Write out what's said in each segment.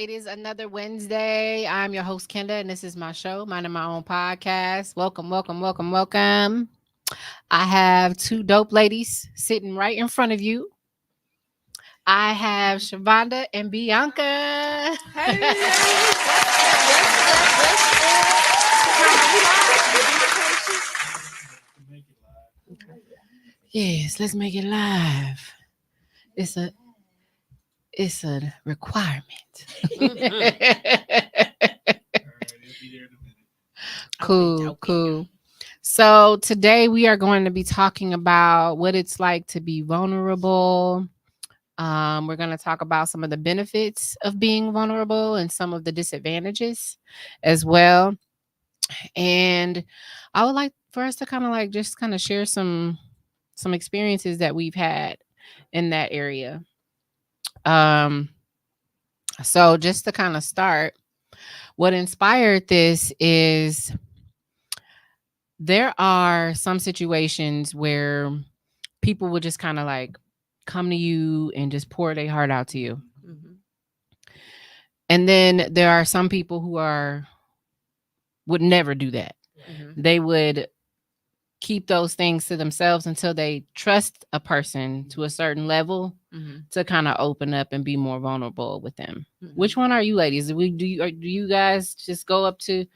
It is another Wednesday. I'm your host, Kenda, and this is my show, Minding My Own Podcast. Welcome, welcome, welcome, welcome. I have two dope ladies sitting right in front of you. I have Shavonda and Bianca. Hey, what's Yes, let's make it live. It's a it's a requirement. Cool, cool. So today we are going to be talking about what it's like to be vulnerable. We're going to talk about some of the benefits of being vulnerable and some of the disadvantages as well. And I would like for us to kind of like just kind of share some experiences that we've had in that area. Um, so just to kind of start, what inspired this is there are some situations where people will just kind of like come to you and just pour their heart out to you. Mm-hmm. And then there are some people who would never do that. Mm-hmm. They would keep those things to themselves until they trust a person to a certain level to kind of open up and be more vulnerable with them. Mm-hmm. Which one are you ladies? Do you guys just go up to,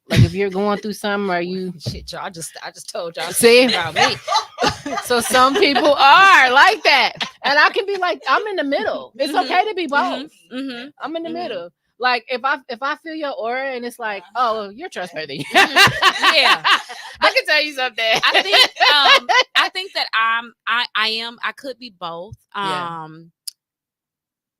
like, if you're going through something, are you Shit, y'all, I just told y'all see about me. So some people are like that, and I can be like, I'm in the middle. It's okay to be both. I'm in the middle. Like if I feel your aura and it's like, oh, you're trustworthy. Yeah, I can tell you something. I think that I could be both.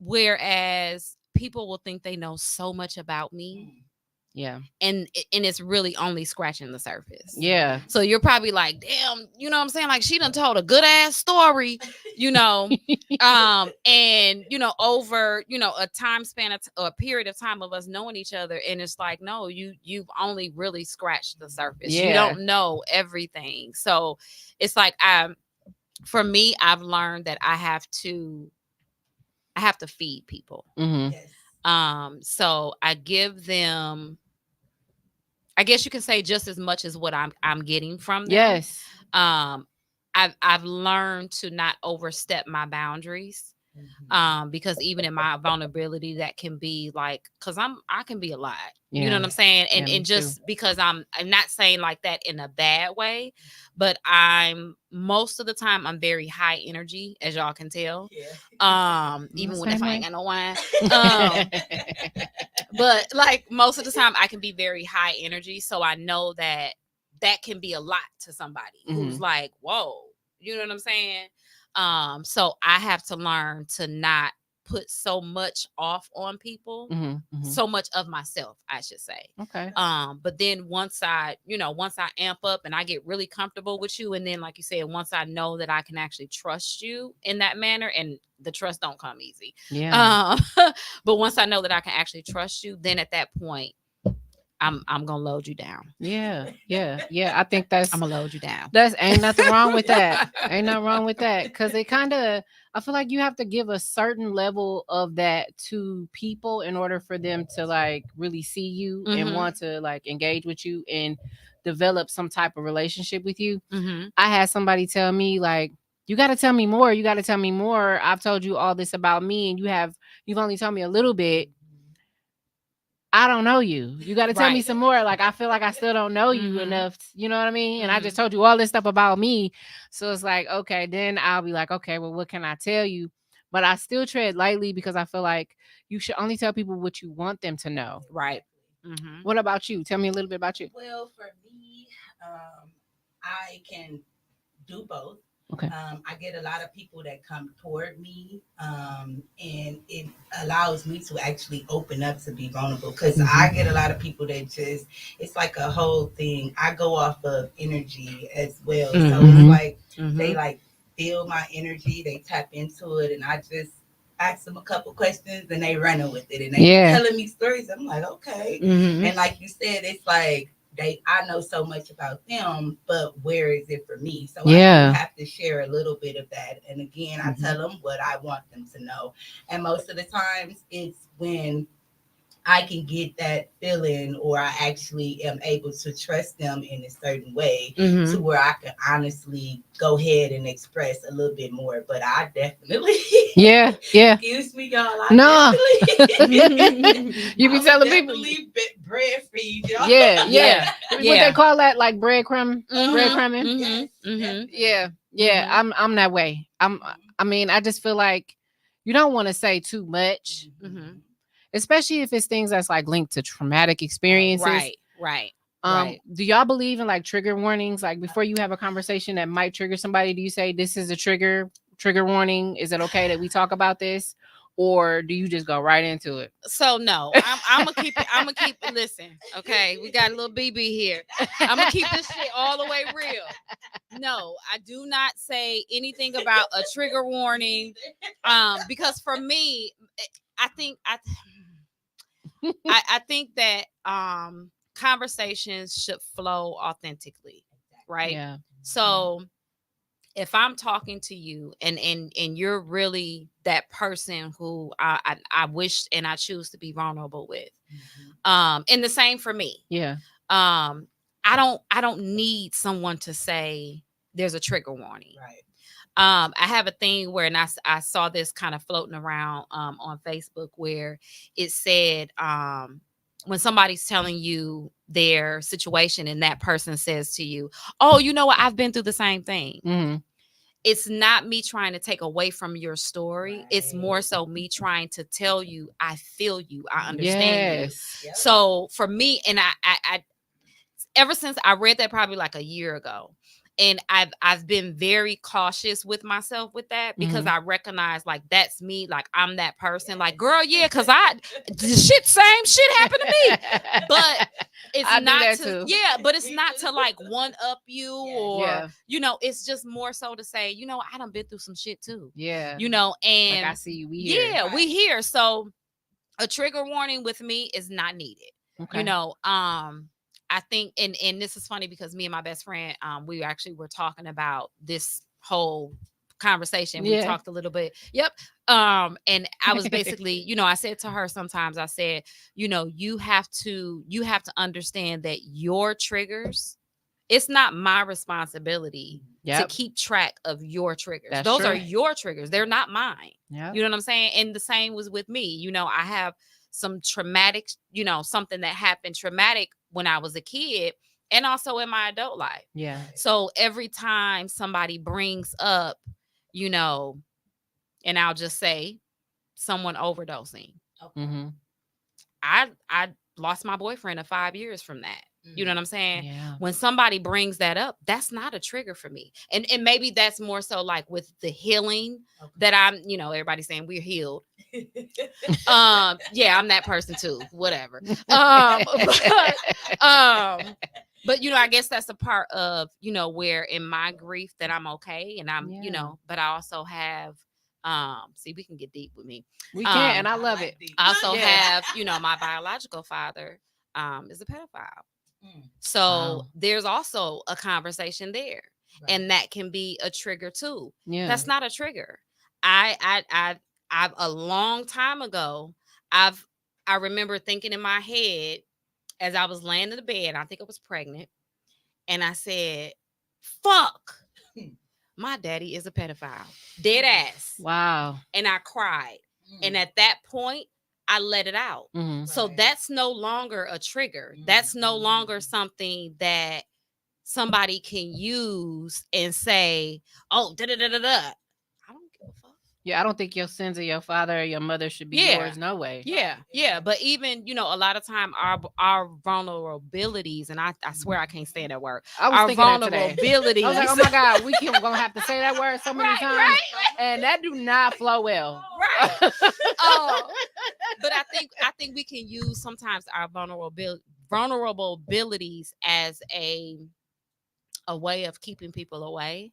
Whereas people will think they know so much about me. Yeah. And it's really only scratching the surface. Yeah. So you're probably like, damn, you know what I'm saying? Like, she done told a good ass story, and over, a time span or a period of time of us knowing each other. And it's like, no, you've only really scratched the surface. Yeah. You don't know everything. So it's like, for me, I've learned that I have to feed people. Mm-hmm. Yes. So I give them, I guess you can say, just as much as what I'm getting from them. Yes. I've learned to not overstep my boundaries. Because even in my vulnerability, that can be like, because I can be a lot. Yeah. You know what I'm saying? And Yeah, and just too. because I'm not saying like that in a bad way, but I'm most of the time I'm very high energy, as y'all can tell. Yeah. Even when if I ain't got no wine. But like most of the time I can be very high energy. So I know that can be a lot to somebody who's like, whoa, you know what I'm saying? So I have to learn to not put so much off on people, so much of myself, I should say. Okay. But then once I amp up and I get really comfortable with you, and then like you said, once I know that I can actually trust you in that manner, and the trust don't come easy. Yeah. But once I know that I can actually trust you, then at that point, I'm gonna load you down. Yeah. I think I'm gonna load you down. That's ain't nothing wrong with that. Ain't nothing wrong with that, because it kind of, I feel like you have to give a certain level of that to people in order for them to like really see you and want to like engage with you and develop some type of relationship with you. I had somebody tell me like, you got to tell me more. You got to tell me more. I've told you all this about me, and you've only told me a little bit. I don't know you. You got to tell me some more. Like, I feel like I still don't know you enough. You know what I mean? And I just told you all this stuff about me. So it's like, okay, then I'll be like, okay, well, what can I tell you? But I still tread lightly because I feel like you should only tell people what you want them to know. Right. What about you? Tell me a little bit about you. Well, for me, I can do both. Okay. I get a lot of people that come toward me, and it allows me to actually open up to be vulnerable, because I get a lot of people that just, it's like a whole thing. I go off of energy as well. So it's like they like feel my energy, they tap into it, and I just ask them a couple questions and they running with it, and they telling me stories. I'm like, okay. And like you said, it's like I know so much about them, but where is it for me? So I Yeah. do have to share a little bit of that. And again, I tell them what I want them to know. And most of the times it's when I can get that feeling, or I actually am able to trust them in a certain way to where I can honestly go ahead and express a little bit more. But I definitely, Yeah. excuse me, y'all. No. Definitely, You be telling people. Bread feed y'all. Yeah. What Yeah. they call that, like breadcrumbing? Yes. Yeah. I'm that way. I mean, I just feel like you don't want to say too much, especially if it's things that's like linked to traumatic experiences. Right. Do y'all believe in like trigger warnings? Like before you have a conversation that might trigger somebody, do you say this is a trigger warning? Is it okay that we talk about this? Or do you just go right into it? So no, I'm gonna keep it. I'm gonna keep it. Listen, okay, we got a little BB here. I'm gonna keep this shit all the way real. No, I do not say anything about a trigger warning, because for me, I think I think that conversations should flow authentically, right? Yeah. So if I'm talking to you and you're really that person who I wish and I choose to be vulnerable with, and the same for me. Yeah. I don't need someone to say there's a trigger warning. Right. I have a thing where, and I saw this kind of floating around on Facebook, where it said when somebody's telling you their situation and that person says to you, oh, you know what, I've been through the same thing. It's not me trying to take away from your story. Right. It's more so me trying to tell you, I feel you, I understand you. Yep. So for me, and I ever since I read that probably like a year ago, and I've been very cautious with myself with that, because I recognize like that's me, like I'm that person, like girl, yeah, because same shit happened to me, but it's not to but it's not to like one up you or you know, it's just more so to say, you know, I done been through some shit too, you know, and like I see you, we here. we here. So a trigger warning with me is not needed. You know, I think, and this is funny because me and my best friend, we actually were talking about this whole conversation. We talked a little bit. And I was basically, you know, I said to her sometimes, I said, you know, you have to understand that your triggers, it's not my responsibility to keep track of your triggers. Those are your triggers. They're not mine. You know what I'm saying? And the same was with me. You know, I have some traumatic, you know, something that happened traumatic when I was a kid and also in my adult life. So every time somebody brings up, you know, and I'll just say someone overdosing. I lost my boyfriend of 5 years from that. You know what I'm saying? When somebody brings that up, that's not a trigger for me. And maybe that's more so like with the healing that I'm, you know, everybody's saying we're healed. I'm that person too, whatever. But you know, I guess that's a part of, you know, where in my grief that I'm okay. And I'm, you know, but I also have, see, we can get deep with me. We can, and I love it. I also have, you know, my biological father is a pedophile. So there's also a conversation there, and that can be a trigger too. That's not a trigger. I've a long time ago, I remember thinking in my head as I was laying in the bed, I think I was pregnant, and I said, fuck, my daddy is a pedophile. Dead ass. Wow. And I cried. And at that point, I let it out. So that's no longer a trigger. That's no longer something that somebody can use and say, oh, I don't give a fuck. I don't think your sins of your father or your mother should be yours. No way. But even, you know, a lot of time our vulnerabilities, and I swear I can't say that word. I was our thinking vulnerabilities. I was like, oh my God, we gonna have to say that word so many times. And that do not flow well. But I think we can use sometimes our vulnerabilities as a way of keeping people away.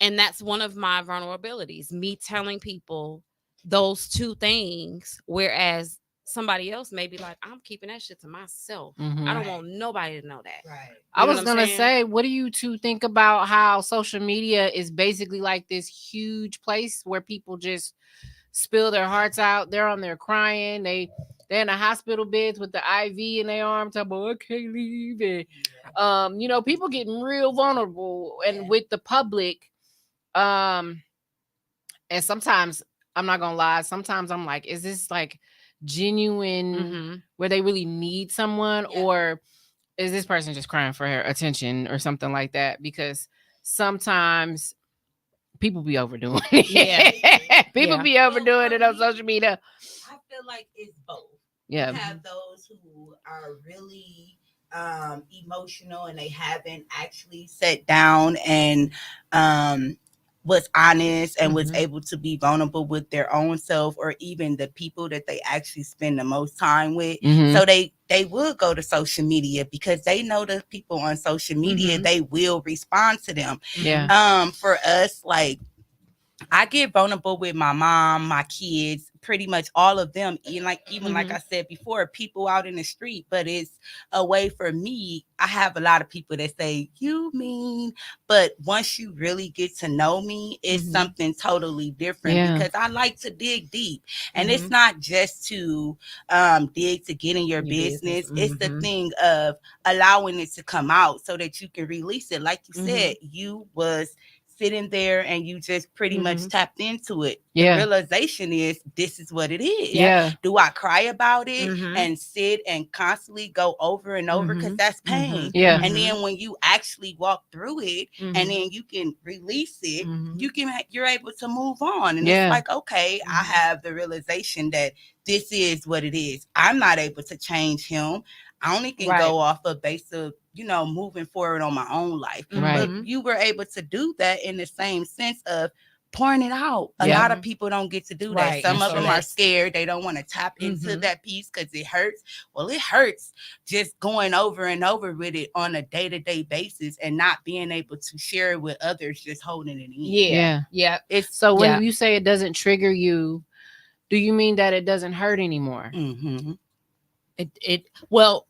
And that's one of my vulnerabilities, me telling people those two things, whereas somebody else may be like, I'm keeping that shit to myself. Mhm. I don't want nobody to know that. Right. I You know was what I'm gonna saying? say, what do you two think about how social media is basically like this huge place where people just spill their hearts out? They're on there crying. They're in a hospital beds with the IV in their arm, talking about I can't leave it. People getting real vulnerable and with the public. And sometimes I'm not gonna lie, sometimes I'm like, is this like genuine where they really need someone, or is this person just crying for her attention or something like that? Because sometimes people be overdoing it. Yeah. People be overdoing it on social media. I feel like it's both. Yeah. You have those who are really emotional and they haven't actually sat down and was honest and was able to be vulnerable with their own self, or even the people that they actually spend the most time with. So they would go to social media because they know the people on social media, they will respond to them. Yeah. For us, like, I get vulnerable with my mom, my kids, pretty much all of them. And even like I said before, people out in the street. But it's a way for me. I have a lot of people that say, you mean, but once you really get to know me, it's something totally different because I like to dig deep. And it's not just to dig to get in your business. It's the thing of allowing it to come out so that you can release it. Like you said, you was sitting there and you just pretty much tapped into it. The realization is this is what it is. Yeah. Do I cry about it and sit and constantly go over and over? Because that's pain. Yeah. And then when you actually walk through it and then you can release it, you're able to move on. And it's like, okay, I have the realization that this is what it is. I'm not able to change him. I only can go off a base of, moving forward on my own life. Right. But you were able to do that in the same sense of pouring it out. A lot of people don't get to do that. Some of them are scared. They don't want to tap into that piece because it hurts. Well, it hurts just going over and over with it on a day-to-day basis and not being able to share it with others, just holding it in. Yeah. So when you say it doesn't trigger you, do you mean that it doesn't hurt anymore? Well,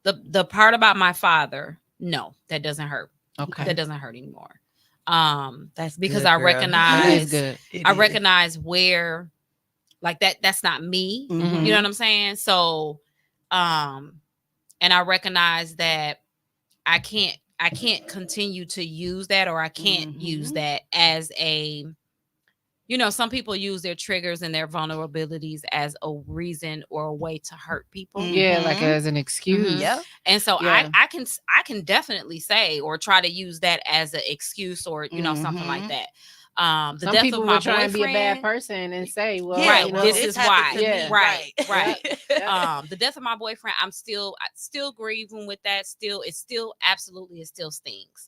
the part about my father, no, that doesn't hurt. Okay. That doesn't hurt anymore. That's because good, I girl. That is good. I recognize where, like, that's not me. You know what I'm saying? So, and I recognize that I can't continue to use that, or I can't use that as a, some people use their triggers and their vulnerabilities as a reason or a way to hurt people. Yeah, like as an excuse. Yep. And so I can definitely say or try to use that as an excuse or something like that. The Some death people of my will try and boyfriend, be a bad person and say, well, this is why. Right. Yep. The death of my boyfriend, I still grieving with that. It still stings.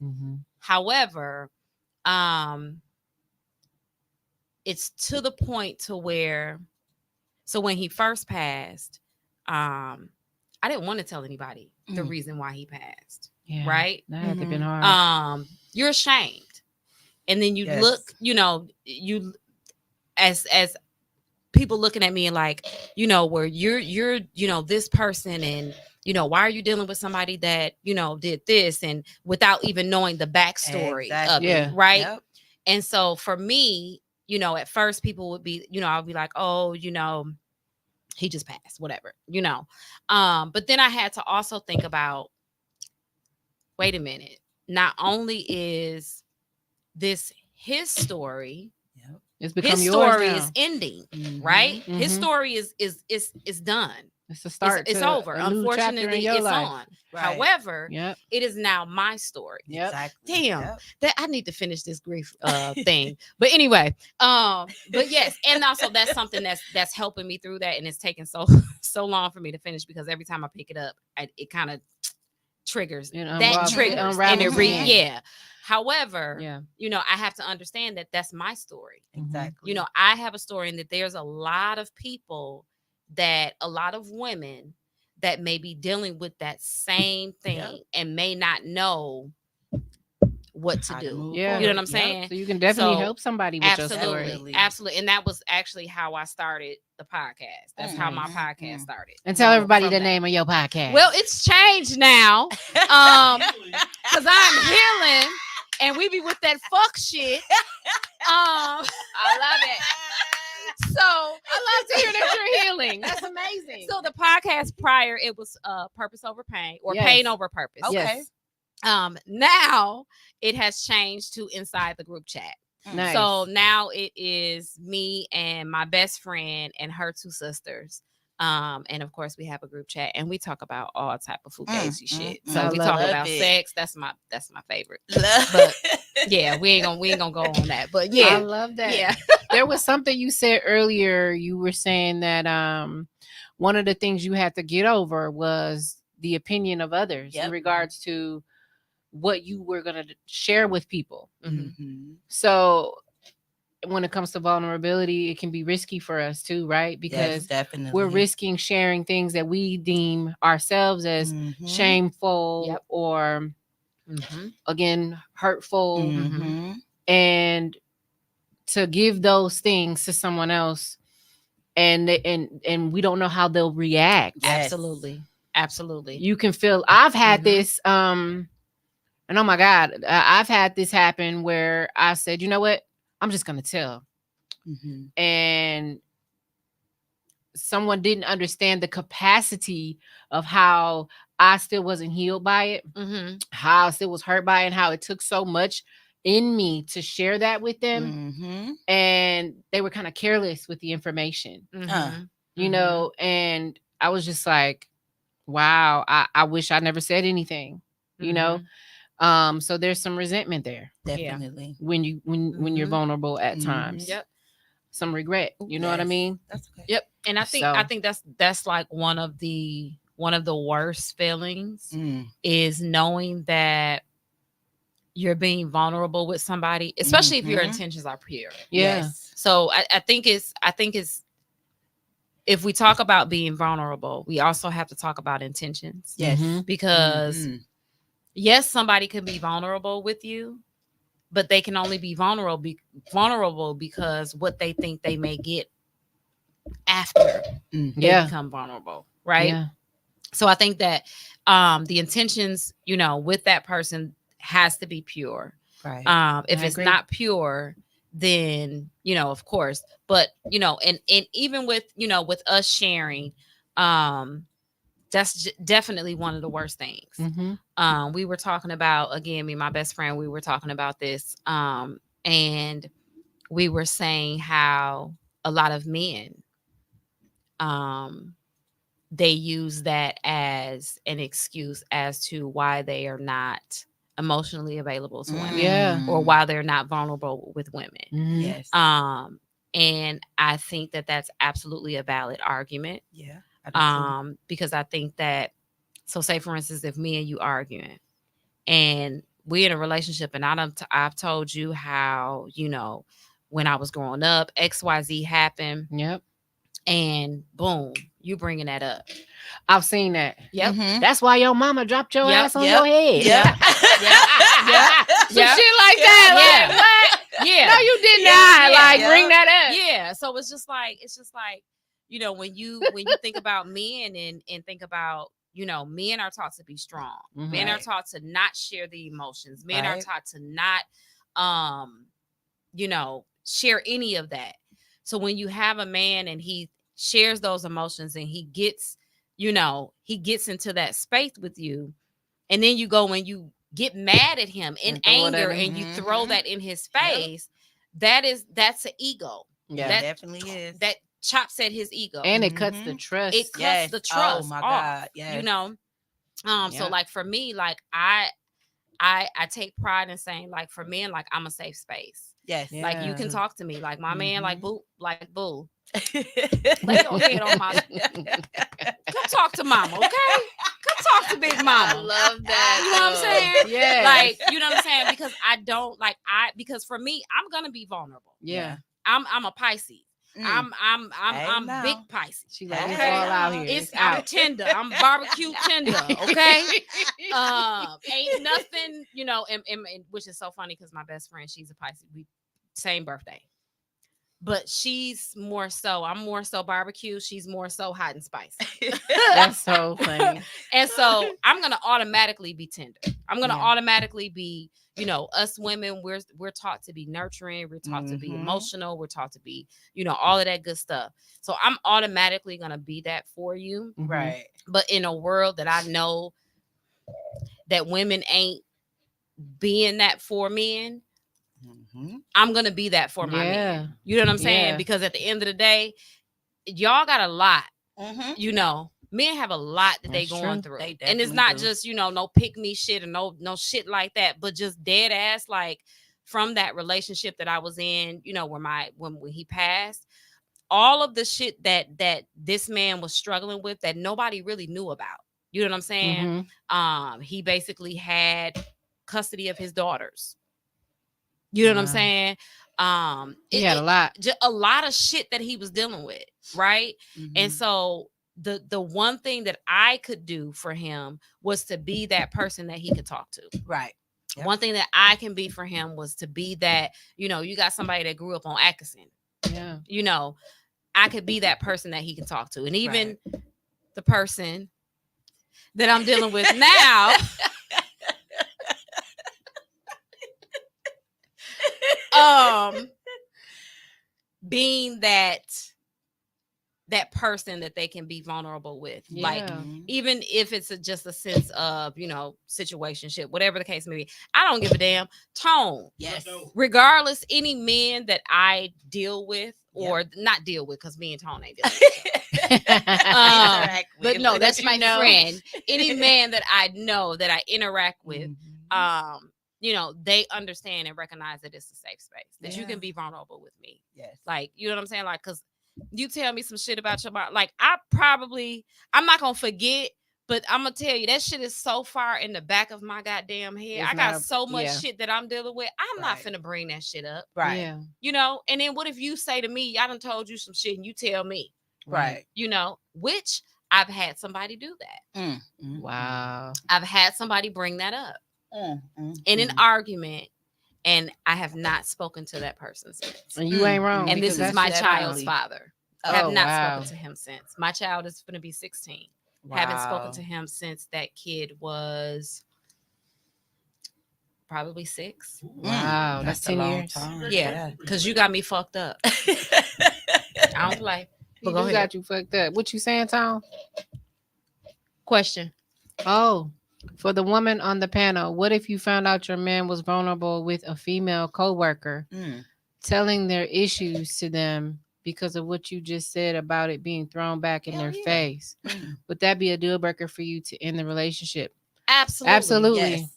However, it's to the point to where, so when he first passed, I didn't want to tell anybody the reason why he passed. Yeah, right? That had to been hard. You're ashamed. And then you look, you as people looking at me and like, where you're this person, and why are you dealing with somebody that did this, and without even knowing the backstory of it, right? Yep. And so for me, at first people would be, I'll be like, oh, he just passed, whatever, but then I had to also think about, wait a minute, not only is this his story, it's become his yours story now. is ending, right? His story is done. It's the start. It's over. Unfortunately, it's life. on. Right. However, it is now my story. Exactly. Damn, that I need to finish this grief thing. But anyway, but yes, and also that's something that's helping me through that, and it's taken so long for me to finish, because every time I pick it up, it kind of triggers that triggers and it However, I have to understand that that's my story. Exactly. I have a story, and that there's a lot of people, that a lot of women that may be dealing with that same thing and may not know what to How to do. move Yeah. You know what I'm forward. saying? So you can definitely So, help somebody with your story. Absolutely, absolutely. And that was actually how I started the podcast. That's how my Nice. podcast started. And tell So, everybody from the that. name of your podcast. Well, it's changed now. Because I'm healing and we be with that fuck shit. I love it. So I love to hear that you're healing. That's amazing. So the podcast prior, it was Purpose Over Pain or Yes. Pain Over Purpose. Okay. Yes. Now it has changed to Inside the Group Chat. Nice. So now it is me and my best friend and her two sisters. And of course we have a group chat and we talk about all type of fugazi shit. So I we love talk about it. sex. That's my favorite. Love. But yeah, we ain't gonna go on that. But I yeah, love that. yeah. There was something you said earlier. You were saying that one of the things you had to get over was the opinion of others in Yep. regards to what you were going to share with people. Mhm. So when it comes to vulnerability, it can be risky for us too, right? Yes, Because definitely. we're risking sharing things that we deem ourselves as Mhm. shameful Yep. or again hurtful, Mhm. and to give those things to someone else, and we don't know how they'll react. Yes. Absolutely. You can feel. I've had Mhm. this, and oh my God, I've had this happen where I said, you know what, I'm just gonna tell, Mhm. and someone didn't understand the capacity of how I still wasn't healed by it, how I still was hurt by it, and how it took so much in me to share that with them. Mhm. And they were kind of careless with the information, you Mhm. know, and I was just like, wow, I wish I never said anything, you know. So there's some resentment there Definitely. when you're vulnerable at times. Yep. Some regret, you know what I Yes. mean? That's okay. Yep. And I So- think that's like one of the worst feelings Mm. is knowing that you're being vulnerable with somebody, especially if your Mhm. intentions are pure. Yeah. Yes. So I think it's if we talk about being vulnerable, we also have to talk about intentions. Yes. Mhm. Because Mhm. yes, somebody can be vulnerable with you, but they can only be vulnerable because what they think they may get after they Yeah. become vulnerable, right? Yeah. So I think that the intentions, with that person has to be pure. Right. If I it's agree. not pure, then of course, but and even with with us sharing, that's definitely one of the worst things. Mhm. We were talking about, again, me and my best friend, we were talking about this, and we were saying how a lot of men, they use that as an excuse as to why they are not emotionally available to women, Yeah. or why they're not vulnerable with women. Mhm. Yes. And I think that that's absolutely a valid argument. Yeah. I do too. Because I think that, so say for instance, if me and you arguing and we're in a relationship, and I've told you how, when I was growing up, XYZ happened, Yep. and boom, you bringing that up. I've seen that. Yep. Mhm. That's why your mama dropped your Yep, ass on yep, your head. yep. Some shit like that. Yeah. Like, what? Yeah. No, you did Yeah, not. yeah, Like, yeah. bring that up. Yeah. So it's just like, when you think about men and think about, men are taught to be strong. Mhm. Men are Right. taught to not share the emotions. Men are Right. taught to not, share any of that. So when you have a man and he shares those emotions and he gets into that space with you, and then you go and you get mad at him in And throw it at anger him. and you throw Mhm. that in his Yep. face, that's an ego. Yeah. It That- definitely is. That chops at his ego. And it cuts the Mhm. trust. It cuts Yes. the trust Oh my off, God. Yes. So Yeah. like for me, like I take pride in saying, like, for men, like, I'm a safe space. Yes. Yeah. Like, you can talk to me, like my man, like Mhm. boo, lay your head on my come talk to mama, okay? Come talk to big mama. I love that. You know what I'm saying? Yeah. Like, you know what I'm saying? Because because for me, I'm gonna be vulnerable. Yeah. I'm a Pisces. Mm. I'm Hey, now. big Pisces. She like, it's Okay. all out here. I'm out. tender. I'm barbecue tender. Okay. Ain't nothing, and which is so funny because my best friend, she's a Pisces. We same birthday. But I'm more so barbecue. She's more so hot and spicy. That's so funny. And so I'm gonna automatically be tender. I'm gonna automatically be, us women, we're taught to be nurturing, we're taught to be emotional, we're taught to be, all of that good stuff. So I'm automatically gonna be that for you. Right. But in a world that I know that women ain't being that for men, I'm gonna be that for my men. You know what I'm saying? Yeah. Because at the end of the day, y'all got a lot. Men have a lot that they going through, and it's not just no pick me shit or no shit like that, but just dead ass like from that relationship that I was in, when he passed, all of the shit that this man was struggling with that nobody really knew about. You know what I'm saying? He basically had custody of his daughters. You know what I'm saying? He had a lot of shit that he was dealing with, right? And so the one thing that I could do for him was to be that person that he could talk to. Right. Yep. One thing that I can be for him was to be that, you got somebody that grew up on Atkinson. Yeah. I could be that person that he can talk to. And even the person that I'm dealing with now, being that person that they can be vulnerable with, like even if it's just a sense of situationship, whatever the case may be, I don't give a damn. Tone, yes, regardless, any men that I deal with or not deal with, because me and Tone ain't dealing with but no, that's my friend. Any man that I know that I interact with, they understand and recognize that it's a safe space, that you can be vulnerable with me. Yes. Like, you know what I'm saying? Like, because you tell me some shit about your mom, like I'm not gonna forget, but I'm gonna tell you that shit is so far in the back of my goddamn head. I got so much shit that I'm dealing with. I'm not finna bring that shit up. Right. Yeah. And then what if you say to me, I done told you some shit and you tell me. Right. Which I've had somebody do that. Wow. I've had somebody bring that up in an argument, and I have not spoken to that person since. And you ain't wrong. And this is my child's father. I have not spoken to him since. My child is going to be 16. Wow. Haven't spoken to him since that kid was probably 6. Wow, that's 10 years. Time. Yeah, because you got me fucked up. I don't play. But go ahead. Got you fucked up. What you saying, Tom? Question. Oh, for the woman on the panel, what if you found out your man was vulnerable with a female coworker, telling their issues to them because of what you just said about it being thrown back in their face? Would that be a deal breaker for you to end the relationship? Absolutely. Yes,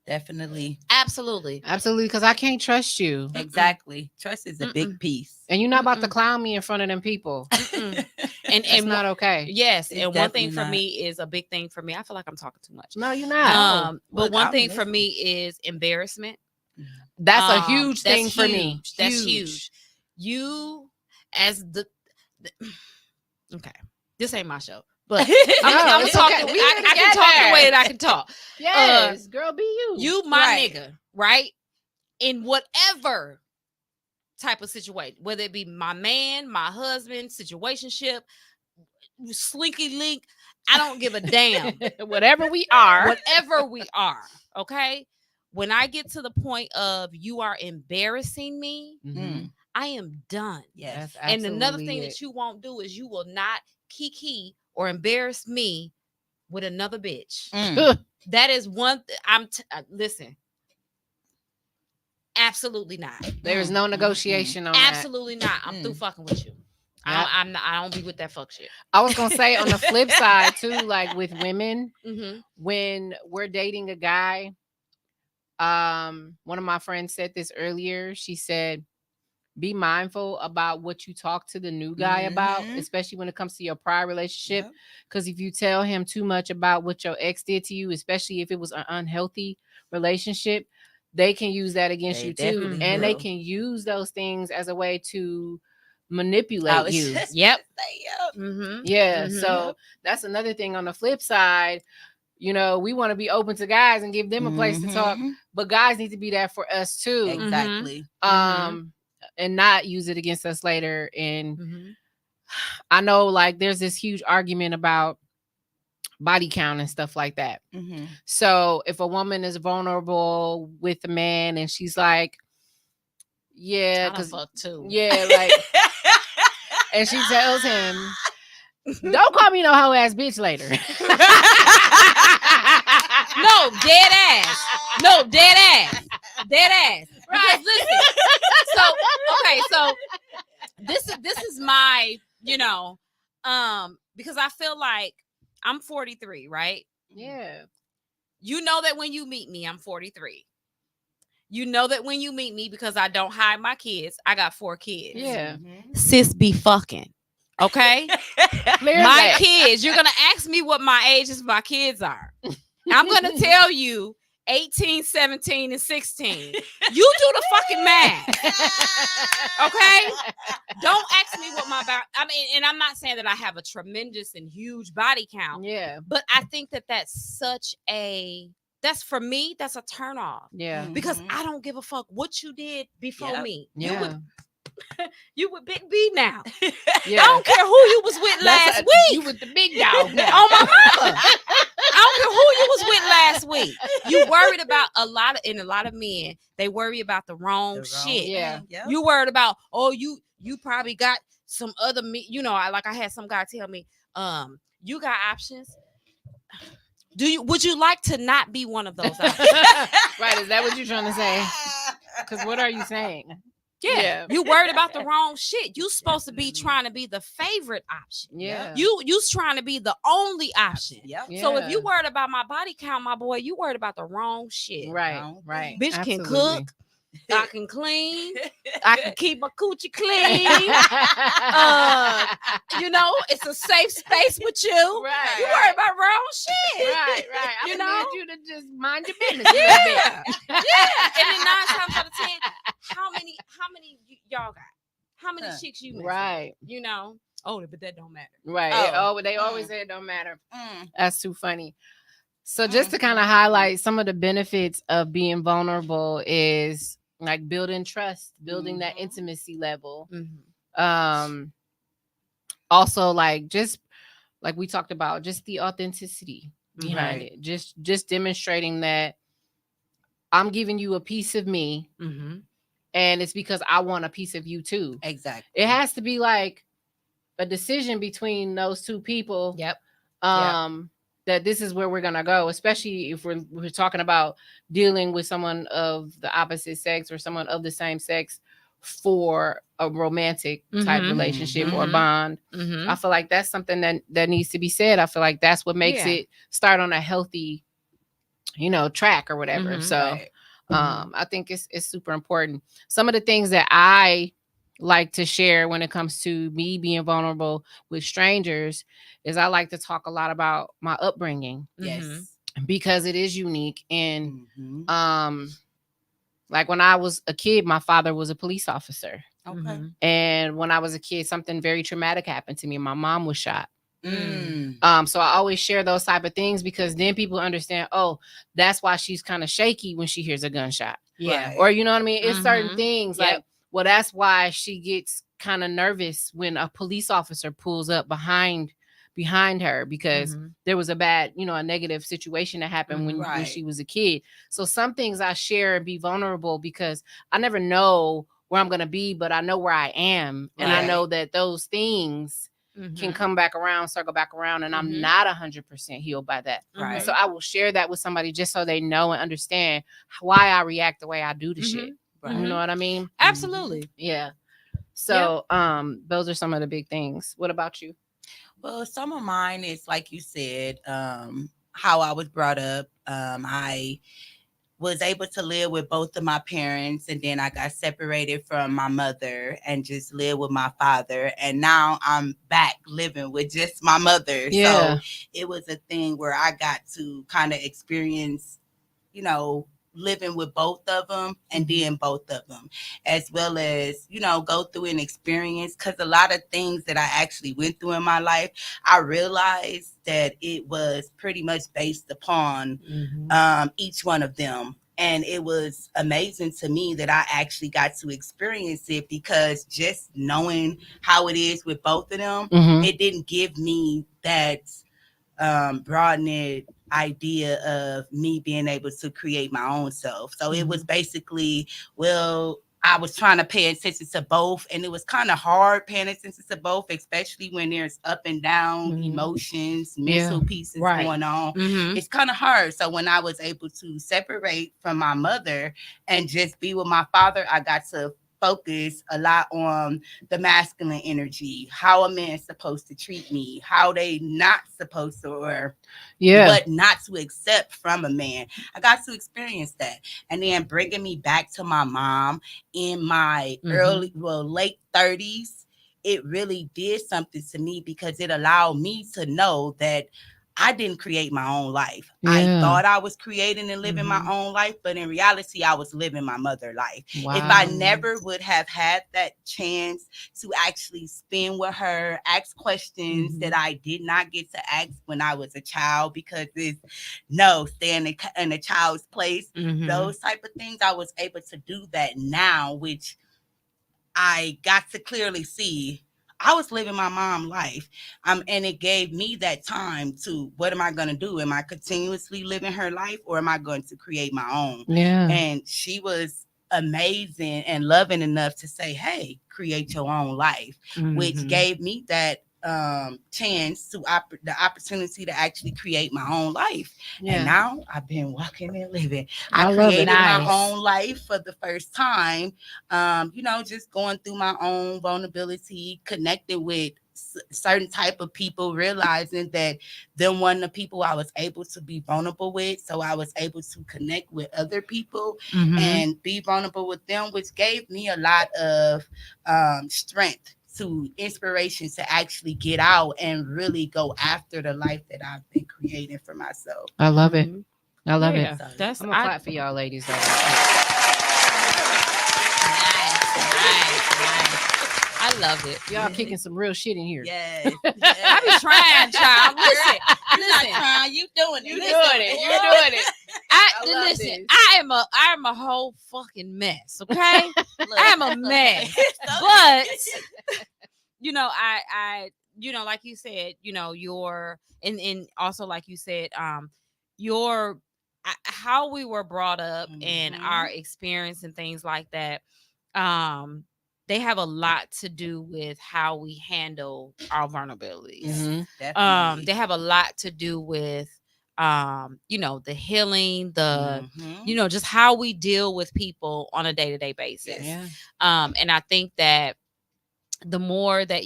definitely. Absolutely. Because I can't trust you. Exactly. Trust is a big piece. And you're not about to clown me in front of them people. And it's not okay. Yes. And one thing for me is a big thing for me. I feel like I'm talking too much. No, you're not. But one thing for me is embarrassment. That's a huge thing for me. That's huge. You as the okay. This ain't my show. But I'm talking. Okay. I can talk the way that I can talk. Yes, girl, be you. You my nigga, right? In whatever type of situation, whether it be my man, my husband, situationship, slinky link, I don't give a damn. Whatever we are, okay? When I get to the point of you are embarrassing me, I am done. Yes. And another thing that you won't do is you will not kiki or embarrass me with another bitch. That is one. Listen. Absolutely not. There is no negotiation on absolutely that. Not. I'm through fucking with you. I don't be with that fuck shit. I was gonna say on the flip side too, like with women, when we're dating a guy, one of my friends said this earlier. She said, be mindful about what you talk to the new guy about, especially when it comes to your prior relationship. Because if you tell him too much about what your ex did to you, especially if it was an unhealthy relationship, they can use that against you too. And they can use those things as a way to manipulate you. Yep. Yeah. So that's another thing on the flip side. You know, we want to be open to guys and give them a place to talk, but guys need to be there for us too. Exactly. And not use it against us later. And I know, like, there's this huge argument about body count and stuff like that. So if a woman is vulnerable with a man and she's like, yeah, because yeah, like, and she tells him, don't call me no hoe ass bitch later. No, dead ass. No, dead ass. Dead ass. Right. Because listen. So this is my, because I feel like I'm 43, right? Yeah. You know that when you meet me, I'm 43. You know that when you meet me, because I don't hide my kids, I got 4 kids. Yeah. Sis be fucking. Okay? My kids, you're going to ask me what my ages of my kids are. I'm going to tell you 18, 17, and 16. You do the fucking math. Okay? Don't ask me what I mean, and I'm not saying that I have a tremendous and huge body count. Yeah. But I think that that's for me, that's a turn off. Yeah. Because I don't give a fuck what you did before me. Yeah. You with Big B now. Yeah. I don't care who you was with last week. You with the big dog now. Oh, my mama. I don't care who you was with last week. You worried about a lot of men, they worry about the wrong shit. Yeah. You worried about, you probably got some other I had some guy tell me, you got options. Would you like to not be one of those options? Right. Is that what you're trying to say? Because what are you saying? Yeah. You worried about the wrong shit. You supposed to be trying to be the favorite option. Yeah. You's trying to be the only option. Yep. Yeah. So if you worried about my body count, my boy, you worried about the wrong shit. Right. Right. Bitch Absolutely. can cook. I can clean. I can keep my coochie clean. It's a safe space with you. Right. You worry about wrong shit. Right. I You need know? you to just mind your business. Yeah. And then 9 times out of 10, how many y'all got? How many chicks you missing? Right. Oh, but that don't matter. Right. They always say it don't matter. That's too funny. So just to kind of highlight some of the benefits of being vulnerable is like building trust, building that intimacy level. Also, like, just like we talked about, just the authenticity behind it. Just demonstrating that I'm giving you a piece of me, and it's because I want a piece of you too. Exactly. It has to be like a decision between those two people. Yep. That this is where we're gonna go, especially if we're talking about dealing with someone of the opposite sex or someone of the same sex for a romantic type relationship or bond. I feel like that's something that needs to be said. I feel like that's what makes it start on a healthy, track or whatever. So I think it's super important. Some of the things that I like to share when it comes to me being vulnerable with strangers is I like to talk a lot about my upbringing. Yes. Because it is unique. And like when I was a kid, my father was a police officer. Okay. And when I was a kid, something very traumatic happened to me. My mom was shot. So I always share those type of things because then people understand, that's why she's kind of shaky when she hears a gunshot. Yeah. Or you know what I mean? It's certain things like, well, that's why she gets kind of nervous when a police officer pulls up behind her because there was a bad, a negative situation that happened when she was a kid. So some things I share and be vulnerable because I never know where I'm going to be, but I know where I am. And I know that those things can come back around, circle back around, and I'm not 100% healed by that. Right. So I will share that with somebody just so they know and understand why I react the way I do to shit. Right. You know what I mean? Absolutely. Yeah. So those are some of the big things. What about you? Well, some of mine is like you said, how I was brought up. I was able to live with both of my parents, and then I got separated from my mother and just live with my father. And now I'm back living with just my mother. Yeah. So it was a thing where I got to kind of experience, living with both of them and then both of them, as well as, go through an experience. Because a lot of things that I actually went through in my life, I realized that it was pretty much based upon each one of them. And it was amazing to me that I actually got to experience it, because just knowing how it is with both of them, it didn't give me that broadened idea of me being able to create my own self. So it was basically, well, I was trying to pay attention to both, and it was kind of hard paying attention to both, especially when there's up and down emotions, mental pieces going on. It's kind of hard. So when I was able to separate from my mother and just be with my father, I got to focus a lot on the masculine energy, how a man's supposed to treat me, how they not supposed to, or what not to accept from a man. I got to experience that. And then bringing me back to my mom in my late 30s, it really did something to me, because it allowed me to know that I didn't create my own life. I thought I was creating and living my own life, but in reality, I was living my mother life. Wow. If I never would have had that chance to actually spend with her, ask questions that I did not get to ask when I was a child, because stay in a child's place, those type of things, I was able to do that now, which I got to clearly see. I was living my mom life. And it gave me that time to, what am I going to do? Am I continuously living her life, or am I going to create my own? Yeah. And she was amazing and loving enough to say, hey, create your own life, which gave me that chance to the opportunity to actually create my own life. And now I've been walking and living. I created my own life for the first time. Just going through my own vulnerability, connecting with certain type of people, realizing that them one of the people I was able to be vulnerable with. So I was able to connect with other people and be vulnerable with them, which gave me a lot of strength, to inspiration to actually get out and really go after the life that I've been creating for myself. I love it. I love it. I'm gonna clap for y'all ladies though. I love it. Y'all kicking some real shit in here. Yes. I be trying, child. Listen. You doing it. You're doing it. Listen. I am a whole fucking mess. Okay, I am a mess. But I like you said, your and also like you said, your how we were brought up and our experience and things like that. They have a lot to do with how we handle our vulnerabilities. They have a lot to do with the healing, the just how we deal with people on a day-to-day basis. And I think that the more that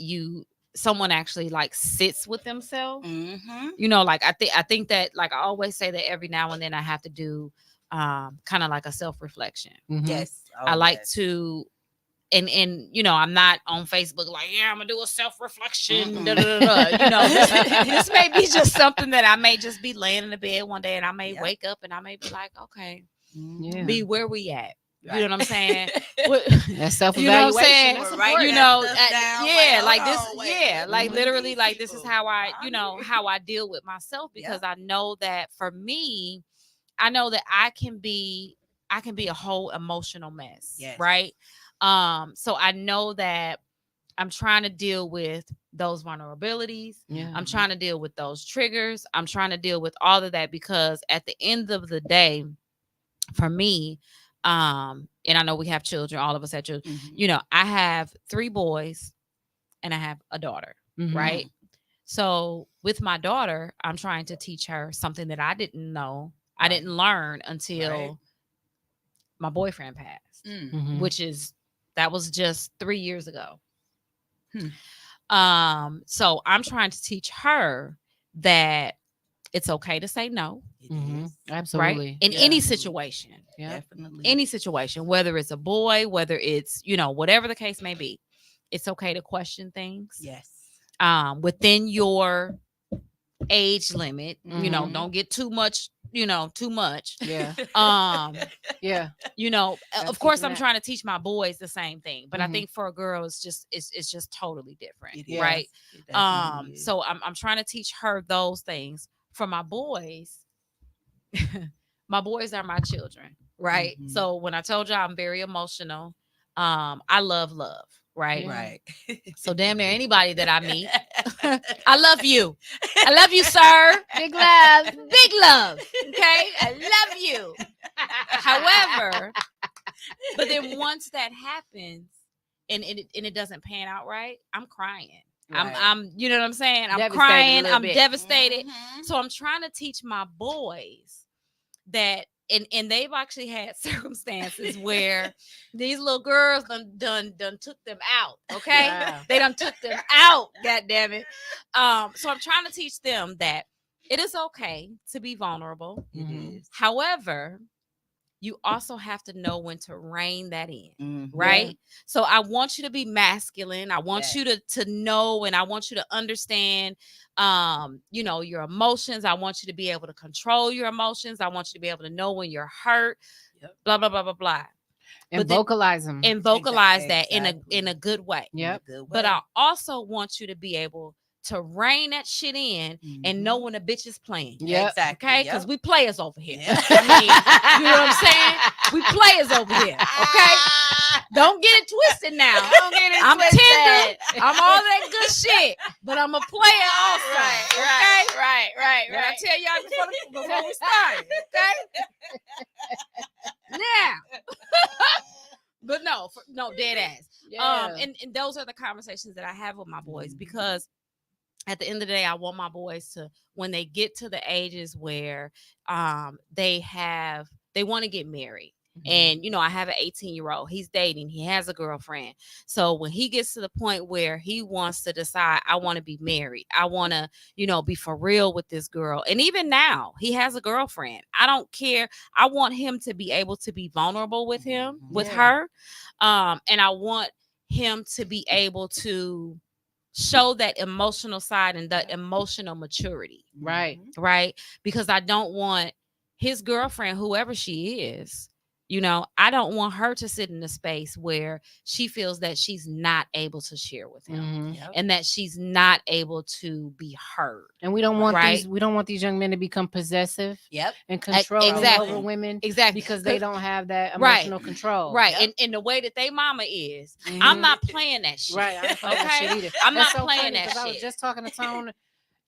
someone actually like sits with themselves, I think that, like I always say, that every now and then I have to do kind of like a self-reflection. Yes. I like to. And I'm not on Facebook like, I'm gonna do a self-reflection. This may be just something that I may just be laying in the bed one day, and I may wake up and I may be like, okay, be where we at. You know what I'm saying? That's self-evaluation. You know what I'm saying? Like literally, like this is how I, how I deal with myself, because I know that for me, I know that I can be a whole emotional mess, right? So I know that I'm trying to deal with those vulnerabilities. I'm trying to deal with those triggers. I'm trying to deal with all of that, because at the end of the day, for me, and I know we have children, all of us have children, I have 3 boys and I have a daughter, right? So with my daughter, I'm trying to teach her something that I didn't know, I didn't learn until my boyfriend passed, that was just 3 years ago. So I'm trying to teach her that it's okay to say no. Absolutely. Right? In any situation. Definitely. Any situation, whether it's a boy, whether it's, whatever the case may be, it's okay to question things. Yes. Within your age limit. You know, don't get too much, too much. Yeah. Yeah. Of course I'm trying to teach my boys the same thing, but I Mhm. think for a girl it's just totally different, It is. right? It definitely is. So I'm trying to teach her those things. For my boys, my boys are my children, right? Mhm. So when I told you I'm very emotional, I love, right? Yeah. Right. So damn near anybody that I meet, I love you. I love you, sir. Big love. Big love. Okay? I love you. However, but then once that happens and it doesn't pan out right, I'm crying. Right. I'm you know what I'm saying? I'm Devastated a crying. little I'm bit. devastated. Mhm. So I'm trying to teach my boys that and they've actually had circumstances where these little girls done took them out. Okay. Wow. They done took them out, god damn it. So I'm trying to teach them that it is okay to be vulnerable. It Mhm. is. However, you also have to know when to rein that in. Mhm. Right. So I want you to be masculine. I want Yes. you to know, and I want you to understand your emotions. I want you to be able to control your emotions. I want you to be able to know when you're hurt. Yep. Blah blah blah blah blah. And But then- vocalize them. And vocalize that Exactly. in a good way. In a Yep. good But way. I also want you to be able to rein that shit in and know when a bitch is playing. Yep. Exactly. Okay, because Yep. we players over here. Yeah. I mean, you know what I'm saying? We players over here. Okay, don't get it twisted now. Don't get it I'm twisted. tender. I'm all that good shit, but I'm a player also. Okay, right. Did I tell y'all before we started? Okay, now, but no, dead ass. Yeah. And those are the conversations that I have with my boys Mhm. because at the end of the day, I want my boys to, when they get to the ages where they want to get married. And I have an 18-year-old. He's dating. He has a girlfriend. So when he gets to the point where he wants to decide, I want to be married. I want to, be for real with this girl. And even now, he has a girlfriend. I don't care. I want him to be able to be vulnerable with Yeah. her. And I want him to be able to show that emotional side and that emotional maturity. Right. Right. Because I don't want his girlfriend, whoever she is, I don't want her to sit in a space where she feels that she's not able to share with him Mhm. Yep. and that she's not able to be heard. And we don't want Right. we don't want these young men to become possessive Yep. and controlling exactly. over women Exactly. because they don't have that Right. emotional control. Right. Yep. And the way that they mama is, Mhm. I'm not playing that shit. Right. I ain't playing that Okay? shit either. I'm That's not so playing funny, that 'cause I was shit. just talking to Tone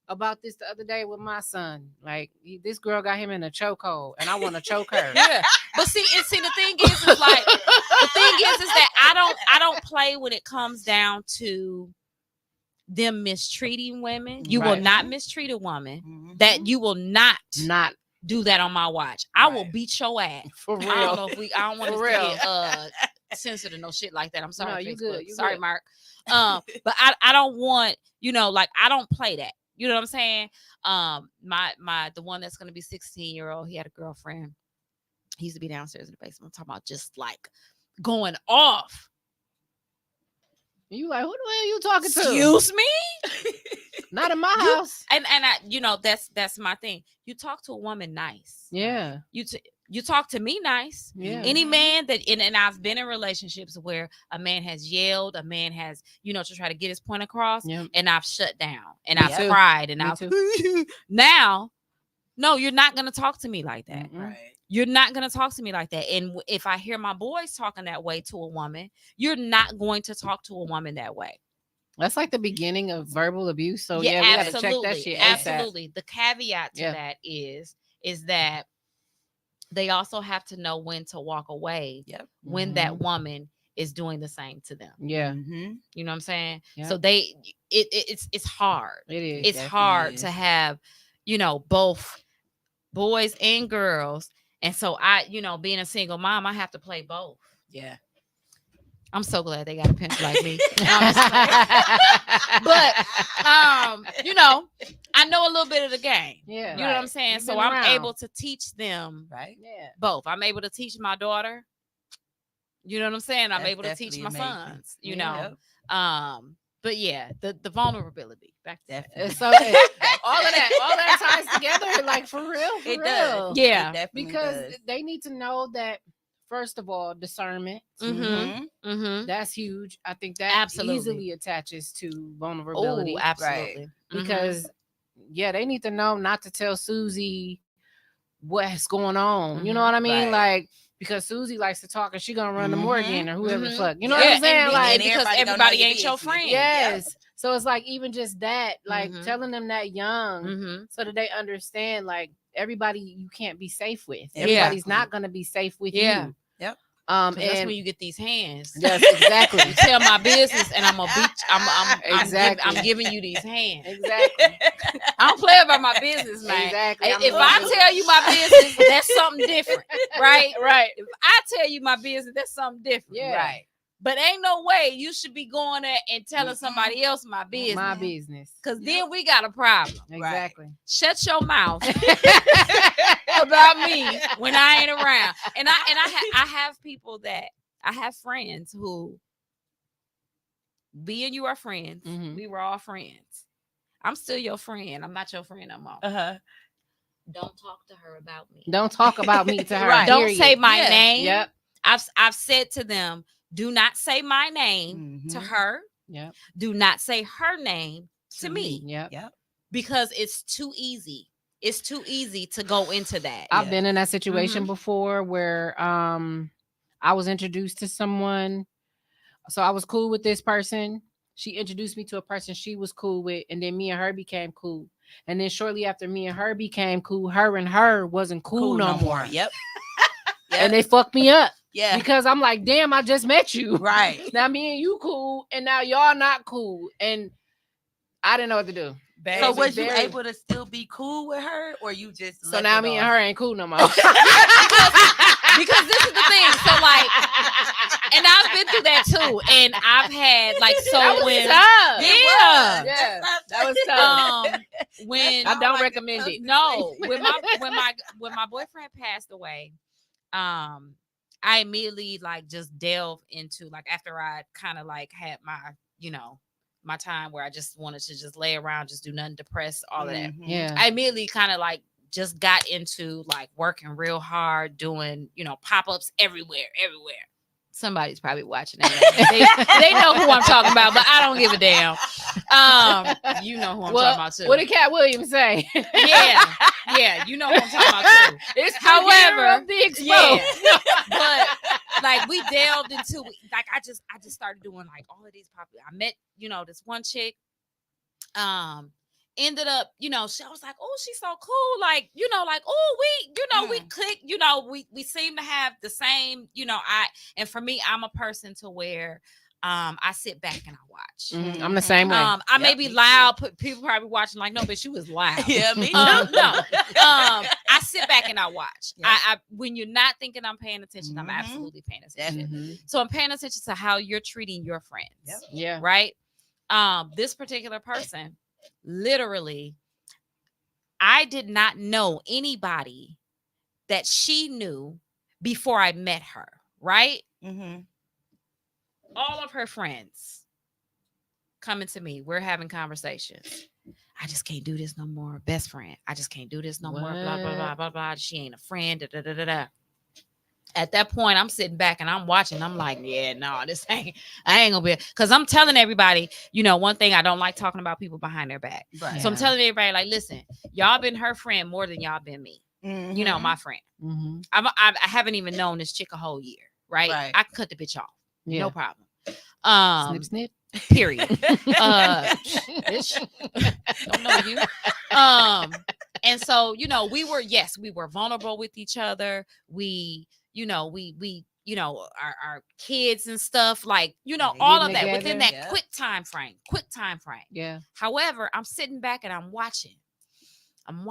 about this the other day with my son. Like this girl got him in a chokehold, and I want to choke her. Yeah. But see, the thing is like that I don't play when it comes down to them mistreating women. You will Right. not mistreat a woman. Mhm. That you will not Not do that on my watch. I will Right. beat your ass. for I don't real. know if I don't want For to real. get censored or no shit like that. I'm sorry, No, you Facebook. good, you Sorry, good. Mark. But I don't want, like I don't play that. You know what I'm saying? The one that's gonna be 16-year-old, he had a girlfriend. He used to be downstairs in the basement. I'm talking about just like going off. You like, who the hell you talking to? Excuse me? Not in my You- house. And I, that's my thing. You talk to a woman nice. Yeah. You talk to me nice. Yeah. Any man that and I've been in relationships where a man has yelled, a man has, to try to get his point across, Yeah. and I've shut down and Me I've too. cried and Me I've too. now, no, you're not gonna talk to me like that. Mm-mm. Right. You're not going to talk to me like that. And if I hear my boys talking that way to a woman, you're not going to talk to a woman that way. That's like the beginning of verbal abuse. So yeah, we gotta absolutely. check that shit. ASAP. Absolutely. The caveat to Yeah. that is that they also have to know when to walk away Yep. when Mhm. that woman is doing the same to them. Yeah. Mhm. You know what I'm saying? Yeah. So it's hard. It is. It's definitely hard is. to have, both boys and girls. And so I, being a single mom, I have to play both. Yeah. I'm so glad they got a pinch like me. But I know a little bit of the game. Yeah. You know what I'm saying? You've So been I'm around. able to teach them Right. Yeah. both. I'm able to teach my daughter. You know what I'm saying? I'm That's able to teach my definitely amazing. sons, Yeah. But but yeah, the vulnerability. Back to that. Definitely. So all that ties together, like for real, It does. Yeah. It definitely because does. they need to know that first of all, discernment. Mm-hmm. Mm-hmm. That's huge. I think that Absolutely. easily attaches to Oh, vulnerability. absolutely. Because yeah, they need to know not to tell Susie what's going on. You know what I mean? Right. Like, because Susie likes to talk and she gonna run to Morgan or whoever the fuck. You know Yeah, what I'm saying? and Like, because everybody gonna know everybody your ain't your business. friend. yes. So it's like even just that, like telling them that young, Mm-hmm. so that they understand, like, everybody you can't be safe with. Yeah. Everybody's not gonna be safe with Yeah. you. Yep. And that's And when you get these hands. yes, exactly. You tell my business, and I'm gonna beat. Exactly. I'm giving you these hands. Exactly. I don't play about my business, man. Exactly. If I tell you my business, that's something different, right? Right. If I tell you my business, that's something different, Yeah. right? But ain't no way you should be going there and telling somebody else my business. My business. Because then we got a problem. Exactly. Shut your mouth about me when I ain't around. And I have people that I have friends who me and you are friends. Mhm. We were all friends. I'm still your friend. I'm not your friend no more. Don't talk to her about me. Don't talk about me to her. Right. Don't period. say my Yeah. name. Yep. I've said to them, do not say my name to her. Yep. Do not say her name to me. Yep. Yep. Because it's too easy. It's too easy to go into that. I've been in that situation before where I was introduced to someone. So I was cool with this person. She introduced me to a person she was cool with, and then me and her became cool. And then shortly after me and her became cool, her and her wasn't cool no more. Yep. And they fucked me up. Yeah. Because I'm like, damn, I just met you. Right. Now me and you cool, and now y'all not cool. And I didn't know what to do. So was you able to still be cool with her, or you just So now me and her ain't cool no more. Because this is the thing. So like, and I've been through that too. And I've had like, so that was when tough. yeah, that was tough. When I don't recommend it. No, when my boyfriend passed away, I immediately like just delved into, like, after I kind of like had my, my time where I just wanted to just lay around, just do nothing, depressed, all of that. Yeah. I immediately kind of like just got into like working real hard, doing, pop-ups everywhere. Somebody's probably watching that. They know who I'm talking about, but I don't give a damn. You know who I'm talking about too. What did Cat Williams say? Yeah, you know who I'm talking about too. It's however the exposed. But like we delved into, like I just started doing like all of these popular. I met this one chick. Ended up, she was like, oh, she's so cool. Like, oh, we click, we seem to have the same, and for me, I'm a person to where I sit back and I watch. I'm the same way. I may be loud. People probably watching like, no, but she was loud. Yeah, me too. No. I sit back and I watch. Yeah. I when you're not thinking I'm paying attention, I'm absolutely paying attention. So I'm paying attention to how you're treating your friends. Yep. Yeah. Right. This particular person, literally, I did not know anybody that she knew before I met her. Right. All of her friends coming to me. We're having conversations. I just can't do this no more. Best friend. I just can't do this no more. Blah, blah, blah, blah, blah. She ain't a friend. Da, da, da, da, da. At that point, I'm sitting back and I'm watching. I'm like, yeah, no, I ain't gonna be, because I'm telling everybody, one thing, I don't like talking about people behind their back. Right. So I'm telling everybody, like, listen, y'all been her friend more than y'all been me. My friend. I haven't even known this chick a whole year. Right? I can cut the bitch off. Yeah. No problem. Snip, snip. Period. Bitch. Don't know you. And so, we were vulnerable with each other. We, our kids and stuff, like, all of that together, within that quick time frame. Yeah. However, I'm sitting back and I'm watching. And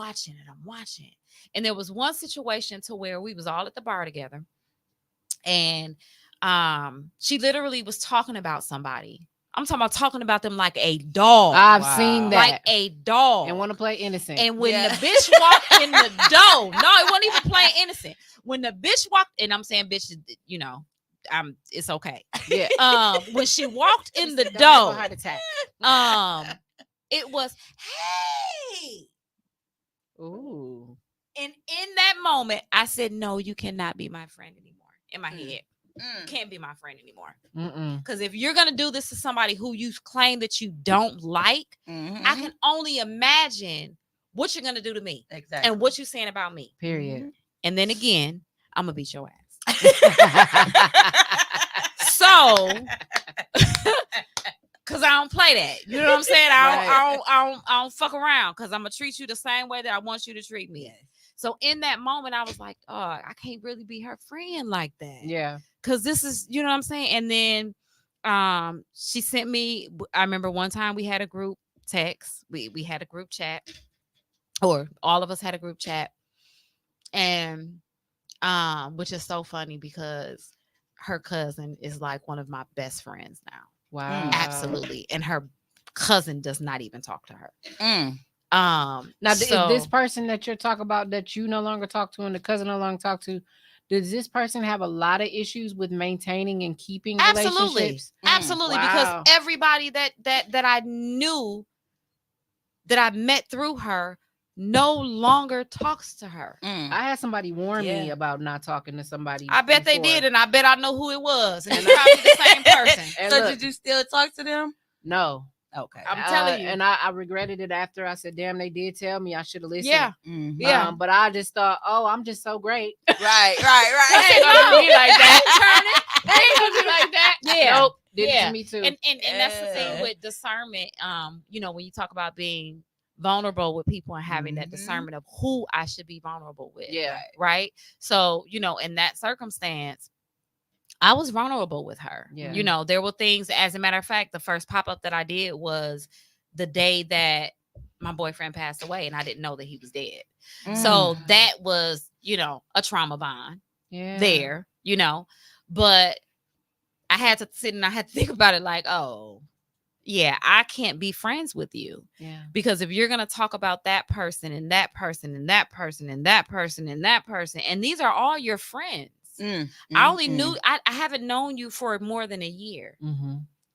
there was one situation to where we was all at the bar together, and she literally was talking about somebody. I'm talking about them like a dog. I've seen that. Like a dog. And want to play innocent. And when the bitch walked in the door, no, it wasn't even playing innocent. When the bitch walked, and I'm saying bitch, it's okay. Yeah. When she walked in the Don't have a door, heart attack. it was, hey. Ooh. And in that moment, I said, no, you cannot be my friend anymore. In my head, can't be my friend anymore. Because if you're going to do this to somebody who you claim that you don't like, I can only imagine what you're going to do to me. Exactly. And what you're saying about me. Period. And then again, I'm going to beat your ass. So, because I don't play that. You know what I'm saying? I don't fuck around, because I'm going to treat you the same way that I want you to treat me. Yes. So in that moment, I was like, oh, I can't really be her friend like that. Yeah. Because this is, you know what I'm saying? And then she sent me, I remember one time we had a group text. We had a group chat, or all of us had a group chat. And which is so funny, because her cousin is like one of my best friends now. Wow. Absolutely. And her cousin does not even talk to her. Now, is this person that you're talking about that you no longer talk to and the cousin no longer talk to, does this person have a lot of issues with maintaining and keeping relationships? Absolutely. Wow. Because everybody that I knew, that I met through her, no longer talks to her. I had somebody warn me about not talking to somebody. I bet they did, and I bet I know who it was. And it's probably the same person. And So look, did you still talk to them? No. Okay. I'm telling you. And I regretted it after. I said, damn, they did tell me I should have listened. Yeah. Yeah. But I just thought, oh, I'm just so great. Right. They ain't gonna be like that. They ain't gonna be like that. Yeah. Nope. Did it to me too. And that's the thing with discernment. You know, when you talk about being vulnerable with people and having that discernment of who I should be vulnerable with. Yeah. Right. So, you know, in that circumstance, I was vulnerable with her. Yeah. You know, there were things, as a matter of fact, the first pop-up that I did was the day that my boyfriend passed away, and I didn't know that he was dead. So that was, you know, a trauma bond there, you know, but I had to sit and I had to think about it like, oh, yeah, I can't be friends with you. Yeah. Because if you're going to talk about that person and that person and that person and that person and that person, and these are all your friends. I only knew, I haven't known you for more than a year.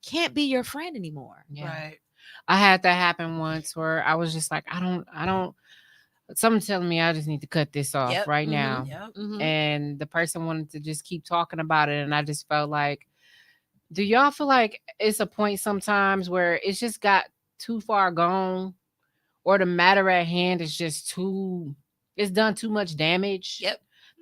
Can't be your friend anymore. Yeah. Right. I had that happen once where I was just like, I don't, someone's telling me I just need to cut this off right now. And the person wanted to just keep talking about it. And I just felt like, do y'all feel like it's a point sometimes where it's just got too far gone, or the matter at hand is just it's done too much damage?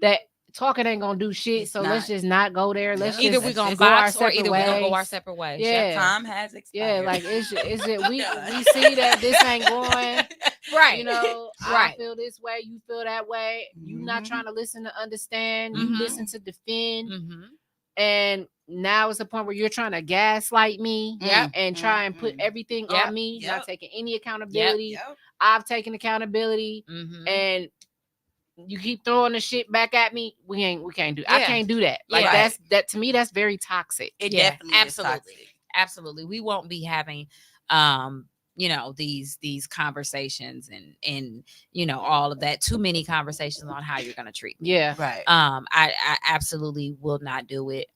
That talking ain't gonna do shit. It's so not. let's just not go there. Let's either just we're gonna go our box, or either we're gonna go ways. our separate ways. Yeah. Time has expired. Yeah, like we see that this ain't going right. You know, right. I feel this way, you feel that way. You not trying to listen to understand. You listen to defend. And now it's a point where you're trying to gaslight me and try and put everything on me, not taking any accountability. I've taken accountability, and you keep throwing the shit back at me. We can't do. I can't do that. Like that to me, that's very toxic. It definitely absolutely is toxic. Absolutely. We won't be having you know, these conversations and you know, all of that, too many conversations on how you're gonna treat me. Yeah. Right. I absolutely will not do it.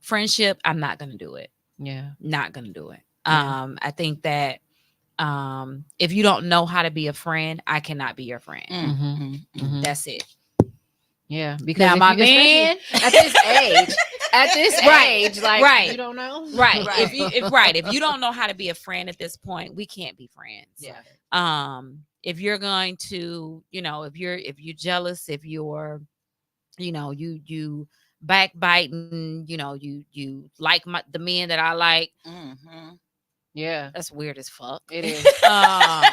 Friendship, I'm not gonna do it. Yeah. Not gonna do it. I think that if you don't know how to be a friend, I cannot be your friend. That's it. Yeah, because now my man at this age, like you don't know, right? If you don't know how to be a friend at this point, we can't be friends. Yeah. If you're going to, you know, if you're jealous, if you're, you know, you backbiting, you know, you like the men that I like. Yeah, that's weird as fuck. It is. I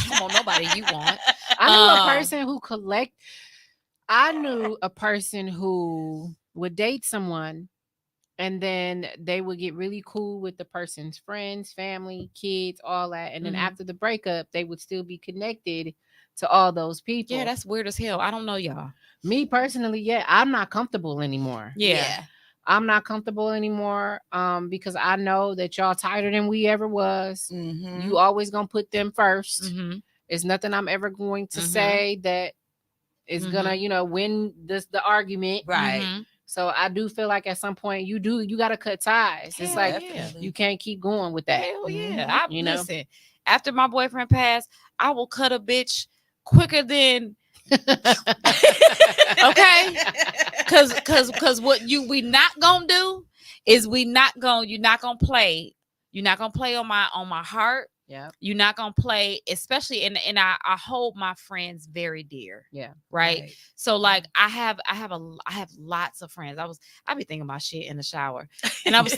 don't want nobody you want. I knew a person who would date someone, and then they would get really cool with the person's friends, family, kids, all that. And then after the breakup, they would still be connected to all those people. Yeah, that's weird as hell. I don't know y'all. Me personally, I'm not comfortable anymore. Yeah. I'm not comfortable anymore because I know that y'all tighter than we ever was. You always gonna put them first. It's nothing I'm ever going to say that is gonna, win the argument. Right. Mm-hmm. So I do feel like at some point you got to cut ties. It's like you can't keep going with that. Hell yeah. Listen, after my boyfriend passed, I will cut a bitch quicker than okay. Cause what we not gonna do is you're not gonna play on my heart. Yeah. You're not gonna play, especially and I hold my friends very dear. Yeah. Right. So like I have lots of friends. I be thinking about shit in the shower. And I was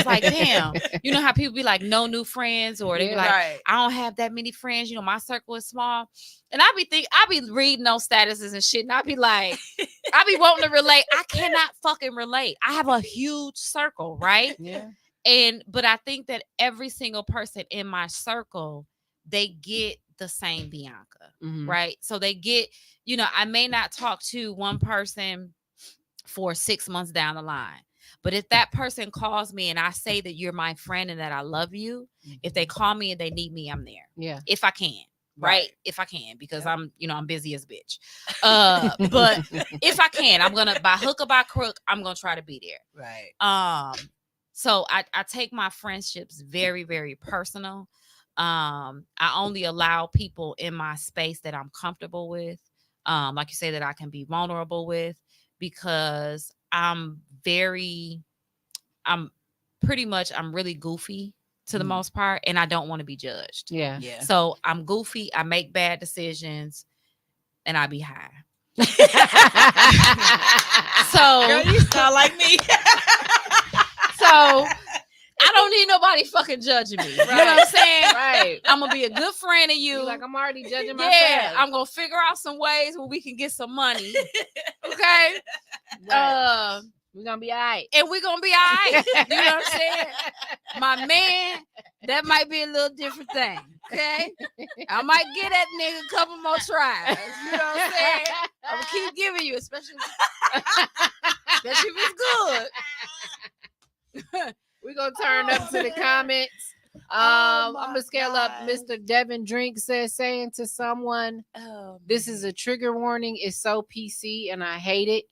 like, damn, you know how people be like, no new friends, or they be like, I don't have that many friends, my circle is small. And I be reading those statuses and shit, and I be like, I be wanting to relate. I cannot fucking relate. I have a huge circle, right? Yeah. But I think that every single person in my circle, they get the same Bianca, right? So they get, I may not talk to one person for 6 months down the line, but if that person calls me and I say that you're my friend and that I love you, if they call me and they need me, I'm there. Yeah. If I can. Right. If I can, because I'm busy as a bitch. But if I can, I'm gonna, by hook or by crook, I'm gonna try to be there. Right. So I take my friendships very, very personal. I only allow people in my space that I'm comfortable with. Like you say, that I can be vulnerable with, because I'm really goofy to the most part, and I don't want to be judged. Yeah. So I'm goofy. I make bad decisions, and I be high. So Girl, you sound like me. So I don't need nobody fucking judging me. You know what I'm saying? Right. I'm gonna be a good friend of you. Like, I'm already judging myself. Yeah, I'm gonna figure out some ways where we can get some money. Okay. Right. We're gonna be all right. And we're gonna be all right. You know what I'm saying? My man, that might be a little different thing. Okay. I might get that nigga a couple more tries. You know what I'm saying? I'm gonna keep giving you, especially if it's good. We're gonna turn up to the comments. I'm gonna scale up. Mr. Devin Drink says, saying to someone, this is a trigger warning. It's so PC and I hate it.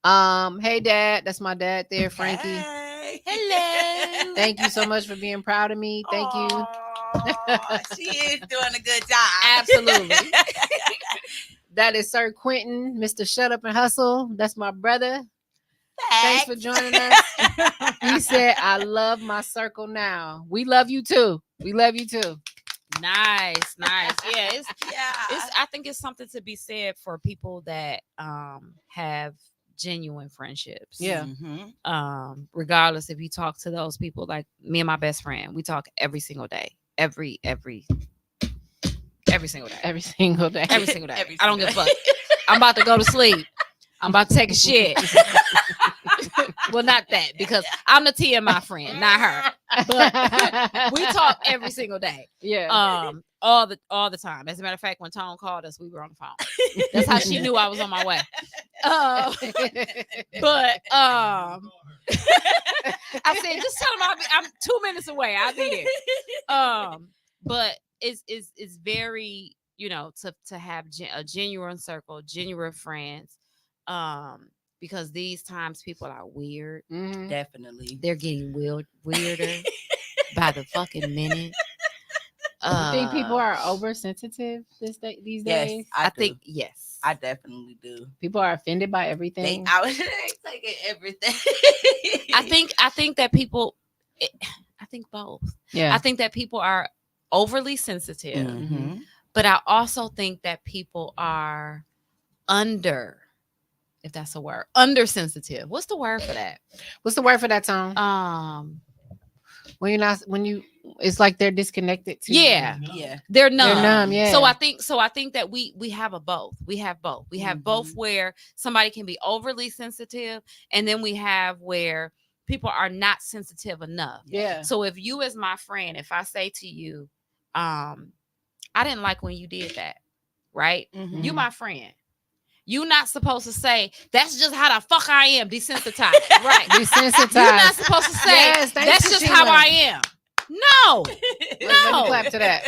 Hey dad, that's my dad there, Frankie. Hey. Hello. Thank you so much for being proud of me. Thank you. She is doing a good job. Absolutely. That is Sir Quentin, Mr. Shut Up and Hustle. That's my brother. Thanks for joining us. He said, I love my circle now. We love you too. We love you too. Nice. Yeah, it's I think it's something to be said for people that have genuine friendships. Yeah. Regardless if you talk to those people, like me and my best friend, we talk every single day. Every single day. Every single day. Every single day. I don't give a fuck. I'm about to go to sleep. I'm about to take a shit. Well, not that, because I'm the TMI friend, not her. But we talk every single day. Yeah. All the time. As a matter of fact, when Tone called us, we were on the phone. That's how she knew I was on my way. But I said, just tell them I'm 2 minutes away. I'll be there. But it's very, to have a genuine circle, genuine friends. Because these times people are weird. Definitely. They're getting weirder by the fucking minute. You think people are oversensitive these days? Yes, I think yes. I definitely do. People are offended by everything. I was taking everything. I think that people. I think both. Yeah. I think that people are overly sensitive, but I also think that people are if that's a word, undersensitive. What's the word for that? What's the word for that, Tom? When it's like they're disconnected too. Yeah. They're numb. Yeah. So I think that we have both. We have both. We have both where somebody can be overly sensitive, and then we have where people are not sensitive enough. Yeah. So if you, as my friend, if I say to you, I didn't like when you did that, right? You my friend. You're not supposed to say, that's just how the fuck I am, desensitized. Right. Desensitized. You're not supposed to say, that's just how I am. No. Let me clap to that.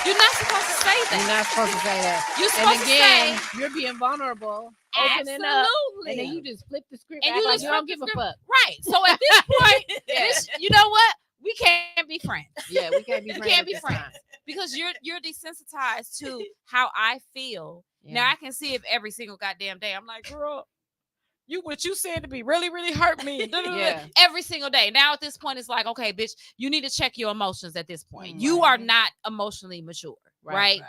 You're not supposed to say that. You're not supposed to say that. You're And supposed again, to say you're being vulnerable, opening absolutely. up, and then you just flip the script And and you like just you don't flip give the a fuck. Right. So at this point, you know what? We can't be friends. Yeah, we can't be friends. We can't at be this friends time. because you're desensitized to how I feel. Yeah. Now I can see if every single goddamn day I'm like, girl, what you said to me really hurt me. Yeah. Every single day. Now at this point, it's like, okay, bitch, you need to check your emotions at this point. Mm, You right. are not emotionally mature, right?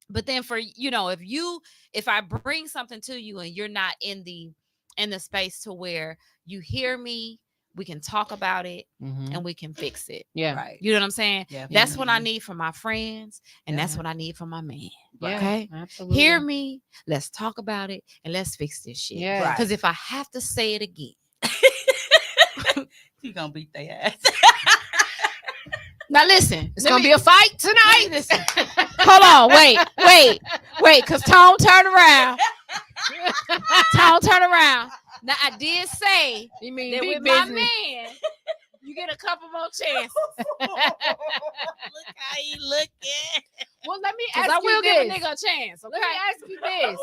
But then for if I bring something to you and you're not in the space to where you hear me, we can talk about it and we can fix it. Yeah. Right. You know what I'm saying? Yeah. That's what I need from my friends, and Yeah. that's what I need from my man. Yeah. Okay? Absolutely. Hear me, let's talk about it, and let's fix this shit. Yeah. Right. Because if I have to say it again, You gonna beat their ass. now listen, It's gonna be a fight tonight. listen. Hold on, wait, because Tone turn around. Tone turn around. Now I did say You mean that big with my business? man, you get a couple more chances. Look how he looking. Well, let me Because ask I will you give a this. nigga a chance. Okay. Let me ask you this.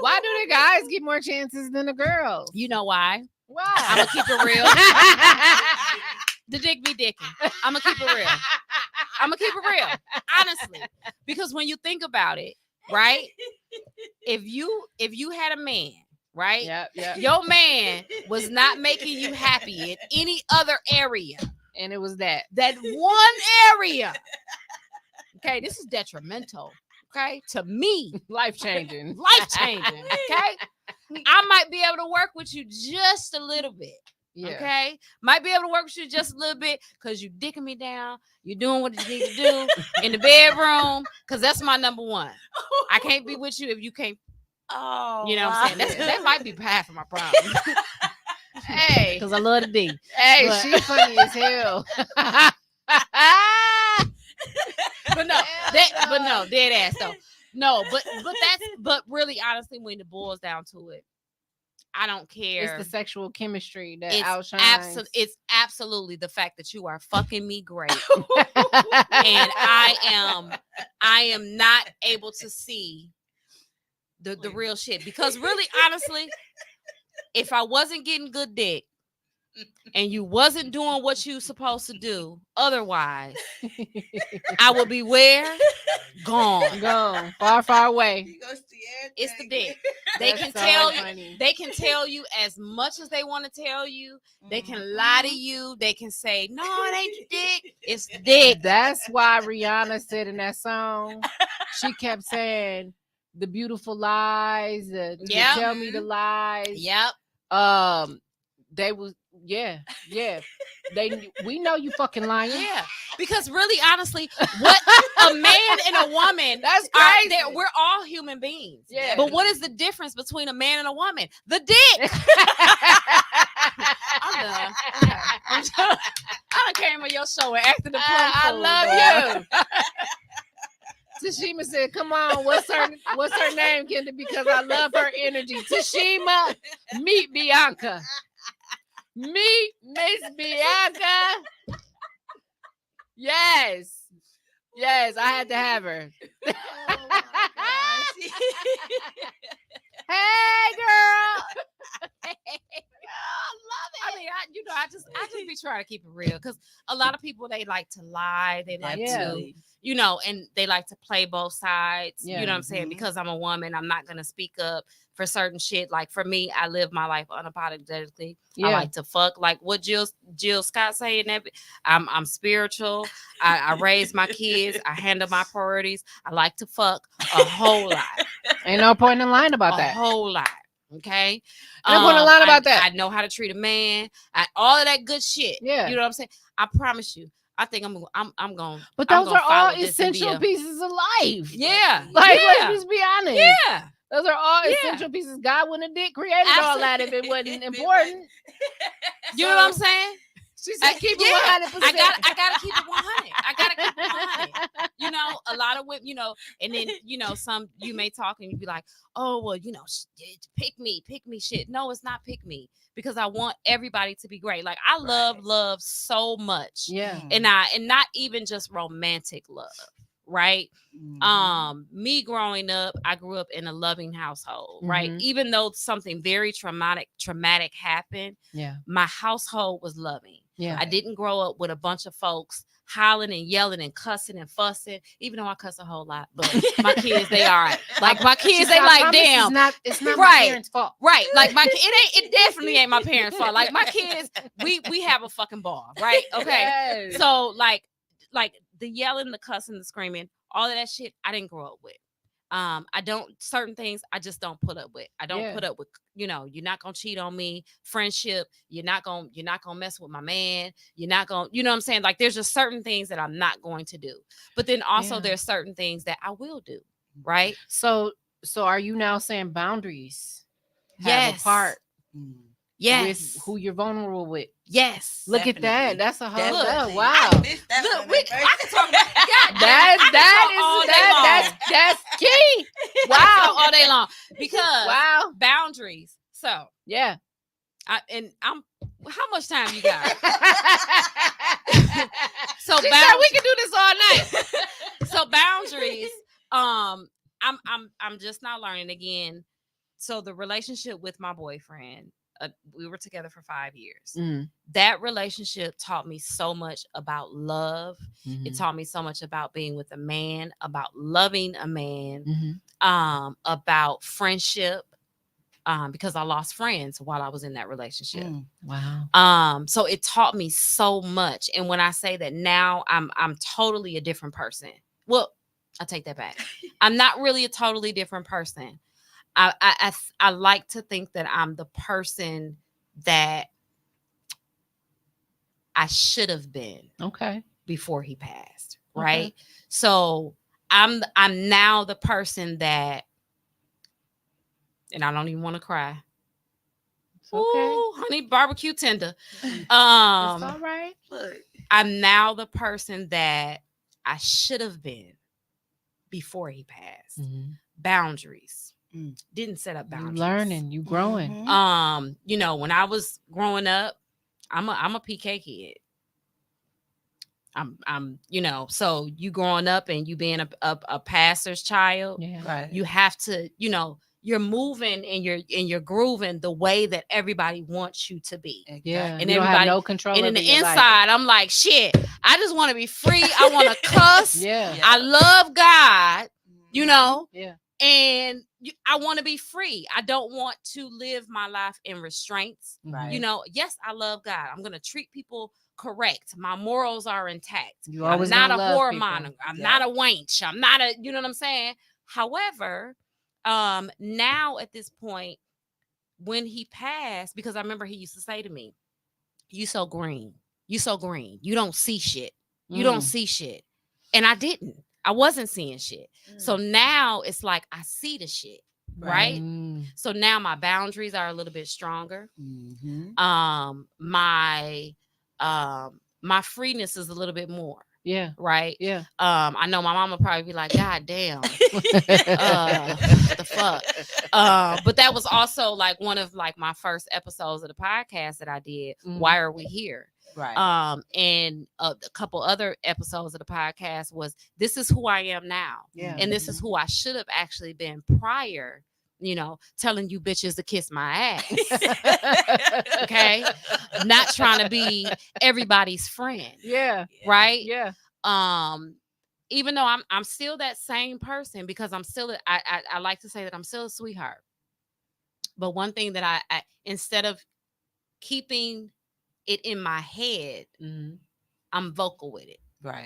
Why do the guys get more chances than the girls? You know why? Why? I'm gonna keep it real. The dick be dicking. I'm gonna keep it real. I'm gonna keep it real, honestly, because when you think about it, right? If you had a man, right? Yeah. Your man was not making you happy in any other area. And it was that. That one area. Okay, this is detrimental. Okay, to me, Life changing. life changing. Okay, I might be able to work with you just a little bit. Yeah. Okay, might be able to work with you just a little bit because you dicking me down. You're doing what you need to do in the bedroom because that's my number one. I can't be with you if you can't. Oh, You know what I'm saying? That might be half of my problem. Hey, because I love the D. Hey, But- she funny as hell. But no, dead ass though. No, but really, honestly, when it boils down to it, I don't care. It's the sexual chemistry that It's outshines. It's absolutely the fact that you are fucking me great, and I am not able to see the real shit because really, honestly, if I wasn't getting good dick and you wasn't doing what you supposed to do, otherwise, I would be where gone. Go far away. You gonna see It's the everything. dick. They That's can so tell you. funny. They can tell you as much as they want to tell you. They can lie to you. They can say, "No, it ain't the dick. It's the dick." That's why Rihanna said in that song, she kept saying the beautiful lies, the Yep. tell me the lies. Yep. They was we know you fucking lying. Yeah. Because really, honestly, what a man and a woman, That's are, crazy. we're all human beings. Yeah. But what is the difference between a man and a woman? The dick. I'm done. I'm done. I done came on your show and acted the plum I fool, love boy. you. Tashima said, "Come on, what's her name, Kendra? Because I love her energy." Tashima, meet Bianca. Meet Miss Bianca. Yes, I had to have her. Oh my gosh. Hey, girl. I mean, I just be trying to keep it real because a lot of people, they like to lie, they like to, Absolutely. and they like to play both sides. Yeah. You know what I'm saying? Mhm. Because I'm a woman, I'm not gonna speak up for certain shit. Like for me, I live my life unapologetically. Yeah. I like to fuck, like what Jill Scott saying that I'm spiritual. I raise my kids. I handle my priorities. I like to fuck a whole lot. Ain't no point in lying about A that. whole lot. Okay. No point in lying about I that. know how to treat a man. All of that good shit. Yeah. You know what I'm saying? I promise you. I think I'm going. But I'm those gonna are all follow this and be essential a- pieces of life. Yeah. Like, yeah. let's just be honest. Yeah. Those are all Yeah. essential pieces. God wouldn't have did created all that if it wasn't If it important. You know what I'm saying? She said, keep Yeah. it 100%. I gotta keep it 100. I gotta keep it 100. You know, a lot of women, and then some you may talk and you be like, oh well, pick me shit. No, it's not pick me because I want everybody to be great. Like I love so much. Yeah. And not even just romantic love. right? Mhm. Me growing up, I grew up in a loving household, right? Mhm. Even though something very traumatic happened, Yeah. my household was loving. Yeah. I didn't grow up with a bunch of folks hollering and yelling and cussing and fussing, even though I cuss a whole lot. But my kids, they all right. Like my kids, they like, damn. It's not Right. my parents' fault. Right. Like it definitely ain't my parents' fault. Like my kids, we have a fucking ball, right? Okay. Yes. So like the yelling, the cussing, the screaming, all of that shit, I didn't grow up with. I don't certain things I just don't put up with. I don't put up with, you're not gonna cheat on me. Friendship, you're not gonna mess with my man. You're not gonna, you know what I'm saying? Like there's just certain things that I'm not going to do. But then also there's certain things that I will do. Right. So are you now saying boundaries have Yes. a part Yes. with who you're vulnerable with? Yes. Look at that. Definitely. That's a whole Definitely. wow. I missed that Look, one I at first. can talk about That's key. Wow, all day long because Wow. boundaries. So Yeah. how much time you got? So She said we can do this all night. So boundaries. I'm just now learning again. So the relationship with my boyfriend, we were together for 5 years. That relationship taught me so much about love. It taught me so much about being with a man, about loving a man, about friendship. Because I lost friends while I was in that relationship. Wow. So it taught me so much. And when I say that now I'm totally a different person. Well, I take that back. I'm not really a totally different person. I like to think that I'm the person that I should have been. Okay. Before he passed. Right. Okay. So I'm now the person that, and I don't even want to cry. It's okay. Ooh, honey, barbecue tender. It's all right. Look. I'm now the person that I should have been before he passed. Boundaries. Didn't set up boundaries. You learning, you growing. When I was growing up, I'm a PK kid. I'm so you growing up and you being a pastor's child, Right. you have to, you're moving and you're grooving the way that everybody wants you to be. Yeah. And you don't have no control. And in over the your inside, life. I'm like, shit, I just want to be free. I want to cuss. Yeah. I love God, Yeah. and I want to be free. I don't want to live my life in restraints. Right. Yes, I love God. I'm going to treat people correct. My morals are intact. You always I'm not a love whoremonger. I'm not a wench. I'm not a, you know what I'm saying? However, now at this point, when he passed, because I remember he used to say to me, you so green. You so green. You don't see shit. You don't see shit. And I didn't. I wasn't seeing shit. So now it's like I see the shit. Right. So now my boundaries are a little bit stronger. My freeness is a little bit more. Yeah. Right. Yeah. I know my mom will probably be like, God damn. What the fuck? But that was also like one of like my first episodes of the podcast that I did. Why Are We Here? Right. And a couple other episodes of the podcast was This Is Who I Am Now. Yeah. And this is who I should have actually been prior, telling you bitches to kiss my ass. Okay. Not trying to be everybody's friend. Yeah. Right. Yeah. Even though I'm still that same person, because I'm still I like to say that I'm still a sweetheart. But one thing that I instead of keeping it in my head, I'm vocal with it.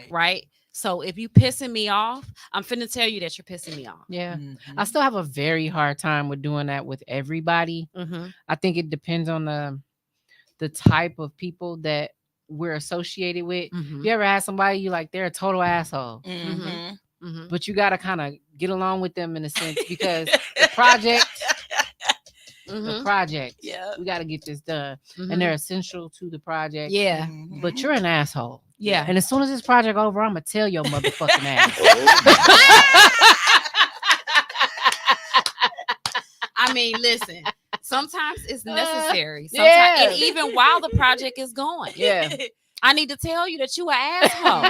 Right. So if you pissing me off, I'm finna tell you that you're pissing me off. Yeah. I still have a very hard time with doing that with everybody. I think it depends on the type of people that we're associated with. You ever had somebody you like, they're a total asshole, but you got to kind of get along with them in a sense because the project, we got to get this done. And they're essential to the project. Yeah. But you're an asshole. Yeah. And as soon as this project over, I'm going to tell your motherfucking ass. I mean, listen, sometimes it's necessary. Sometimes, and even while the project is going. Yeah. I need to tell you that you an asshole.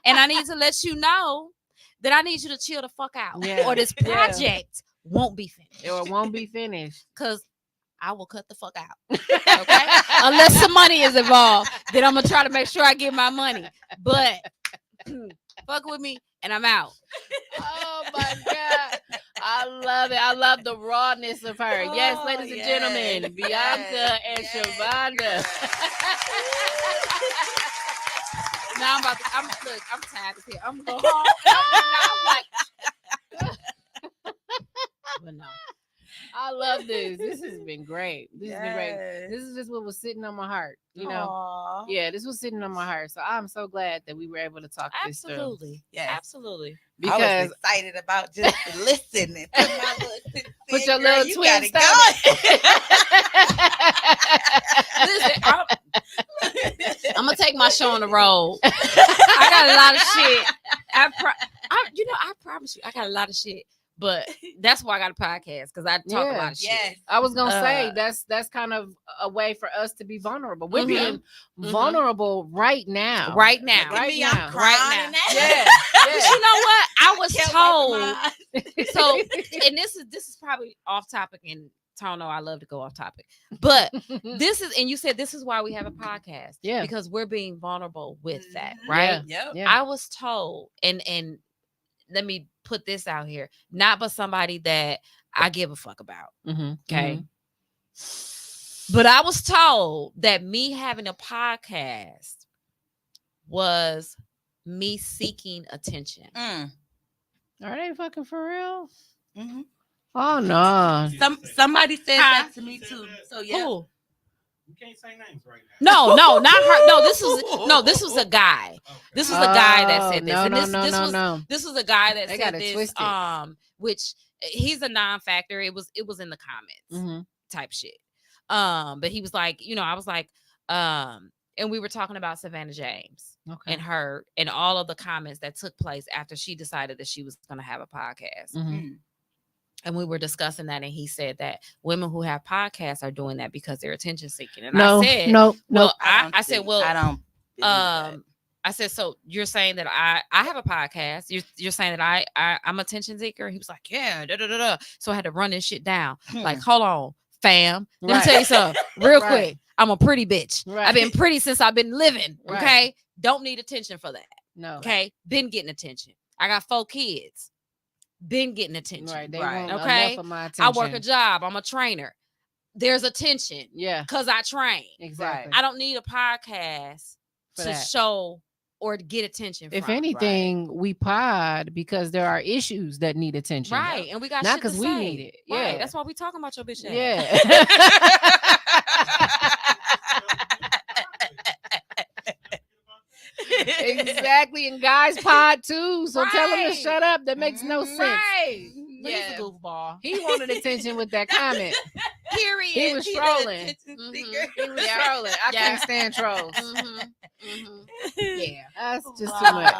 And I need to let you know that I need you to chill the fuck out. Yeah. Or this project won't be finished. Or it won't be finished. Because I will cut the fuck out. Okay? Unless some money is involved, then I'm going to try to make sure I get my money. But fuck with me and I'm out. Oh my God. I love it. I love the rawness of her. Yes, ladies and gentlemen, Bianca and Shavonda. Now I'm tired of here. I'm going home. But no. I love this. This has been great. This has been great. This is just what was sitting on my heart. You know? Aww. Yeah, this was sitting on my heart. So I'm so glad that we were able to talk this through. Absolutely. Yes. Absolutely. Because I was excited about just listening. Put your little you twin gotta Listen, I'm gonna take my show on the road. I got a lot of shit. I promise you, I got a lot of shit. But that's why I got a podcast, because I talk a lot of shit. Yes. I was gonna say that's kind of a way for us to be vulnerable. We're being vulnerable right now. Right now. Right now. Right now. Yeah. But you know what? I was told. So, and this is probably off topic, and Tono, I love to go off topic. But this is, and you said this is why we have a podcast. Yeah. Because we're being vulnerable with that, right? Yep. I was told, and let me put this out here, not but somebody that I give a fuck about. Okay. But I was told that me having a podcast was me seeking attention. Are they fucking for real? Oh no. Somebody said that to me too. So yeah. Who? You can't say names right now. No, not her. No, this was a guy. Okay. This was a guy that said this. This was a guy that said this. Twisted. Which he's a non-factor. It was in the comments type shit. But he was like, I was like, and we were talking about Savannah James and her and all of the comments that took place after she decided that she was going to have a podcast. And we were discussing that, and he said that women who have podcasts are doing that because they're attention seeking. And I said, no. I said, well, I don't. I said, so you're saying that I have a podcast? You're saying that I'm attention seeker? He was like, yeah, So I had to run this shit down. Like, hold on, fam. Let me tell you something real quick. I'm a pretty bitch. I've been pretty since I've been living. Okay, don't need attention for that. No. Okay, been getting attention. I got 4 kids. Been getting attention. Right. Okay. I work a job. I'm a trainer. There's attention. Yeah. Because I train. Exactly. I don't need a podcast to show or to get attention if from. anything, we pod because there are issues that need attention. Right. And we got not because we need it. Yeah. Right. That's why we talking about your bitch ass. Yeah. Exactly, and guys pod too. So tell him to shut up. That makes no sense. Right. Yeah. He's a goofball. He wanted attention with that comment. Period. He was trolling. He was trolling. I can't stand trolls. Yeah, that's just too much.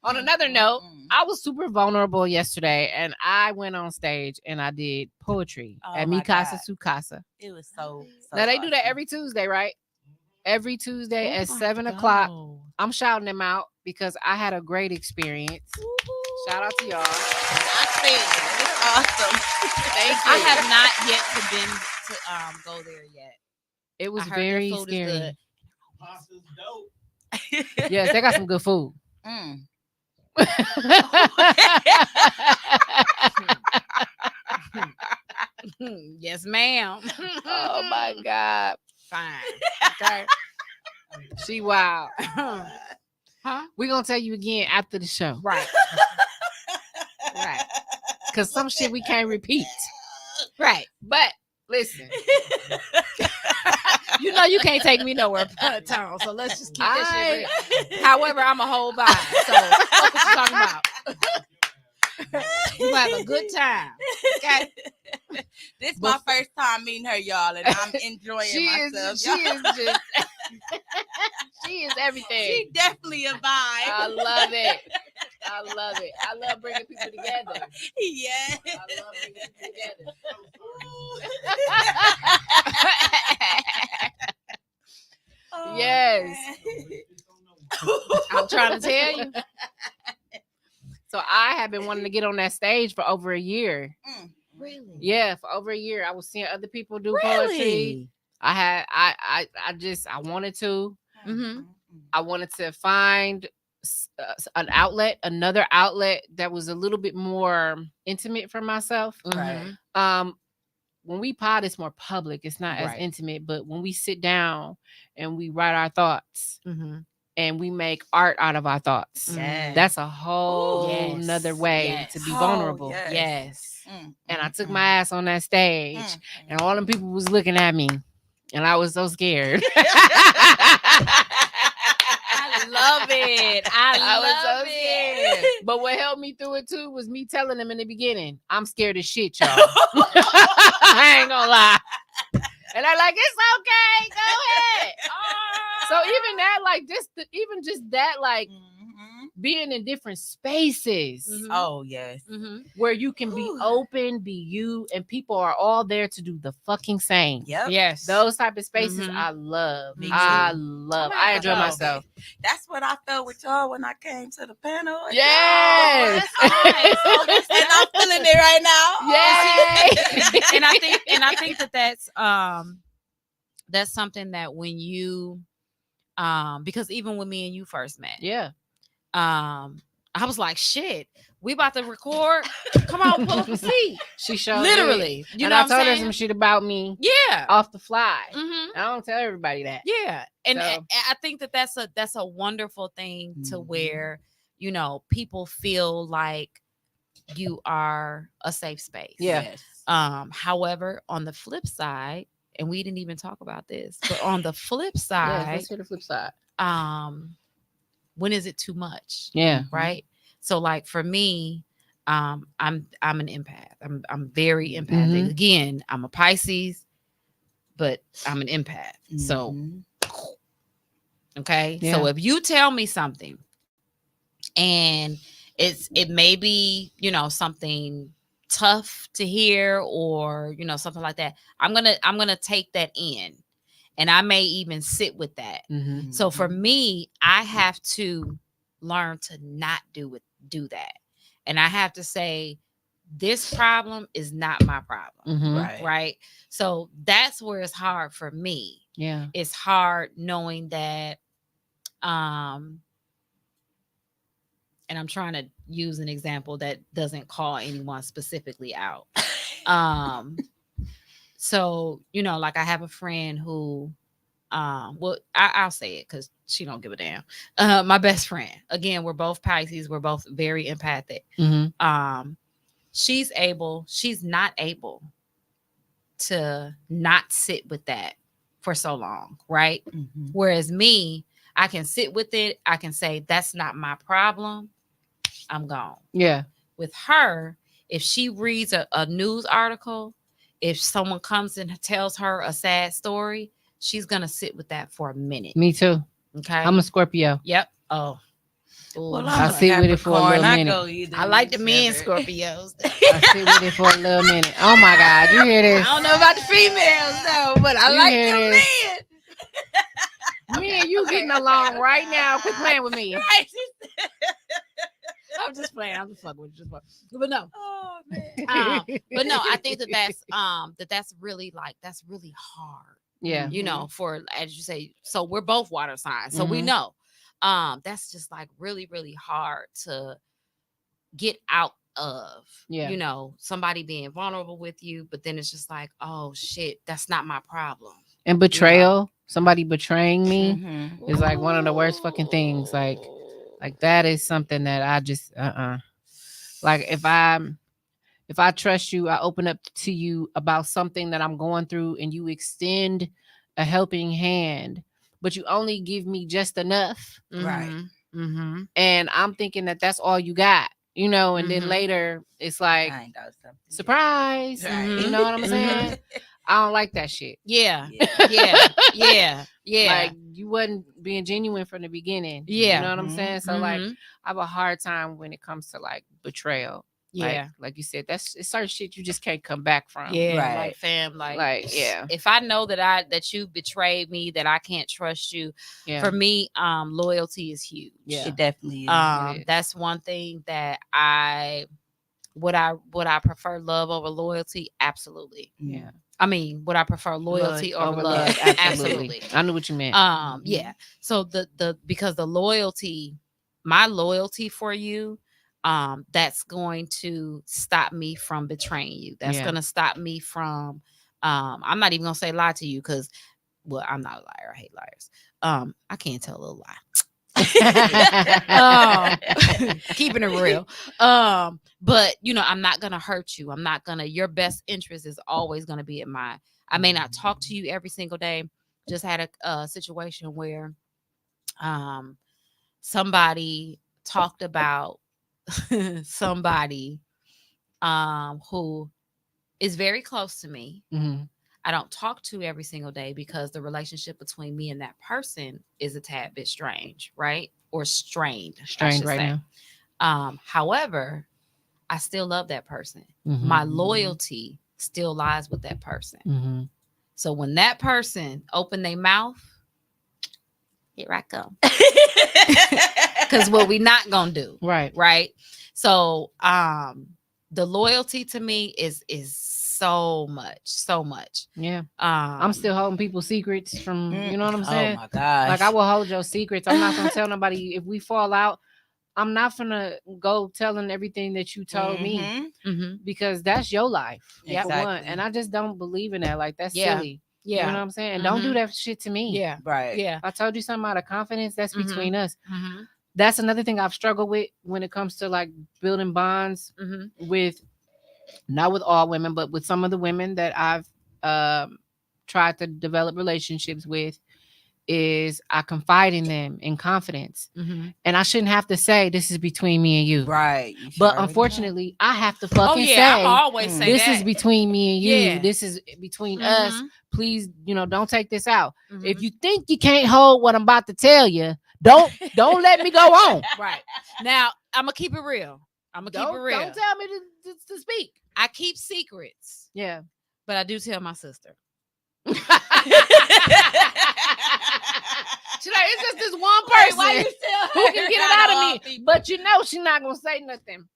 On another note, I was super vulnerable yesterday, and I went on stage and I did poetry at Mi Casa Su Casa. It was so now they do that every Tuesday, right? Every Tuesday at 7:00. I'm shouting them out because I had a great experience. Shout out to y'all. I think it's awesome. Thank you. I have not yet to go there yet. It was very scary. Pasta's dope. Yes, they got some good food. Yes, ma'am. Oh my God. Fine. Okay. She wild. Huh? We're gonna tell you again after the show. Right. Right. Because some shit we can't repeat. Right. But listen. You know you can't take me nowhere, Tom. So let's just keep this shit real. However, I'm a whole vibe. So what you talking about? You have a good time. Okay. This is my first time meeting her, y'all, and I'm enjoying myself. She is everything. She definitely a vibe. I love it. I love bringing people together. Yeah. I love bringing people together. Yes. I'm trying to tell you. So I have been wanting to get on that stage for over a year. Really? Yeah, for over a year. I was seeing other people do poetry. I wanted to. Mm-hmm. I wanted to find another outlet that was a little bit more intimate for myself. Right. When we pod, it's more public. It's not as intimate, but when we sit down and we write our thoughts and we make art out of our thoughts, that's a whole nother way to be vulnerable. Yes. And I took my ass on that stage and all them people was looking at me and I was so scared. I love it. I love it. But what helped me through it too was me telling them in the beginning, I'm scared as shit, y'all. I ain't gonna lie. And they're like, it's okay, go ahead. So even that, like even just that, like being in different spaces. Oh yes. Where you can be open, be you, and people are all there to do the fucking same. Yep. Yes. Those type of spaces I love. I enjoy myself. That's what I felt with y'all when I came to the panel. Yes. And I'm feeling it right now. Yes. and I think that's something that when you because even when me and you first met, I was like, shit, we about to record. Come on, pull up a seat. She showed literally. You know, I told her some shit about me. Yeah, off the fly. I don't tell everybody that. Yeah, and I think that's a wonderful thing to where people feel like you are a safe space. Yeah. However, on the flip side, and we didn't even talk about this, but on the flip side, let's hear the flip side. When is it too much? Yeah. Right. So like for me, I'm an empath. I'm very empathic. Again, I'm a Pisces, but I'm an empath. So okay. Yeah. So if you tell me something and it may be, something tough to hear or, something like that, I'm gonna take that in. And I may even sit with that. So for me, I have to learn to not do that. And I have to say, this problem is not my problem. Right. So that's where it's hard for me. Yeah. It's hard knowing that, and I'm trying to use an example that doesn't call anyone specifically out. So, like I have a friend who, I'll say it because she don't give a damn. My best friend, again, we're both Pisces. We're both very empathic. She's not able to not sit with that for so long. Right. Whereas me, I can sit with it. I can say, that's not my problem. I'm gone. Yeah. With her, if she reads a news article, if someone comes and tells her a sad story, she's going to sit with that for a minute. Me too. Okay. I'm a Scorpio. Yep. Oh. Well, I sit with it for a little minute. I like the men Scorpios. I sit with it for a little minute. Oh my God. You hear this? I don't know about the females though, but I like the men. Me and you getting along right now. Quit playing with me. I'm just playing. I'm just fucking with you. But no. Oh man. But no, I think that's really hard. Yeah. For, as you say, so we're both water signs. So we know that's just like really, really hard to get out of. Yeah. Somebody being vulnerable with you, but then it's just like, oh shit, that's not my problem. And betrayal, somebody betraying me is like one of the worst fucking things. Like that is something that I just like if I trust you, I open up to you about something that I'm going through and you extend a helping hand, but you only give me just enough. Right. And I'm thinking that that's all you got, and then later it's like, I ain't got something. Surprise. You know what I'm saying? I don't like that shit. Yeah. Like you wasn't being genuine from the beginning. Yeah. You know what I'm saying? So like I have a hard time when it comes to like betrayal. Yeah. Like you said, it's certain shit you just can't come back from. Yeah, Right. like fam, like yeah. if I know that you betrayed me, that I can't trust you. Yeah. For me, loyalty is huge. Yeah. It definitely is. It is. That's one thing that would I prefer love over loyalty? Absolutely. Yeah. I mean, would I prefer loyalty over love? Absolutely. I knew what you meant. Yeah. So because the loyalty, my loyalty for you, that's going to stop me from betraying you. That's going to stop me from I'm not even gonna say lie to you, because I'm not a liar. I hate liars. I can't tell a little lie. Keeping it real. But I'm not gonna hurt you. Your best interest is always gonna be at mine. I may not talk to you every single day. Just had a situation where somebody talked about somebody who is very close to me. I don't talk to every single day because the relationship between me and that person is a tad bit strange, right? Or strained right now. However, I still love that person. My loyalty still lies with that person. So when that person open their mouth, here I go. Because what we not gonna do, right? So the loyalty to me is so much. Yeah. I'm still holding people's secrets from, you know what I'm saying? Oh my gosh. Like, I will hold your secrets. I'm not gonna tell nobody. If we fall out, I'm not gonna go telling everything that you told me, because that's your life. Exactly. And I just don't believe in that. Like, that's silly. Yeah. You know what I'm saying? And don't do that shit to me. Yeah. Right. Yeah. If I told you something out of confidence, that's between us. That's another thing I've struggled with when it comes to like building bonds with, not with all women, but with some of the women that I've tried to develop relationships with, is I confide in them in confidence. And I shouldn't have to say this is between me and you. Right. But unfortunately, I have to fucking say, I always say this that. is between me and you. Yeah. This is between us. Please, don't take this out. If you think you can't hold what I'm about to tell you, don't let me go on. Right. Now, I'm going to keep it real. Don't tell me to speak. I keep secrets. Yeah. But I do tell my sister. She's like, it's just this one person who can get it out of me. But she's not going to say nothing.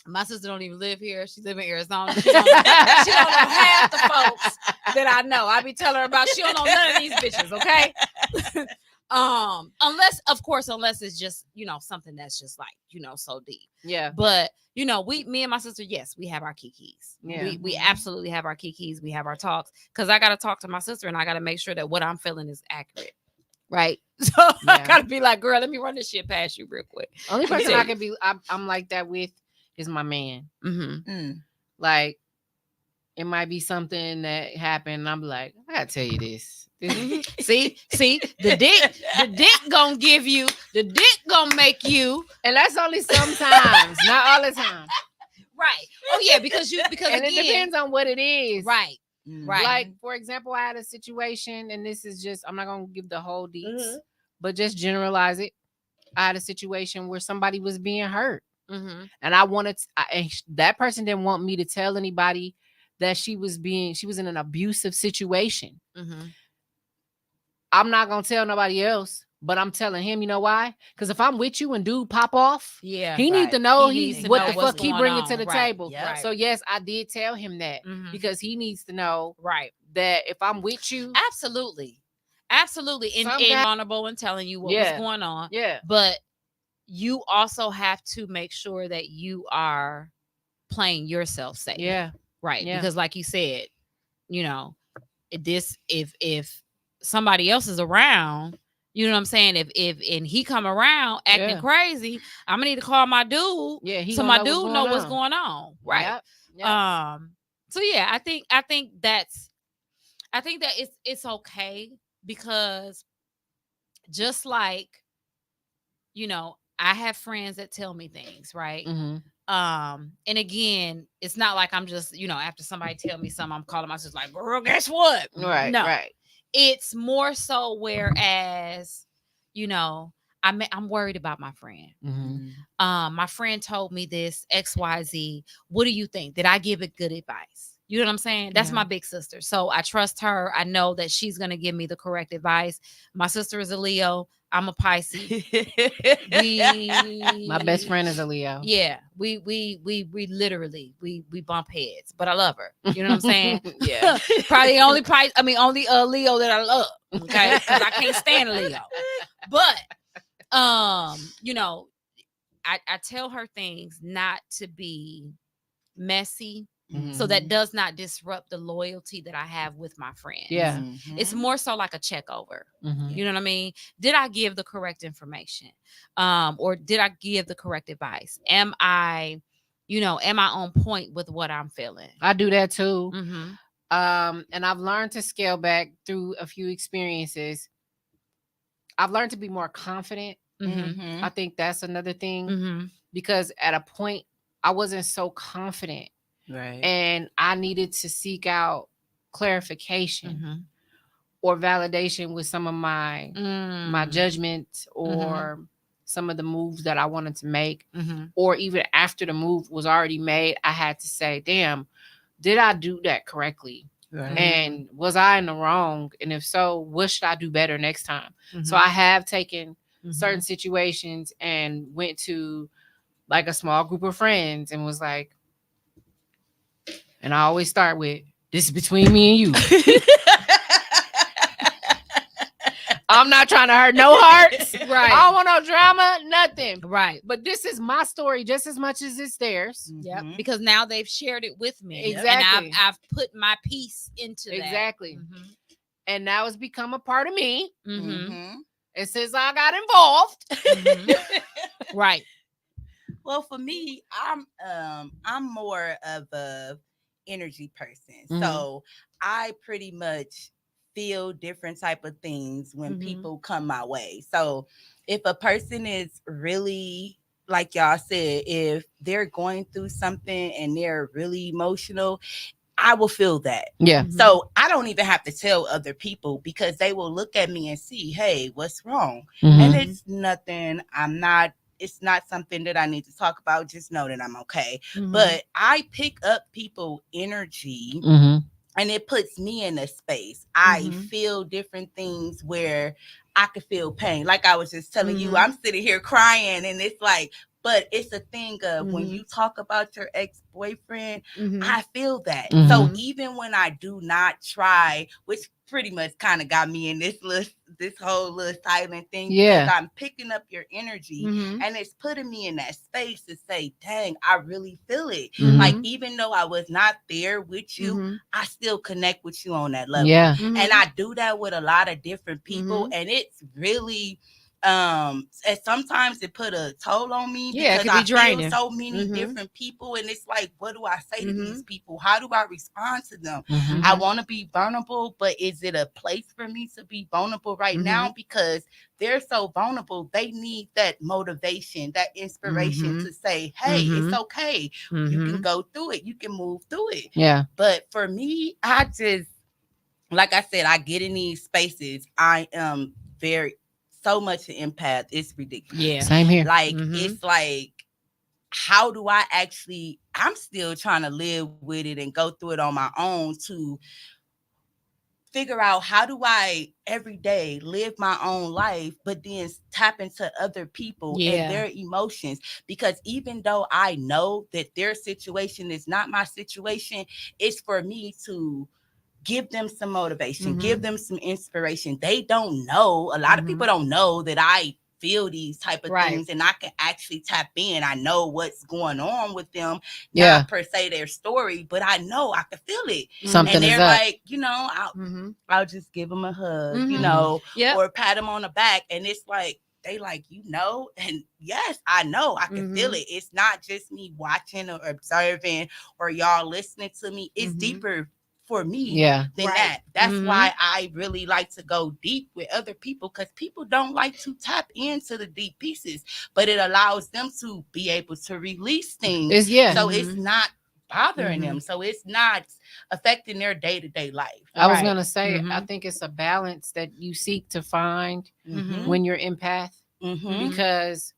My sister don't even live here. She live in Arizona. She don't know half the folks that I know. I be telling her about, she don't know none of these bitches, okay? Unless it's just, something that's just like, so deep. Yeah. But, me and my sister, yes, we have our kikis. Yeah. We absolutely have our kikis. We have our talks. Because I got to talk to my sister and I got to make sure that what I'm feeling is accurate. Right. So I got to be like, girl, let me run this shit past you real quick. Only person I can be, I'm like that with is my man. Like, it might be something that happened and I'm like, I gotta tell you this. See, the dick gonna give you, the dick gonna make you, and that's only sometimes, not all the time. Right. Oh yeah, because and again, it depends on what it is. Right. Right. Like, for example, I had a situation, and this is just, I'm not gonna give the whole deets, but just generalize it. I had a situation where somebody was being hurt. And I wanted and that person didn't want me to tell anybody that she was in an abusive situation. I'm not gonna tell nobody else, but I'm telling him. You know why? Because if I'm with you and dude pop off, he need to know what the fuck he bringing to the table. Yep. So yes, I did tell him that because he needs to know that if I'm with you, absolutely, and vulnerable and telling you what was going on. Yeah, but you also have to make sure that you are playing yourself safe. Yeah. Right. Yeah. Because like you said, if somebody else is around, you know what I'm saying? If he come around acting crazy, I'm gonna need to call my dude. Yeah. So my dude know what's going on. Right. Yep. So yeah, I think that it's okay, because just like, I have friends that tell me things, right? And again, it's not like I'm just, after somebody tell me something, I'm calling my sister like, girl, guess what? Right. No. Right. It's more so whereas, I'm I'm worried about my friend. My friend told me this XYZ. What do you think? Did I give it good advice? You know what I'm saying? That's my big sister. So I trust her. I know that she's going to give me the correct advice. My sister is a Leo. I'm a Pisces. My best friend is a Leo. Yeah, we literally we bump heads, but I love her. You know what I'm saying? Yeah. Probably the only only Leo that I love. Okay, because I can't stand a Leo. But you know, I tell her things not to be messy. So that does not disrupt the loyalty that I have with my friends. Yeah. It's more so like a check over. You know what I mean? Did I give the correct information? Or did I give the correct advice? Am I on point with what I'm feeling? I do that too. And I've learned to scale back through a few experiences. I've learned to be more confident. I think that's another thing, because at a point I wasn't so confident. Right. And I needed to seek out clarification or validation with some of my judgment or some of the moves that I wanted to make. Or even after the move was already made, I had to say, damn, did I do that correctly? Right. And was I in the wrong? And if so, what should I do better next time? So I have taken certain situations and went to like a small group of friends and was like, and I always start with, this is between me and you. I'm not trying to hurt no hearts. Right. I don't want no drama, nothing. Right. But this is my story just as much as it's theirs. Yep. Because now they've shared it with me. Exactly. And I've put my piece into that. Exactly. And now it's become a part of me. And since I got involved. Right. Well, for me, I'm more of a energy person. So I pretty much feel different type of things when people come my way. So if a person is really, like y'all said, if they're going through something and they're really emotional, I will feel that. Yeah. So I don't even have to tell other people, because they will look at me and see, hey, what's wrong? And it's nothing. It's not something that I need to talk about. Just know that I'm okay. But I pick up people energy and it puts me in a space. I feel different things where I could feel pain. Like I was just telling you, I'm sitting here crying, and it's like, but it's a thing of when you talk about your ex-boyfriend, I feel that. So even when I do not try, which pretty much kind of got me in this whole little silent thing, because I'm picking up your energy and it's putting me in that space to say, dang, I really feel it. Like, even though I was not there with you, I still connect with you on that level. And I do that with a lot of different people, and it's really and sometimes it put a toll on me, because I feel so many different people, and it's like, what do I say to these people? How do I respond to them? I want to be vulnerable, but is it a place for me to be vulnerable right now? Because they're so vulnerable, they need that motivation, that inspiration to say, hey, it's okay, you can go through it, you can move through it. But for me, I just, like I said, I get in these spaces, I am so much an empath. It's ridiculous. Same here. Like, it's like, how do I actually, I'm still trying to live with it and go through it on my own to figure out, how do I every day live my own life, but then tap into other people and their emotions? Because even though I know that their situation is not my situation, it's for me to give them some motivation, give them some inspiration. They don't know. A lot of people don't know that I feel these type of things, and I can actually tap in. I know what's going on with them, not per se their story, but I know I can feel it. Something and they're is up. like, I'll just give them a hug, or pat them on the back, and it's like, they like, and yes, I know, I can feel it. It's not just me watching or observing or y'all listening to me. It's deeper for me than that. That's why I really like to go deep with other people, because people don't like to tap into the deep pieces, but it allows them to be able to release things. So it's not bothering them. So it's not affecting their day-to-day life. I was going to say, I think it's a balance that you seek to find when you're empath. because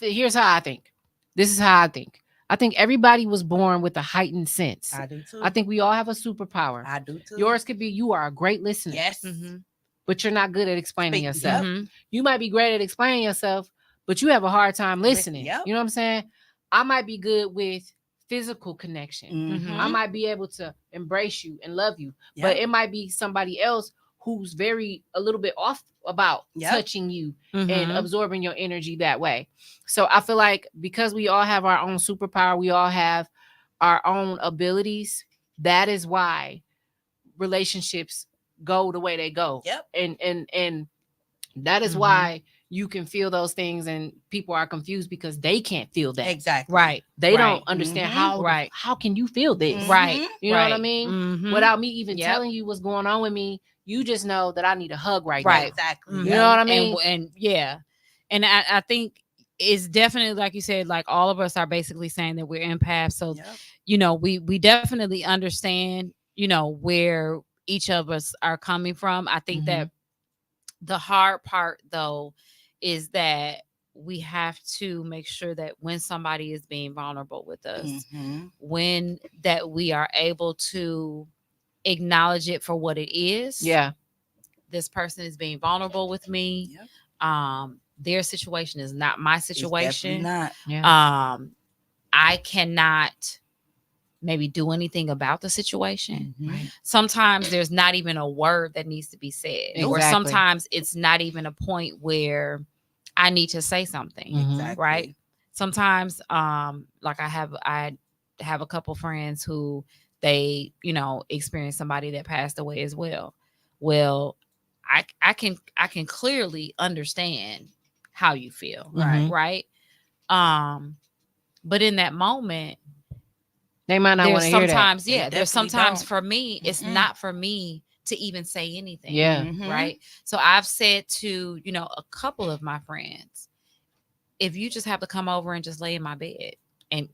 here's how I think. This is how I think. I think everybody was born with a heightened sense. I do too. I think we all have a superpower. I do too. Yours could be you are a great listener. Yes. But you're not good at explaining yourself. Yep. You might be great at explaining yourself, but you have a hard time listening. Yep. You know what I'm saying? I might be good with physical connection. I might be able to embrace you and love you, but it might be somebody else who's a little bit off about touching you and absorbing your energy that way. So I feel like because we all have our own superpower, we all have our own abilities. That is why relationships go the way they go. And that is why you can feel those things and people are confused because they can't feel that. Exactly. Right. They don't understand how can you feel this? Right. You know what I mean? Without me even telling you what's going on with me, you just know that I need a hug right now. Exactly. You know what I mean? And and I think it's definitely, like you said, like all of us are basically saying that we're empaths. So, we definitely understand, where each of us are coming from. I think that the hard part, though, is that we have to make sure that when somebody is being vulnerable with us, when that we are able to acknowledge it for what it is. Yeah. This person is being vulnerable with me. Their situation is not my situation. Not. I cannot maybe do anything about the situation. Right. Sometimes there's not even a word that needs to be said. Or sometimes it's not even a point where I need to say something. Exactly. Right. Sometimes like I have a couple friends who they, experienced somebody that passed away as well. Well, I can clearly understand how you feel. Right. But in that moment, they might not want to hear that. There's sometimes for me, it's not for me to even say anything. Yeah. Right. So I've said to, a couple of my friends, if you just have to come over and just lay in my bed, and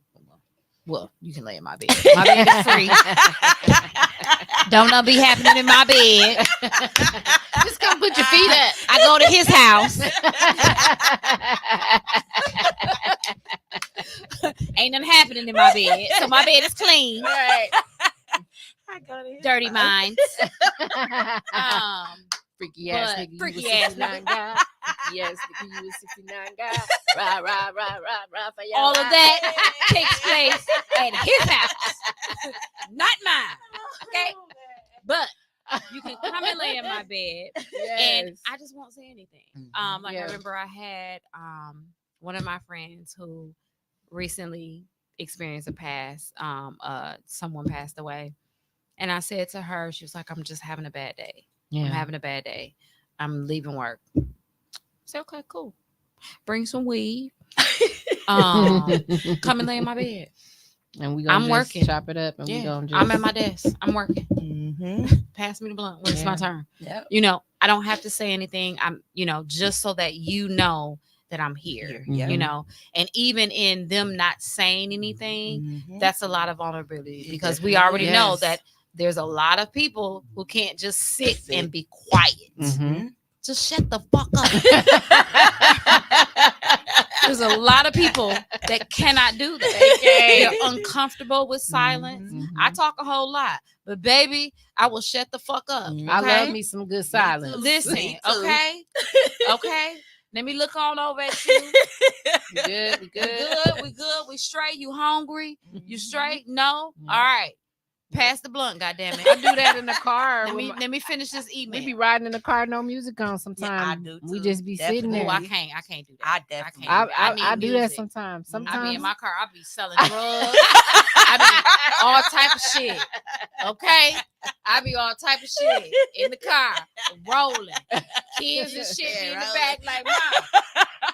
well, you can lay in my bed. My bed is free. Don't nothing be happening in my bed. Just come put your feet up. I go to his house. Ain't nothing happening in my bed. So my bed is clean. Right. I go to his Dirty house. minds. Freaky ass But nigga. freaky you ass was 69 guy. Yes, nigga, you was 69 guy. Rah, for y'all. All of that takes place at his house, not mine. Okay, but you can come and lay in my bed, and I just won't say anything. I remember I had one of my friends who recently experienced a pass. Someone passed away, and I said to her, she was like, "I'm just having a bad day. I'm having a bad day. I'm leaving work." I said, "Okay, cool. Bring some weed. Come and lay in my bed." And we gonna working. Chop it up, and we gonna just. I'm at my desk. I'm working. Pass me the blunt when it's my turn. Yep. I don't have to say anything. I'm, just so that that I'm here. And even in them not saying anything, that's a lot of vulnerability because we already know that there's a lot of people who can't just sit and be quiet. Just shut the fuck up. There's a lot of people that cannot do that. They're uncomfortable with silence. I talk a whole lot, but baby, I will shut the fuck up. Okay? I love me some good silence. Listen, okay? Okay? Let me look on over at you. We good. We good. We straight. You hungry? You straight? No? All right. Pass the blunt, goddammit. I do that in the car. Let me finish this email. We be riding in the car, no music on sometimes. Yeah, I do too. We just be sitting there. Oh, I can't do that. I definitely. I do that sometimes. I be in my car. I be selling drugs. I be all type of shit. Okay? I be all type of shit in the car, rolling. Kids and shit be in the back like, Mom,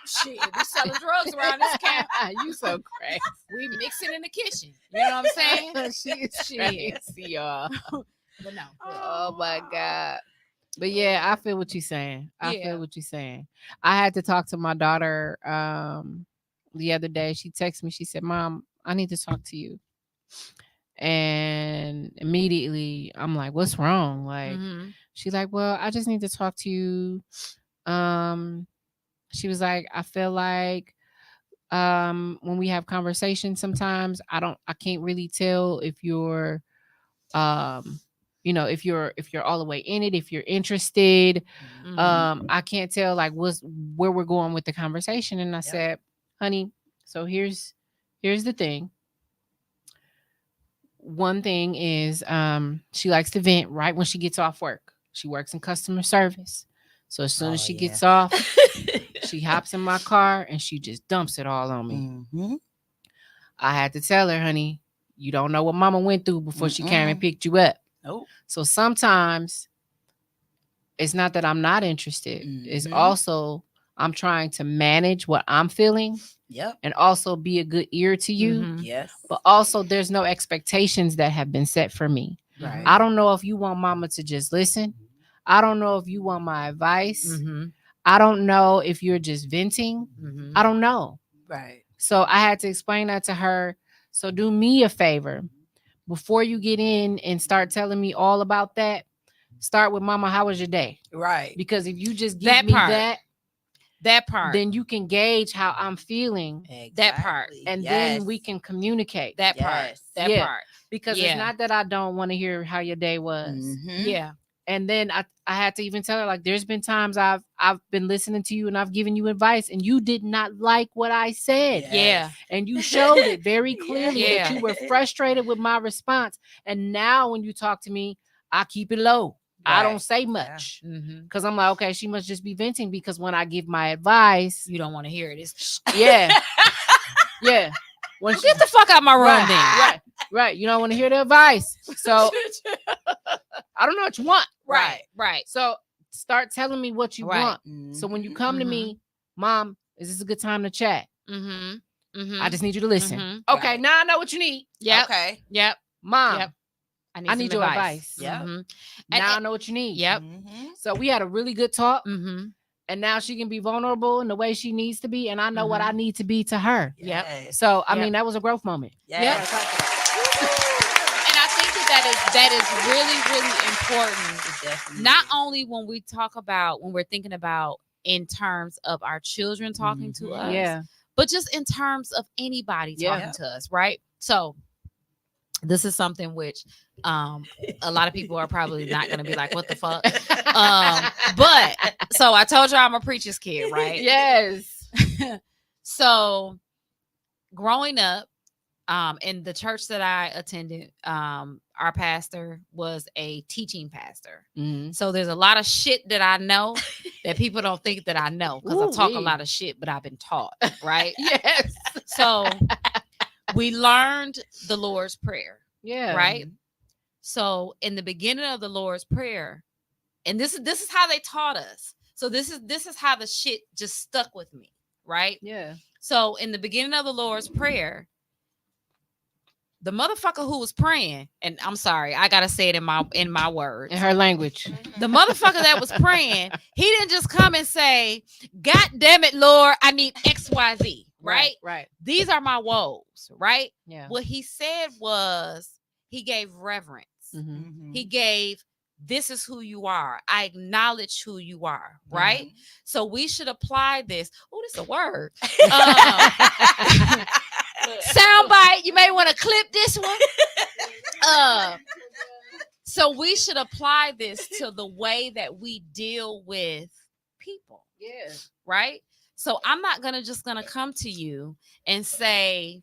shit, we selling drugs around this camp. You so crazy. We mixing in the kitchen. You know what I'm saying? She's crazy, y'all. But no. Oh my God. But yeah, I feel what you're saying. I had to talk to my daughter the other day. She texted me. She said, "Mom, I need to talk to you." And immediately I'm like, "What's wrong?" Like, she's like, "Well, I just need to talk to you. She was like, I feel like when we have conversations sometimes I can't really tell if you're if you're all the way in it, if you're interested. I can't tell like where we're going with the conversation. And I said, honey, so here's the thing. One thing is she likes to vent right when she gets off work. She works in customer service. So as soon as she gets off, she hops in my car and she just dumps it all on me. I had to tell her, honey, you don't know what mama went through before she came and picked you up. So sometimes it's not that I'm not interested. It's also I'm trying to manage what I'm feeling. And also be a good ear to you. But also there's no expectations that have been set for me. I don't know if you want mama to just listen. I don't know if you want my advice. I don't know if you're just venting. I don't know. So I had to explain that to her. So do me a favor. Before you get in and start telling me all about that, start with mama, how was your day? Because if you just give me that part, then you can gauge how I'm feeling. That part. And then we can communicate. That part. Because it's not that I don't want to hear how your day was. And then I had to even tell her, like, there's been times I've been listening to you and I've given you advice and you did not like what I said. And you showed it very clearly that you were frustrated with my response. And now when you talk to me, I keep it low. I don't say much because I'm like, okay, she must just be venting because when I give my advice, you don't want to hear it. It's When get the fuck out of my room then. Right. You don't want to hear the advice. So I don't know what you want. Right. So start telling me what you want. So when you come to me, Mom, is this a good time to chat? I just need you to listen. Okay, now I know what you need. Okay. Mom, I need your advice. Now I know what you need. So we had a really good talk. And now she can be vulnerable in the way she needs to be. And I know what I need to be to her. So, I mean, that was a growth moment. And I think that is really, really important. Not only when we're thinking about in terms of our children talking to us, but just in terms of anybody talking to us, right? So this is something which a lot of people are probably not going to be like, what the fuck? But so I told you I'm a preacher's kid, right? Yes. So growing up in the church that I attended, our pastor was a teaching pastor. So there's a lot of shit that I know that people don't think that I know because I talk a lot of shit, but I've been taught, right? Yes. So we learned the Lord's Prayer. Right. So in the beginning of the Lord's Prayer, and this is how they taught us. So this is how the shit just stuck with me. Right. So in the beginning of the Lord's Prayer, the motherfucker who was praying, and I'm sorry, I gotta say it in my words, in her language. The motherfucker that was praying, he didn't just come and say, "God damn it, Lord, I need XYZ." Right. These are my woes. Right. What he said was he gave reverence. He gave, this is who you are. I acknowledge who you are. Right. So we should apply this. Oh, this is a word. Soundbite. You may want to clip this one. So we should apply this to the way that we deal with people. Right. So I'm not gonna come to you and say,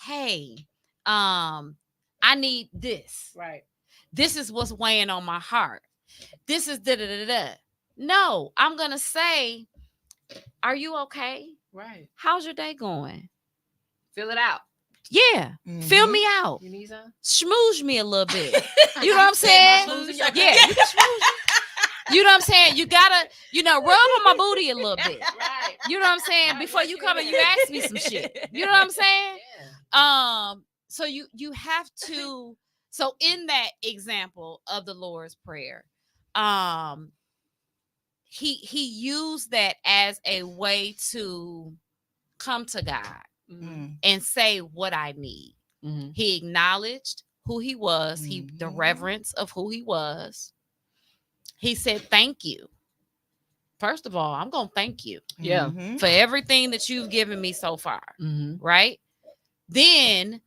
hey, I need this. Right. This is what's weighing on my heart. This is da da da da. No, I'm gonna say, are you okay? Right. How's your day going? Fill it out. Yeah. Fill me out. You need some? Schmooze me a little bit. You know what I'm saying? Yeah. You can schmooze me. You know what I'm saying? You gotta, rub on my booty a little bit. Right. You know what I'm saying? Before you come and you ask me some shit. You know what I'm saying? So you have to. So in that example of the Lord's Prayer, he used that as a way to come to God and say what I need. He acknowledged who he was. The reverence of who he was. He said, thank you first of all, I'm going to thank you Yeah. for everything that you've given me so far. Right? Then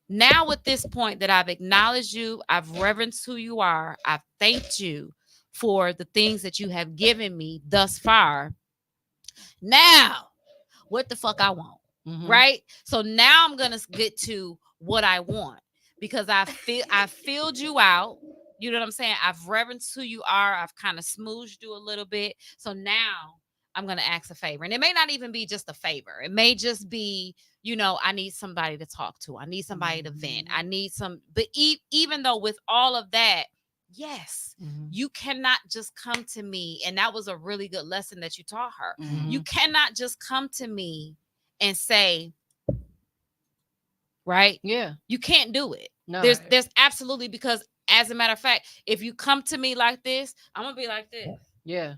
now at this point that I've acknowledged you, I've reverenced who you are, I've thanked you for the things that you have given me thus far. Now, what the fuck I want, right? So now I'm gonna get to what I want because I filled you out. You know what I'm saying? I've reverenced who you are. I've kind of smoothed you a little bit. So now I'm gonna ask a favor, and it may not even be just a favor. It may just be, I need somebody to talk to. I need somebody to vent. I need some. But even though with all of that, yes, you cannot just come to me. And that was a really good lesson that you taught her. You cannot just come to me and say, right? Yeah. You can't do it. No. There's absolutely, because as a matter of fact, if you come to me like this, I'm going to be like this. Yeah.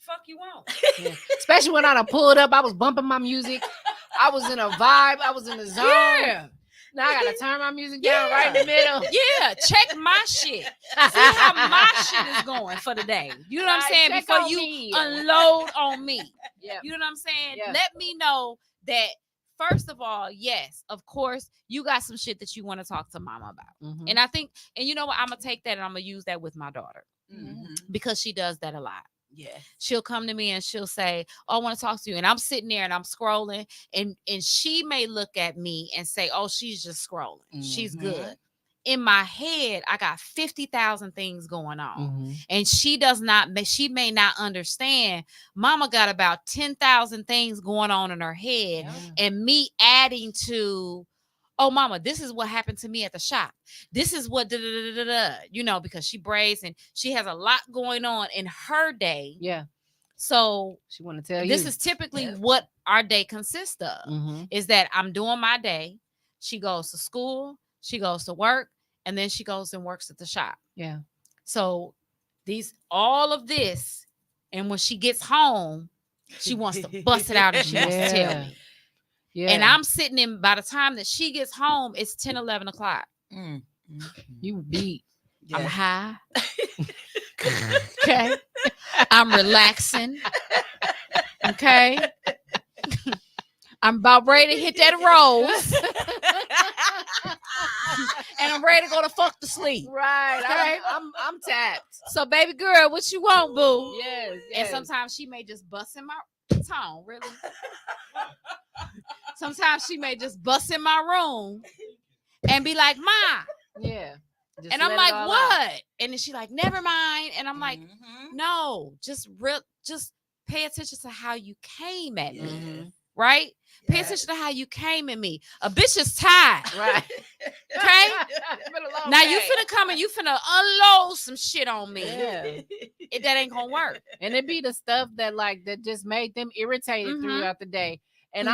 Fuck you won't. Yeah. Especially when I done pulled up, I was bumping my music. I was in a vibe. I was in the zone. Yeah. Now I gotta turn my music down right in the middle. Yeah, check my shit. See how my shit is going for the day. You know what I'm saying? Before you unload on me. Yeah. You know what I'm saying? Yeah. Let me know that, first of all, yes, of course, you got some shit that you want to talk to mama about. And I think, and you know what? I'm going to take that and I'm going to use that with my daughter because she does that a lot. Yeah. She'll come to me and she'll say, "Oh, I want to talk to you." And I'm sitting there and I'm scrolling, and she may look at me and say, "Oh, she's just scrolling. She's good." In my head, I got 50,000 things going on. And she may not understand. Mama got about 10,000 things going on in her head. And me adding to, "Oh, mama, this is what happened to me at the shop. This is what because she braids and she has a lot going on in her day." Yeah. So she want to tell you. This is typically what our day consists of, is that I'm doing my day. She goes to school, she goes to work, and then she goes and works at the shop. Yeah. So all of this, and when she gets home, she wants to bust it out and she wants to tell me. Yeah. And I'm sitting in, by the time that she gets home, it's 10, 11 o'clock. You beat. I'm high. Okay. I'm relaxing. Okay. I'm about ready to hit that rose. And I'm ready to go to fuck to sleep. Right. Okay. I'm tapped. So, baby girl, what you want, boo? Yes. And sometimes she may just bust in my tone, really. Sometimes she may just bust in my room and be like, "Ma." Yeah. And I'm like, "What?" Out. And then she like, "Never mind." And I'm like, "No, just pay attention to how you came at me." Right? Yeah. Pay attention to how you came at me. A bitch is tired. Right. Okay? Now you finna come and you finna unload some shit on me. Yeah. That ain't gonna work. And it be the stuff that just made them irritated throughout the day. And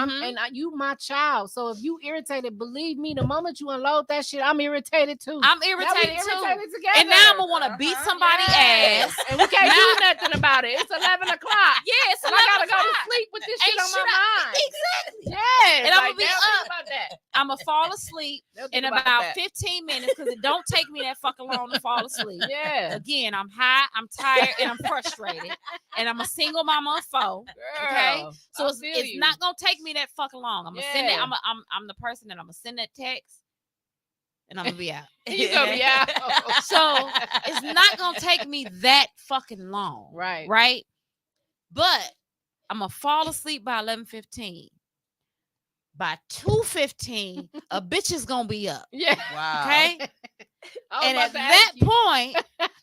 you my child. So if you irritated, believe me, the moment you unload that shit, I'm irritated too. I'm irritated too. Together. And now I'm gonna want to beat somebody's ass. And we can't do nothing about it. It's 11 o'clock. Yeah, it's 11 I gotta o'clock. go to sleep with this shit on my mind. Exactly. Yeah. And I'm gonna be up about that. I'm gonna fall asleep in about 15 minutes because it don't take me that fucking long to fall asleep. Yeah. Again, I'm high, I'm tired, and I'm frustrated. And I'm a single mama of 4. Okay. So it's not gonna take me that fucking long. I'm gonna send it. I'm the person that I'm gonna send that text, and I'm gonna be out. You gonna be out. So it's not gonna take me that fucking long. Right. Right. But I'm gonna fall asleep by 11:15. By 2:15, a bitch is gonna be up. Yeah. Wow. Okay. And at that point,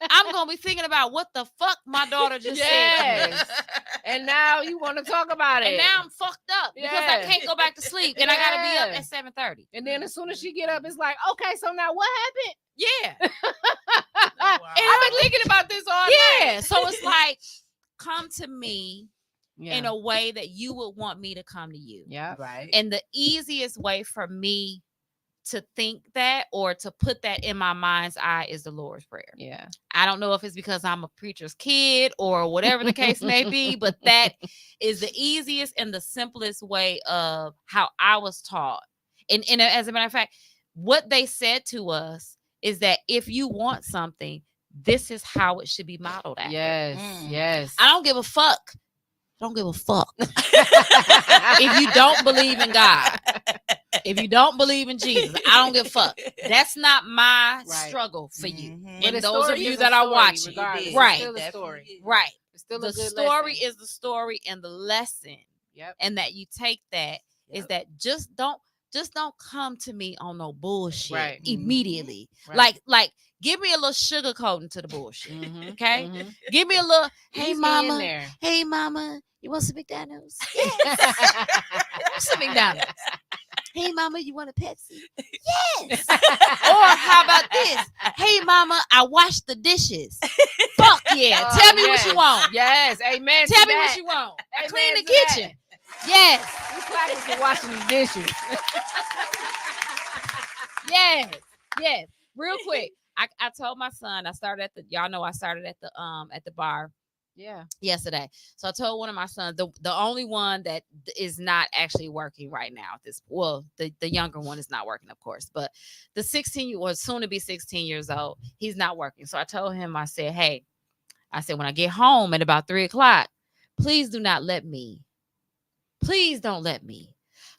I'm gonna be thinking about what the fuck my daughter just said. And now you want to talk about it. And now I'm fucked up because I can't go back to sleep, and I gotta be up at 7:30. And then as soon as she get up, it's like, okay, so now what happened? Yeah. Wow. And I've been thinking about this all night. So it's like, come to me in a way that you would want me to come to you. Yeah. Right. And the easiest way for me to think that or to put that in my mind's eye is the Lord's Prayer. Yeah. I don't know if it's because I'm a preacher's kid or whatever the case may be, but that is the easiest and the simplest way of how I was taught. And as a matter of fact, what they said to us is that if you want something, this is how it should be modeled after. Yes. I don't give a fuck. Don't give a fuck. If you don't believe in God, if you don't believe in Jesus, I don't give a fuck. That's not my struggle for you. And those of you that are watching, right? Still a story. Right. It's still the story is the story, and the lesson. Yep. And that you take that is that just don't come to me on no bullshit immediately. Right. Like give me a little sugar coating to the bullshit. Okay? Give me a little, hey mama, you want some McDonald's? Yes. Some McDonald's. Hey mama, you want a Pepsi? Yes. Or how about this? Hey mama, I washed the dishes. Fuck yeah. Tell me what you want. Yes. Amen. Tell me what you want. I clean the kitchen. Yes. You practice for washing the dishes. Yes. Real quick. I told my son, I started at the bar. Yeah. Yesterday. So I told one of my sons, the only one that is not actually working right now the younger one is not working, of course, but the 16 or soon to be 16 years old, he's not working. So I told him, I said, hey, when I get home at about 3:00, please don't let me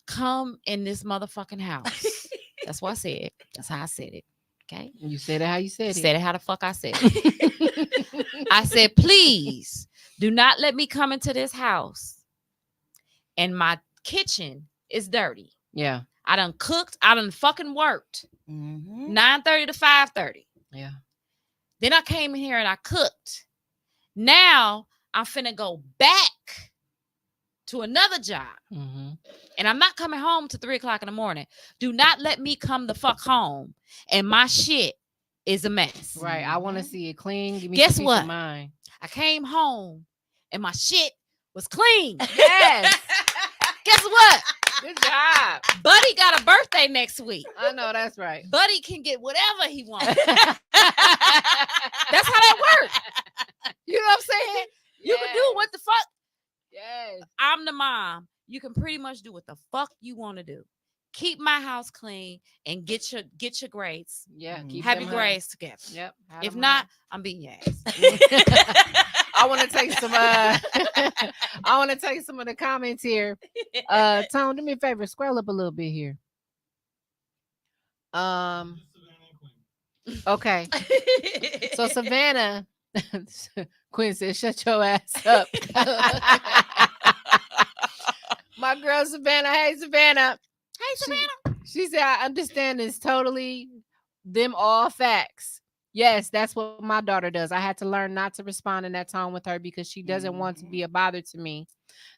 come in this motherfucking house. That's what I said. That's how I said it. Okay. You said it how you said it. Said it how the fuck I said it. I said, please do not let me come into this house and my kitchen is dirty. Yeah. I done cooked. I done fucking worked. 9:30 to 5:30. Yeah. Then I came in here and I cooked. Now I'm finna go back to another job. And I'm not coming home to 3:00 in the morning. Do not let me come the fuck home and my shit is a mess. Right. I want to see it clean. Give me Guess some what? peace of mind. I came home and my shit was clean. Yes. Guess what? Good job. Buddy got a birthday next week. I know that's right. Buddy can get whatever he wants. That's how that works. You know what I'm saying? You can do what the fuck. Yes. I'm the mom. You can pretty much do what the fuck you want to do. Keep my house clean and get your grades. Yeah. Have your grades together. Yep. If not, I'm beating your ass. I want to take some of the comments here. Tom, do me a favor, scroll up a little bit here. Okay. So Savannah Quinn said, shut your ass up. My girl Savannah. Hey Savannah. She said, I understand it's totally them all facts. Yes, that's what my daughter does. I had to learn not to respond in that tone with her because she doesn't want to be a bother to me.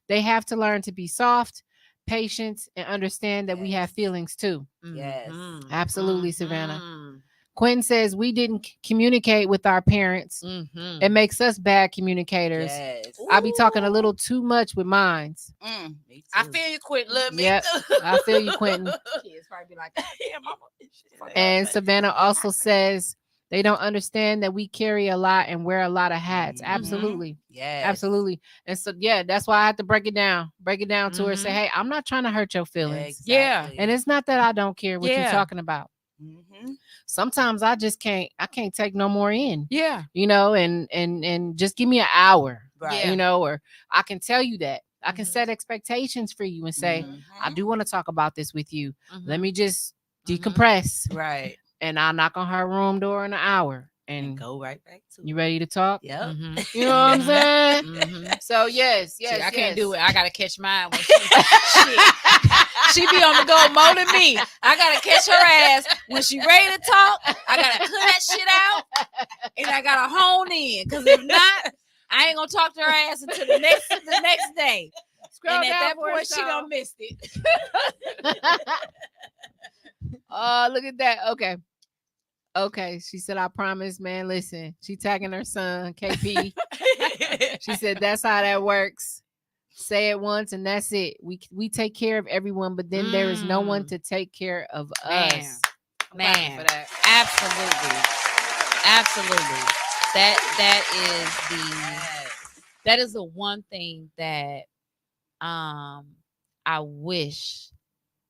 They have to learn to be soft, patient, and understand that we have feelings too. Yes. Absolutely, Savannah. Quinn says we didn't communicate with our parents. It makes us bad communicators. Yes. I be talking a little too much with mines. I feel you, Quentin. Yep, I feel you, Quentin. Kids probably be like, yeah, mama. And Savannah also says they don't understand that we carry a lot and wear a lot of hats. Absolutely. Yes. Absolutely. And so, yeah, that's why I have to break it down to her. Say, hey, I'm not trying to hurt your feelings. Exactly. Yeah. And it's not that I don't care what you're talking about. Sometimes I just can't take no more in. Yeah. You know, and just give me an hour. Right. You know, or I can tell you that. I can set expectations for you and say, I do want to talk about this with you. Let me just decompress. Right. And I'll knock on her room door in an hour. And go right back to you ready to talk? Yep. You know what I'm saying? So yes. See, I can't do it. I gotta catch mine when she be on the go more than me. I gotta catch her ass when she ready to talk. I gotta cut that shit out and I gotta hone in. Cause if not, I ain't gonna talk to her ass until the next day. Scroll and at down that for point, us, she y'all. done missed it. Oh, look at that. Okay. She said, I promise, man. Listen, she tagging her son, KP. She said, that's how that works. Say it once and that's it. We take care of everyone, but then there is no one to take care of us. Man, For that. Absolutely. That is the one thing that I wish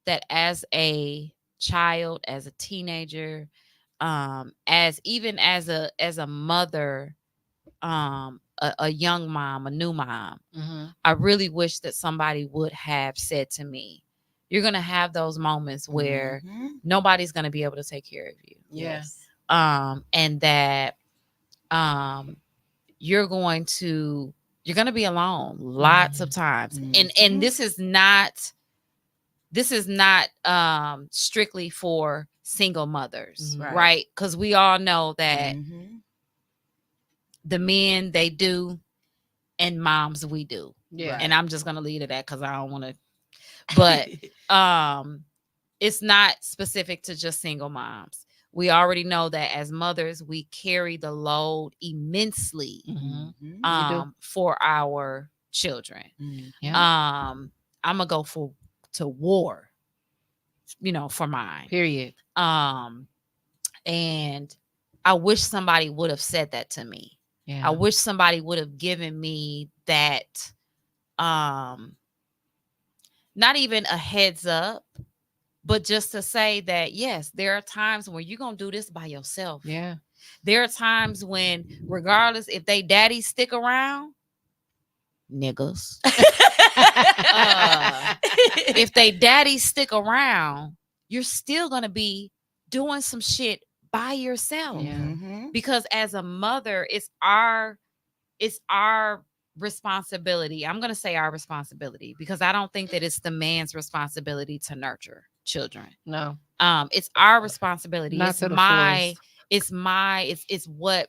that as a child, as a teenager, as even as a mother, a young mom, a new mom, I really wish that somebody would have said to me, you're going to have those moments where nobody's going to be able to take care of you. Yes. And that you're going to be alone lots of times. And this is not strictly for single mothers, right? Because we all know that the men, they do, and moms, we do. Yeah. And I'm just gonna leave it at that because I don't want to. But it's not specific to just single moms. We already know that as mothers, we carry the load immensely for our children. I'm gonna go to war, for mine. Period. And I wish somebody would have said that to me. Yeah. I wish somebody would have given me that, not even a heads up, but just to say that, yes, there are times when you're going to do this by yourself. Yeah. There are times when, regardless if they daddy stick around, niggas, if they daddy stick around, you're still going to be doing some shit by yourself. Because as a mother, it's our responsibility. I'm going to say our responsibility because I don't think that it's the man's responsibility to nurture children. No. It's our responsibility. Not It's what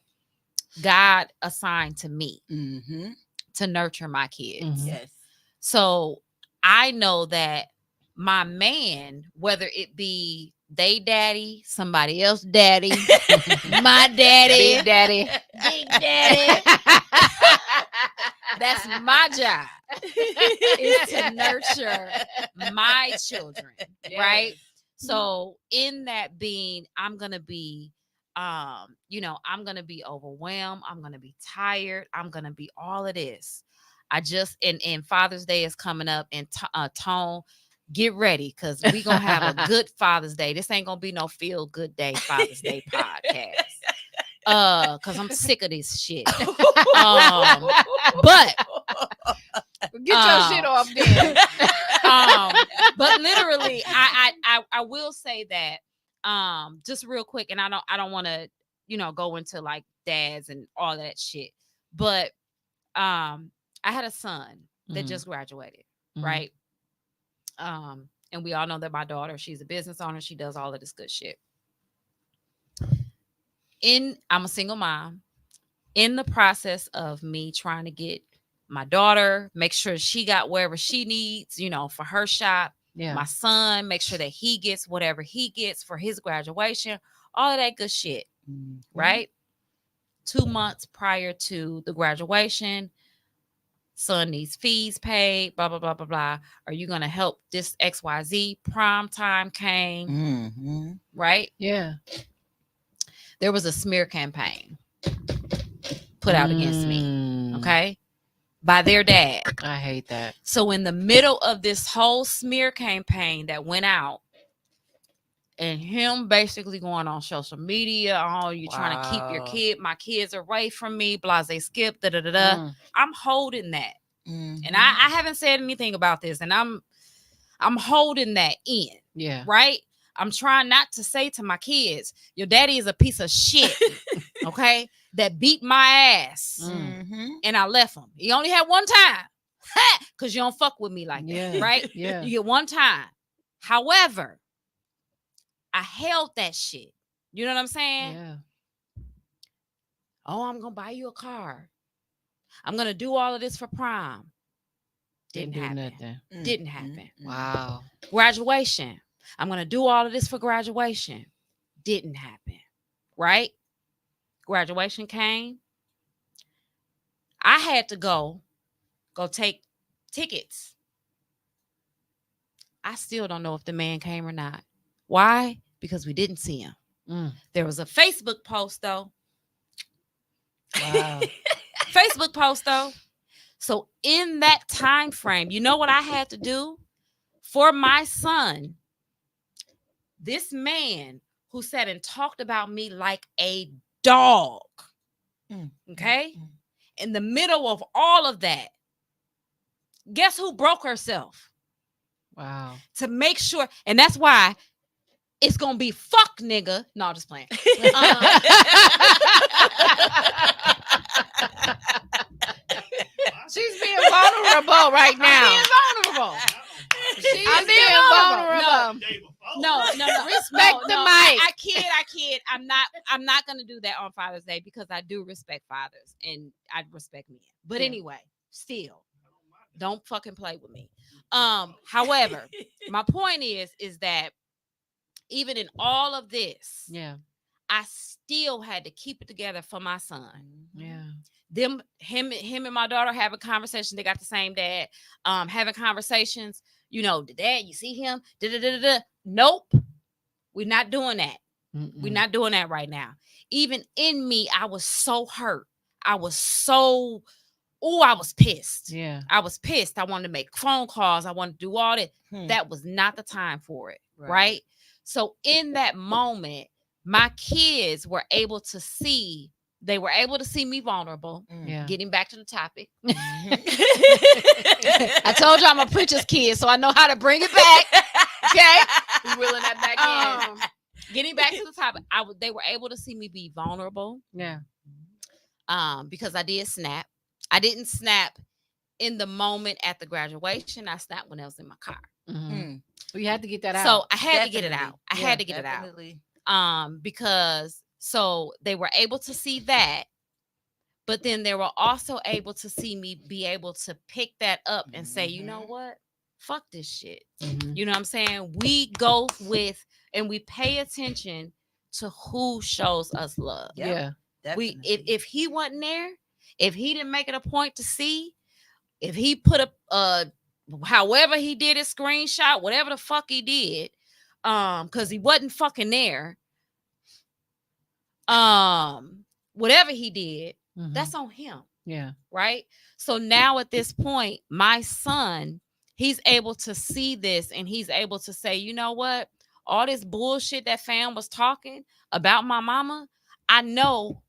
God assigned to me to nurture my kids. Yes. So I know that my man, whether it be they daddy, somebody else daddy, my daddy, Big daddy, that's my job, is to nurture my children, right? So in that being, I'm gonna be I'm gonna be overwhelmed, I'm gonna be tired, I'm gonna be all of this. I just and Father's Day is coming up, and Tone, get ready because we gonna have a good Father's Day. This ain't gonna be no feel good day Father's Day podcast. Because I'm sick of this shit. But get your shit off there. But literally, I will say that just real quick, and I don't want to go into like dads and all that shit, but I had a son that just graduated, right? And we all know that my daughter, she's a business owner. She does all of this good shit. I'm a single mom. In the process of me trying to get my daughter, make sure she got wherever she needs, for her shop. Yeah. My son, make sure that he gets whatever he gets for his graduation. All of that good shit, right? 2 months prior to the graduation, son needs fees paid, blah, blah, blah, blah, blah. Are you going to help this XYZ? Prom time came, right? Yeah. There was a smear campaign put out against me, okay, by their dad. I hate that. So in the middle of this whole smear campaign that went out, and him basically going on social media, you trying to keep my kids away from me, blase skip, I'm holding that. And I haven't said anything about this, and I'm holding that in. Yeah. Right? I'm trying not to say to my kids, your daddy is a piece of shit, okay, that beat my ass. And I left him. He only had one time because you don't fuck with me like that, right? Yeah. You get one time. However, I held that shit. You know what I'm saying? Yeah. Oh, I'm going to buy you a car. I'm going to do all of this for prom. Didn't happen. Nothing. Didn't happen. Wow. Graduation. I'm going to do all of this for graduation. Didn't happen. Right? Graduation came. I had to go take tickets. I still don't know if the man came or not. Why? Because we didn't see him. There was a Facebook post, though. Wow. Facebook post, though. So in that time frame, you know what I had to do for my son? This man who sat and talked about me like a dog. Okay? In the middle of all of that, guess who broke herself? Wow. To make sure, and that's why it's gonna be fuck nigga. No, just playing. She's being vulnerable right now. Being vulnerable. She's being vulnerable. No. Respect the mic. I kid. I'm not gonna do that on Father's Day because I do respect fathers and I respect men. But anyway, still, don't fucking play with me. However, my point is that even in all of this, I still had to keep it together for my son. Yeah. Him and my daughter having conversations. They got the same dad. Having conversations. You know, the dad, you see him. Nope. We're not doing that. We're not doing that right now. Even in me, I was so hurt. I was pissed. Yeah. I was pissed. I wanted to make phone calls. I wanted to do all that. That was not the time for it. Right? So in that moment, my kids were able to see. They were able to see me vulnerable. Yeah. Getting back to the topic. I told you I'm a preacher's kid, so I know how to bring it back. Okay? We're reeling that back in. Getting back to the topic, they were able to see me be vulnerable. Yeah. Because I did snap. I didn't snap in the moment at the graduation. I snapped when I was in my car. Well, you had to get that out. So I had to get it out. I had to get it out. Because so they were able to see that, but then they were also able to see me be able to pick that up and say, you know what? Fuck this shit. You know what I'm saying? We go with and we pay attention to who shows us love. Yeah. If he wasn't there, if he didn't make it a point to see, if he put a however he did his screenshot, whatever the fuck he did, because he wasn't fucking there. Whatever he did, that's on him. Yeah. Right. So now at this point, my son, he's able to see this and he's able to say, you know what? All this bullshit that fam was talking about my mama, I know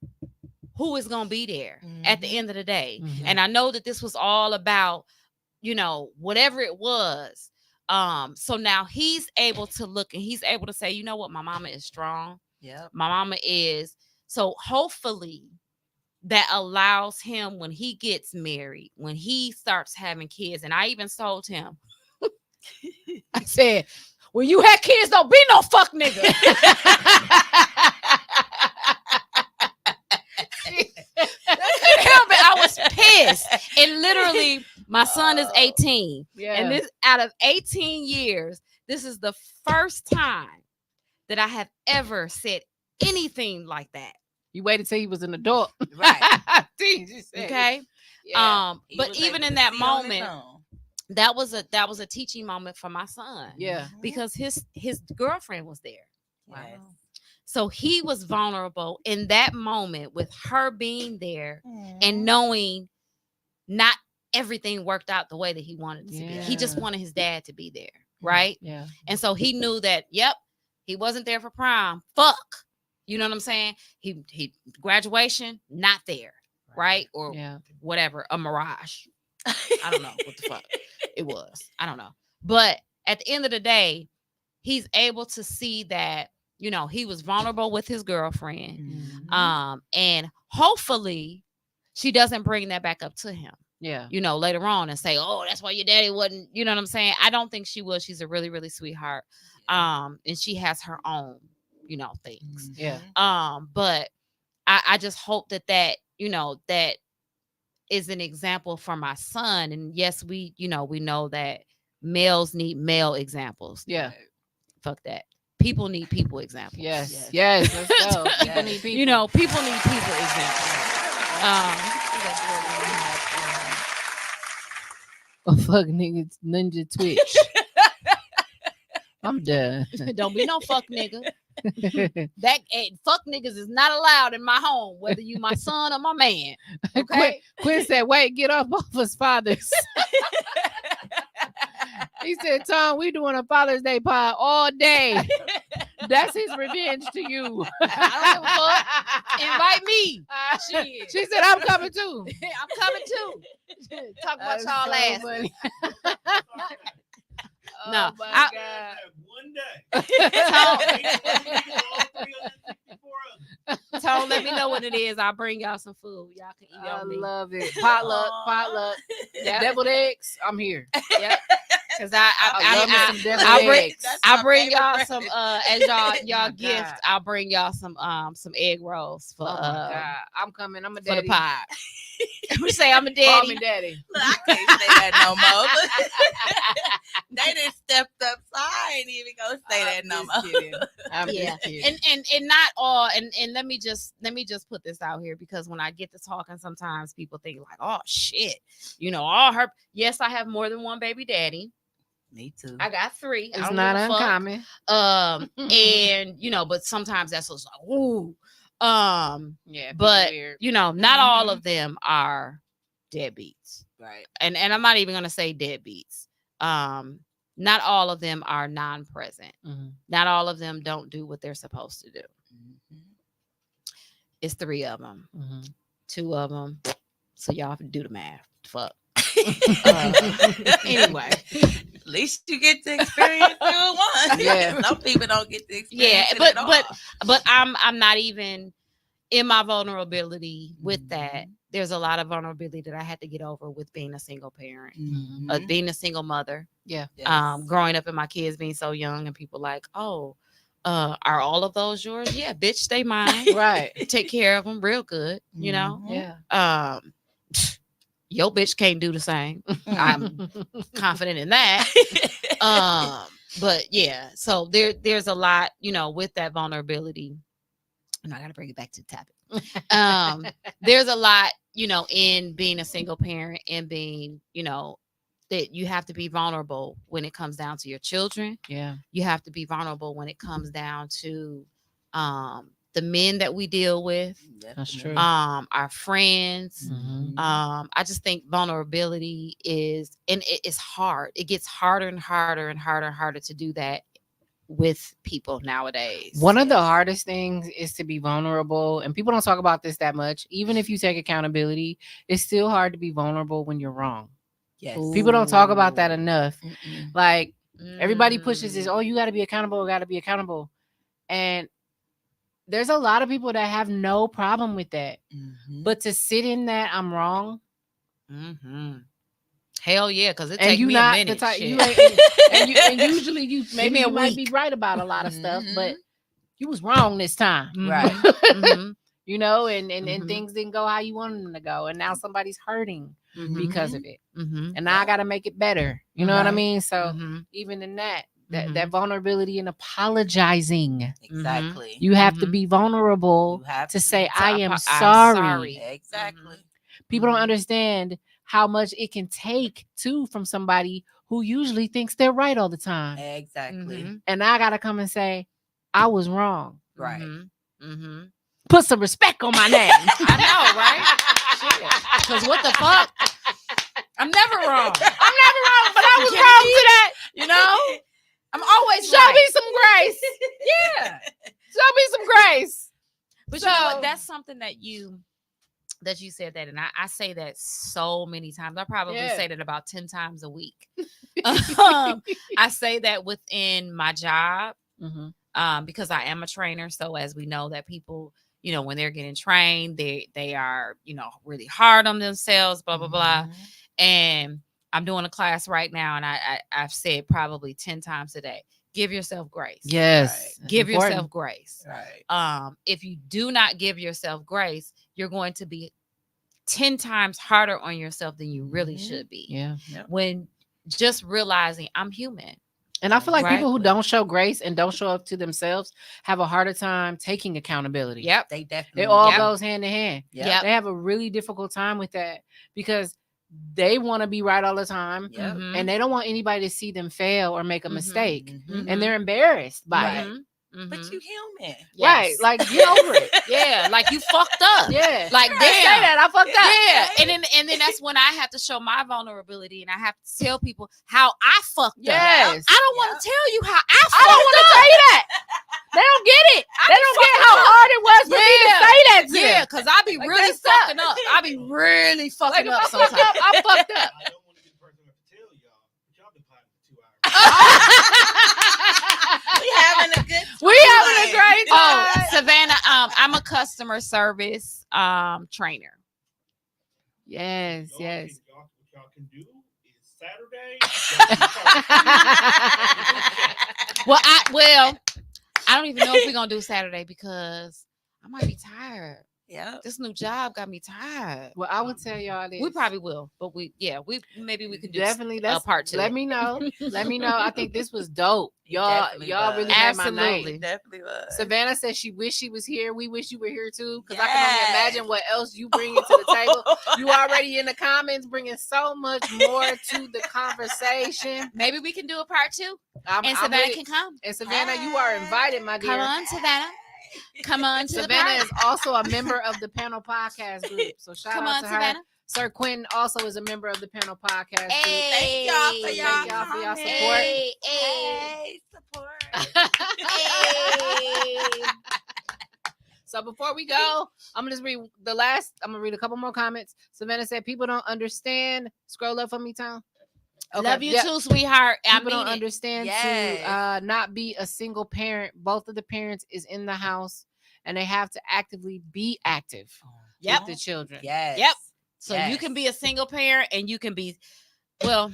who is going to be there at the end of the day. And I know that this was all about, you know, whatever it was. So now he's able to look and he's able to say, you know what? My mama is strong. Yeah, my mama is. So hopefully that allows him when he gets married, when he starts having kids. And I even told him, I said, when you have kids, don't be no fuck nigga. I was pissed. And literally, my son is 18. Yeah. And this out of 18 years, this is the first time that I have ever said anything like that. You waited till he was an adult. Right. Okay. Yeah. But even in that moment, that was a teaching moment for my son. Yeah. Because his girlfriend was there. Wow. So he was vulnerable in that moment with her being there and knowing not everything worked out the way that he wanted it to be. He just wanted his dad to be there. Right. Yeah. And so he knew that, he wasn't there for prom. Fuck. You know what I'm saying? He graduation, not there. Right. Or whatever, a mirage. I don't know what the fuck it was. I don't know. But at the end of the day, he's able to see that, you know, he was vulnerable with his girlfriend. And hopefully she doesn't bring that back up to him. Yeah. You know, later on and say, oh, that's why your daddy wasn't, you know what I'm saying? I don't think she will. She's a really, really sweetheart. And she has her own, you know, things. Yeah. But I just hope that, you know, that is an example for my son. And yes, we know that males need male examples. Yeah. Fuck that. People need people examples. Yes. Let's go. People need people. You know, people need people examples. Fuck niggas, Ninja Twitch. I'm done. Don't be no fuck nigga. That fuck niggas is not allowed in my home, whether you my son or my man. Okay. Quinn said, "Wait, get off his fathers." He said, "Tom, we doing a Father's Day pod all day. That's his revenge to you. I don't give a fuck. Invite me. Shit. She said, I'm coming too. I'm coming too. Talk about That's y'all so ass. funny. No, Oh my I- God. One day. Tone, let me know what it is. I'll bring y'all some food. Y'all can eat I on me. love it. Potluck. Yeah. Deviled eggs. I'm here. Yep. Because I love me some deviled I'll bring eggs. That's I'll my bring favorite y'all breakfast. some as y'all My gift. God. I'll bring y'all some egg rolls for Oh my God. I'm coming. I'm a for the daddy. pod. We say I'm a Call me daddy. daddy. Look, I can't say that no more. They done stepped up, so I ain't even gonna say that no more. I'm Yeah. just kidding. And not all and let me just put this out here, because when I get to talking, sometimes people think like, oh shit, all her. Yes, I have more than one baby daddy. Me too. I got 3. I It's don't not give a fuck. uncommon. And but sometimes that's what's like, ooh. Yeah, But weird. not all of them are deadbeats. Right. And I'm not even gonna say deadbeats. Not all of them are non-present. Mhm. Not all of them don't do what they're supposed to do. Mhm. It's 3 of them. Mhm. 2 of them. So y'all do the math. Fuck. Anyway. At least you get to experience doing one. Yeah. Some people don't get to experience it but at all. but I'm not even in my vulnerability with that. There's a lot of vulnerability that I had to get over with being a single parent, Mhm. being a single mother. Yeah. Yes. Growing up and my kids being so young, and people like, oh, are all of those yours? Yeah, bitch, they mine. Right. Take care of them real good, Yeah. Your bitch can't do the same. I'm confident in that. But yeah, so there's a lot, with that vulnerability. And I gotta bring it back to the topic. There's a lot, in being a single parent and being, that you have to be vulnerable when it comes down to your children. Yeah. You have to be vulnerable when it comes down to the men that we deal with, That's true. our friends. Mhm. I just think vulnerability is, and it's hard. It gets harder and harder and harder and harder to do that with people nowadays. One of the hardest things is to be vulnerable, and people don't talk about this that much. Even if you take accountability, it's still hard to be vulnerable when you're wrong. Yes. People don't talk about that enough. Mm-mm. Like everybody pushes this, oh, you got to be accountable. And there's a lot of people that have no problem with that. Mhm. But to sit in that I'm wrong, Hell yeah, because it and takes you me not a minute. the type, shit. you ain't, and usually you maybe me a you might be week. right about a lot of stuff, Mhm. but you was wrong this time. Right. Mhm. And Mhm. things didn't go how you wanted them to go, and now somebody's hurting Mhm. because of it, Mhm. and now I got to make it better. You know what I Right. mean? So Mhm. even in that Mhm. vulnerability and apologizing, Exactly. you have to Mhm. be vulnerable You have to say To I am I'm sorry. sorry. Exactly. People don't Mhm. understand how much it can take too from somebody who usually thinks they're right all the time, Exactly. Mhm. and I gotta come and say I was wrong. Right. Mhm. Mhm. Put some respect on my name. I know, right? Because what the fuck? I'm never wrong. I'm never wrong, but I was Kidding wrong me? to that. I'm always Show right. me some grace. Yeah. Show me some grace. But you know So- what? That's something that you said that, and I say that so many times. I probably Yeah. say that about 10 times a week. I say that within my job, because I am a trainer. So as we know that people, when they're getting trained, they are, really hard on themselves, blah, blah, blah. And I'm doing a class right now, and I've said probably 10 times a day, give yourself grace. Yes. Right. Give yourself grace. Right. If you do not give yourself grace, you're going to be 10 times harder on yourself than you really should be. Yeah. When just realizing I'm human. And I feel like people who Exactly. don't show grace and don't show up to themselves have a harder time taking accountability. Yep. They definitely. It all Yep. goes hand in hand. Yep. They have a really difficult time with that because they want to be right all the time. Yep. Mhm. And they don't want anybody to see them fail or make a mistake. Mhm. And they're embarrassed by it. Mhm. Mhm. But you human. Right. Yes. Like, get over it. Yeah, like you fucked up. Yeah. Like, Say damn. that. I fucked up. Yeah, and then that's when I have to show my vulnerability, and I have to tell people how I fucked Yes. up. I don't want to tell you how I I don't want to fucked tell you that. They don't get it. I They be don't get fucking how up. hard it was for me to say that to Yeah, them. because I be Like, really that's up. fucking up. I be really fucking Like, up if I fucked sometimes. up, I fucked up. I don't want to be the person to tell y'all, but y'all been potting for 2 hours. We having a good time. We having a great Oh, time. Savannah, I'm a customer service trainer. Yes, Y'all yes. can- y'all- what y'all can do is Saturday. y'all can Well, I don't even know if we're gonna do Saturday because I might be tired. Yeah. This new job got me tired. Well, I would tell y'all this. We probably will, but maybe we could do definitely that's part 2. Let me know. Let me know. I think this was dope. Y'all Definitely really was. made my Absolutely. night. Definitely was. Savannah said she wished she was here. We wish you were here too, because I can Yes. only imagine what else you bring into the table. You already in the comments bringing so much more to the conversation. Maybe we can do a part 2, I'm and Savannah really- can come. And Savannah, you are invited, my dear. Come on, Savannah. Come on, to the Savannah party. is also a member of the panel podcast group. So shout Come out on, to her. Savannah. Sir Quentin also is a member of the panel podcast group. Hey, Thank y'all for y'all Thank y'all for y'all comments. support. Hey, Hey, support. hey. So before we go, I'm gonna just read I'm gonna read a couple more comments. Savannah said people don't understand. Scroll up for me, Tom. Love you too, sweetheart. I People don't mean it. understand Yes. to not be a single parent. Both of the parents is in the house and they have to actively be active Yep. with the children. Yes. Yep. So you Yes. can be a single parent and you can be, well,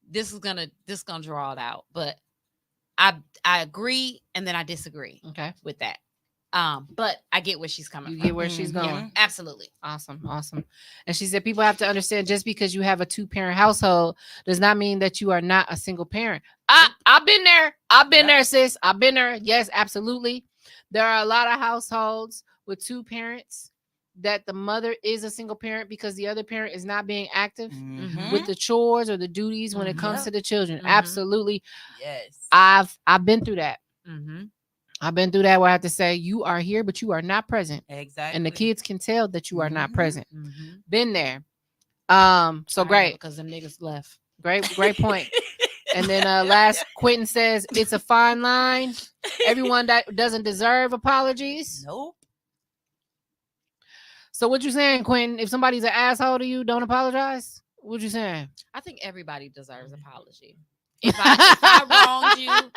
this is gonna draw it out, but I agree and then I disagree Okay. with that. But I get where she's coming You from. get where she's Mhm. going. Absolutely. Awesome. And she said people have to understand just because you have a 2-parent household does not mean that you are not a single parent. I've been there. I've been there, sis. I've been there. Yes, absolutely. There are a lot of households with 2 parents that the mother is a single parent because the other parent is not being active Mhm. with the chores or the duties when it comes Yep. to the children. Mhm. Absolutely. Yes. I've been through that. Mm-hmm. I've been through that where I have to say you are here, but you are not present. Exactly. And the kids can tell that you are not Mhm. present. Mm-hmm. Been there. So great. Because them niggas left. Great point. And then last Quentin says it's a fine line. Everyone that doesn't deserve apologies. Nope. So what you saying, Quentin? If somebody's an asshole to you, don't apologize? What you saying? I think everybody deserves apology. If I wronged you,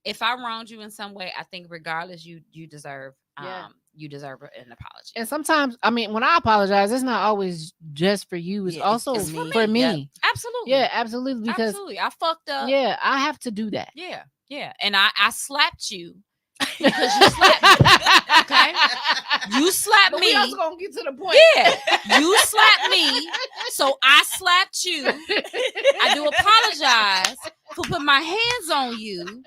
if I wronged you in some way, I think regardless, you deserve Yeah. you deserve an apology. And sometimes, I mean, when I apologize, it's not always just for you. It's Yeah, it's also just for me. me. Yep. Absolutely. Yeah, absolutely. Because absolutely. I fucked up. yeah, I have to do that. Yeah. Yeah. And I slapped you because you slapped me. Okay. You slapped But me. we also gonna get to the point. Yeah. You slapped me. So I slapped you. I do apologize for putting my hands on you.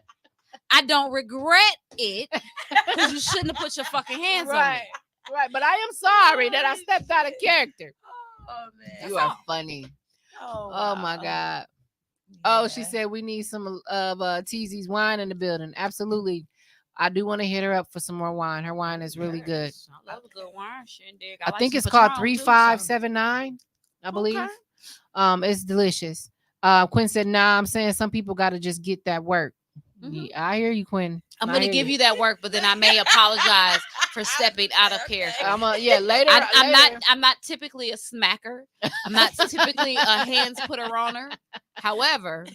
I don't regret it because you shouldn't have put your fucking hands on Right. me. Right. But I am sorry that I stepped out of character. Oh man. You are funny. Oh my God. Oh, she said we need some of TZ's wine in the building. Absolutely. I do want to hit her up for some more wine. Her wine is really good. I love a good wine. Shindig. I like think some it's called Patron, too, so- 3579, I believe. Okay. It's delicious. Quinn said, nah, I'm saying some people got to just get that work. Mhm. Yeah, I hear you, Quinn. I'm going to give you that work, but then I may apologize for stepping out of character. Later. I'm not typically a smacker. I'm not typically a hands putter on her. However,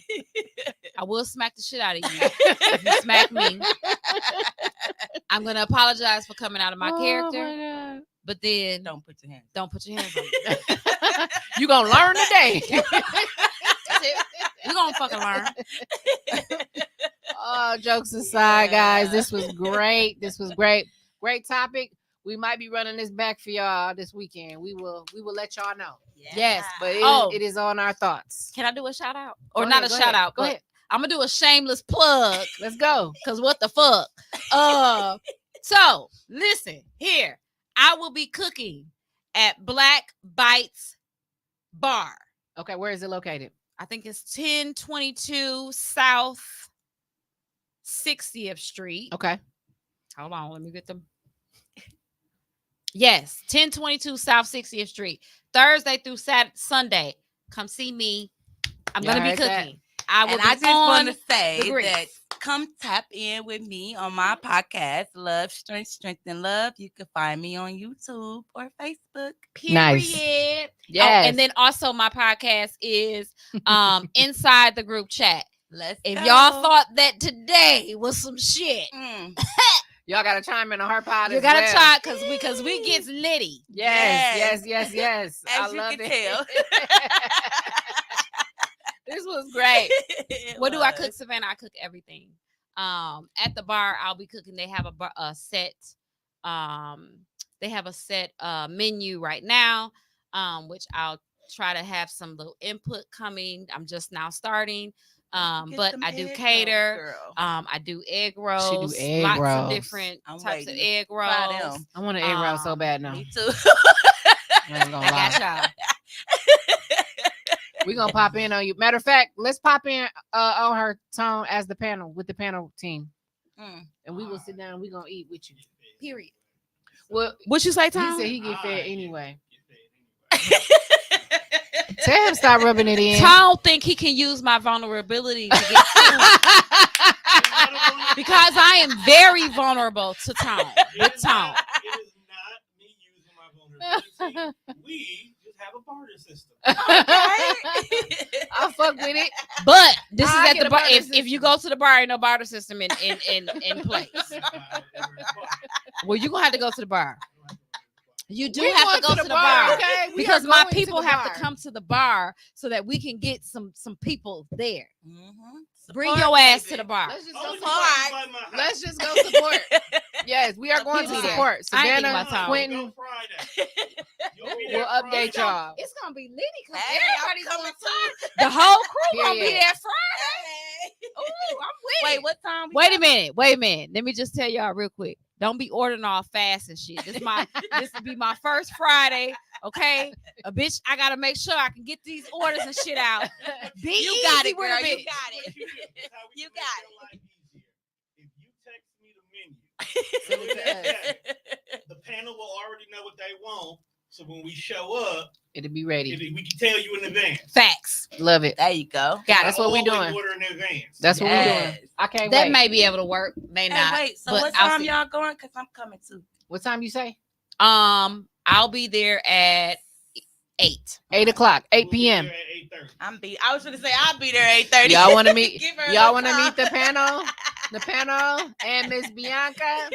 I will smack the shit out of you if you smack me. I'm gonna apologize for coming out of my character, but then Don't put your hands. don't put your hands on me. You gonna learn today. That's it. We're gonna fucking learn. Oh, jokes aside, guys, this was great. This was great. Great topic. We might be running this back for y'all this weekend. We will let y'all know. Yes, But it it is on our thoughts. Can I do a shout out? Or Go not ahead, a go shout ahead, out, go but ahead. I'm gonna do a shameless plug. Let's go. Cause what the fuck? So listen here. I will be cooking at Black Bites Bar. Okay, where is it located? I think it's 1022 South 60th Street. Okay. Hold on, let me get them. Yes, 1022 South 60th Street. Thursday through Sunday. Come see me. I'm Y'all gonna be heard that? cooking. I will And be I just want on to say the grease. that come tap in with me on my podcast, Love, Strength, Strength, and Love. You can find me on YouTube or Facebook. Period. Nice. Oh, Yes. and then also my podcast is Inside the Group Chat. If Go. y'all thought that today was some shit, Y'all gotta chime in on her pod. you as gotta well. try because we get litty. Yes. As I you love can it. tell. This was great. It What do I was. cook, Savannah? I cook everything. At the bar, I'll be cooking. They have a set. They have a set menu right now, which I'll try to have some little input coming. I'm just now starting. Get But them I do egg rolls, cater. girl. I do egg rolls. egg Lots rolls. of different I'm types of waiting to egg try rolls. them. I want an egg roll so bad now. Me too. I ain't gonna I lie. got y'all. We gonna pop in on you. Matter of fact, let's pop in on her tone as the panel with the panel team, and we will sit down. We gonna eat with you. Period. Well, What you say, he Tom? said he get fed anyway. Get fed anyway. Tell him stop rubbing it in. Tom think he can use my vulnerability to get food because I am very vulnerable to Tom. With Tom. It is not me using my vulnerability. We just have a barter system. I'll fuck with it. But this I is at get the a bar. barter If you go to the bar, ain't no barter system in place. Well, you're gonna have to go to the bar. You do We have going to go to the bar. okay? We Because are my going to people the have bar. to come to the bar so that we can get some people there. Bring Support, your ass baby. to the bar. Let's just Oh, go you support. might invite my house. Let's just go support. Yes, we are going to Be there. support. I ain't thinking Savannah, about Tom. Quentin, Go Friday. You'll be there we'll update Friday. y'all. It's gonna be litty because Hey, everybody's I'm going coming to. The whole crew gonna be Period. there Friday. Ooh, I'm with Wait, it. what time? Wait a minute. Let me just tell y'all real quick. Don't be ordering all fast and shit. This will be my first Friday. Okay, a bitch. I gotta make sure I can get these orders and shit out. Be You got easy it, with girl. a You bitch. got it. What you do is how we You can got make your life easier. If you text me the menu, Send it to us. the panel will already know what they want. So when we show up, It'll be ready. we can tell you in advance. Facts. Love it. There you go. Got That's it. what we Always doing. Order in advance. That's what we Yes. doing. I can't That wait. may be able to work. May Hey, not. wait. So but what I'll time see. y'all going? Because I'm coming too. What time you say? I'll be there at 8. 8 o'clock, 8 We'll be p.m. there at 8:30. I was gonna say I'll be there 8:30. Y'all want to meet? Give her Y'all enough want to meet the time. panel? The panel and Miss Bianca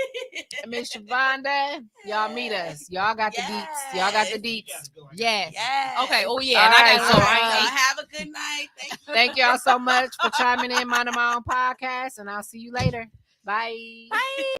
and Miss Shavonda. Y'all meet us. Y'all got the deets. Y'all got the You deets. gotta go. Yes. Yes. Okay. Oh yeah. All And I right, gotta so, go. Have a good night. Thank you. Thank y'all so much for chiming in, Minding My Own Podcast, and I'll see you later. Bye. Bye.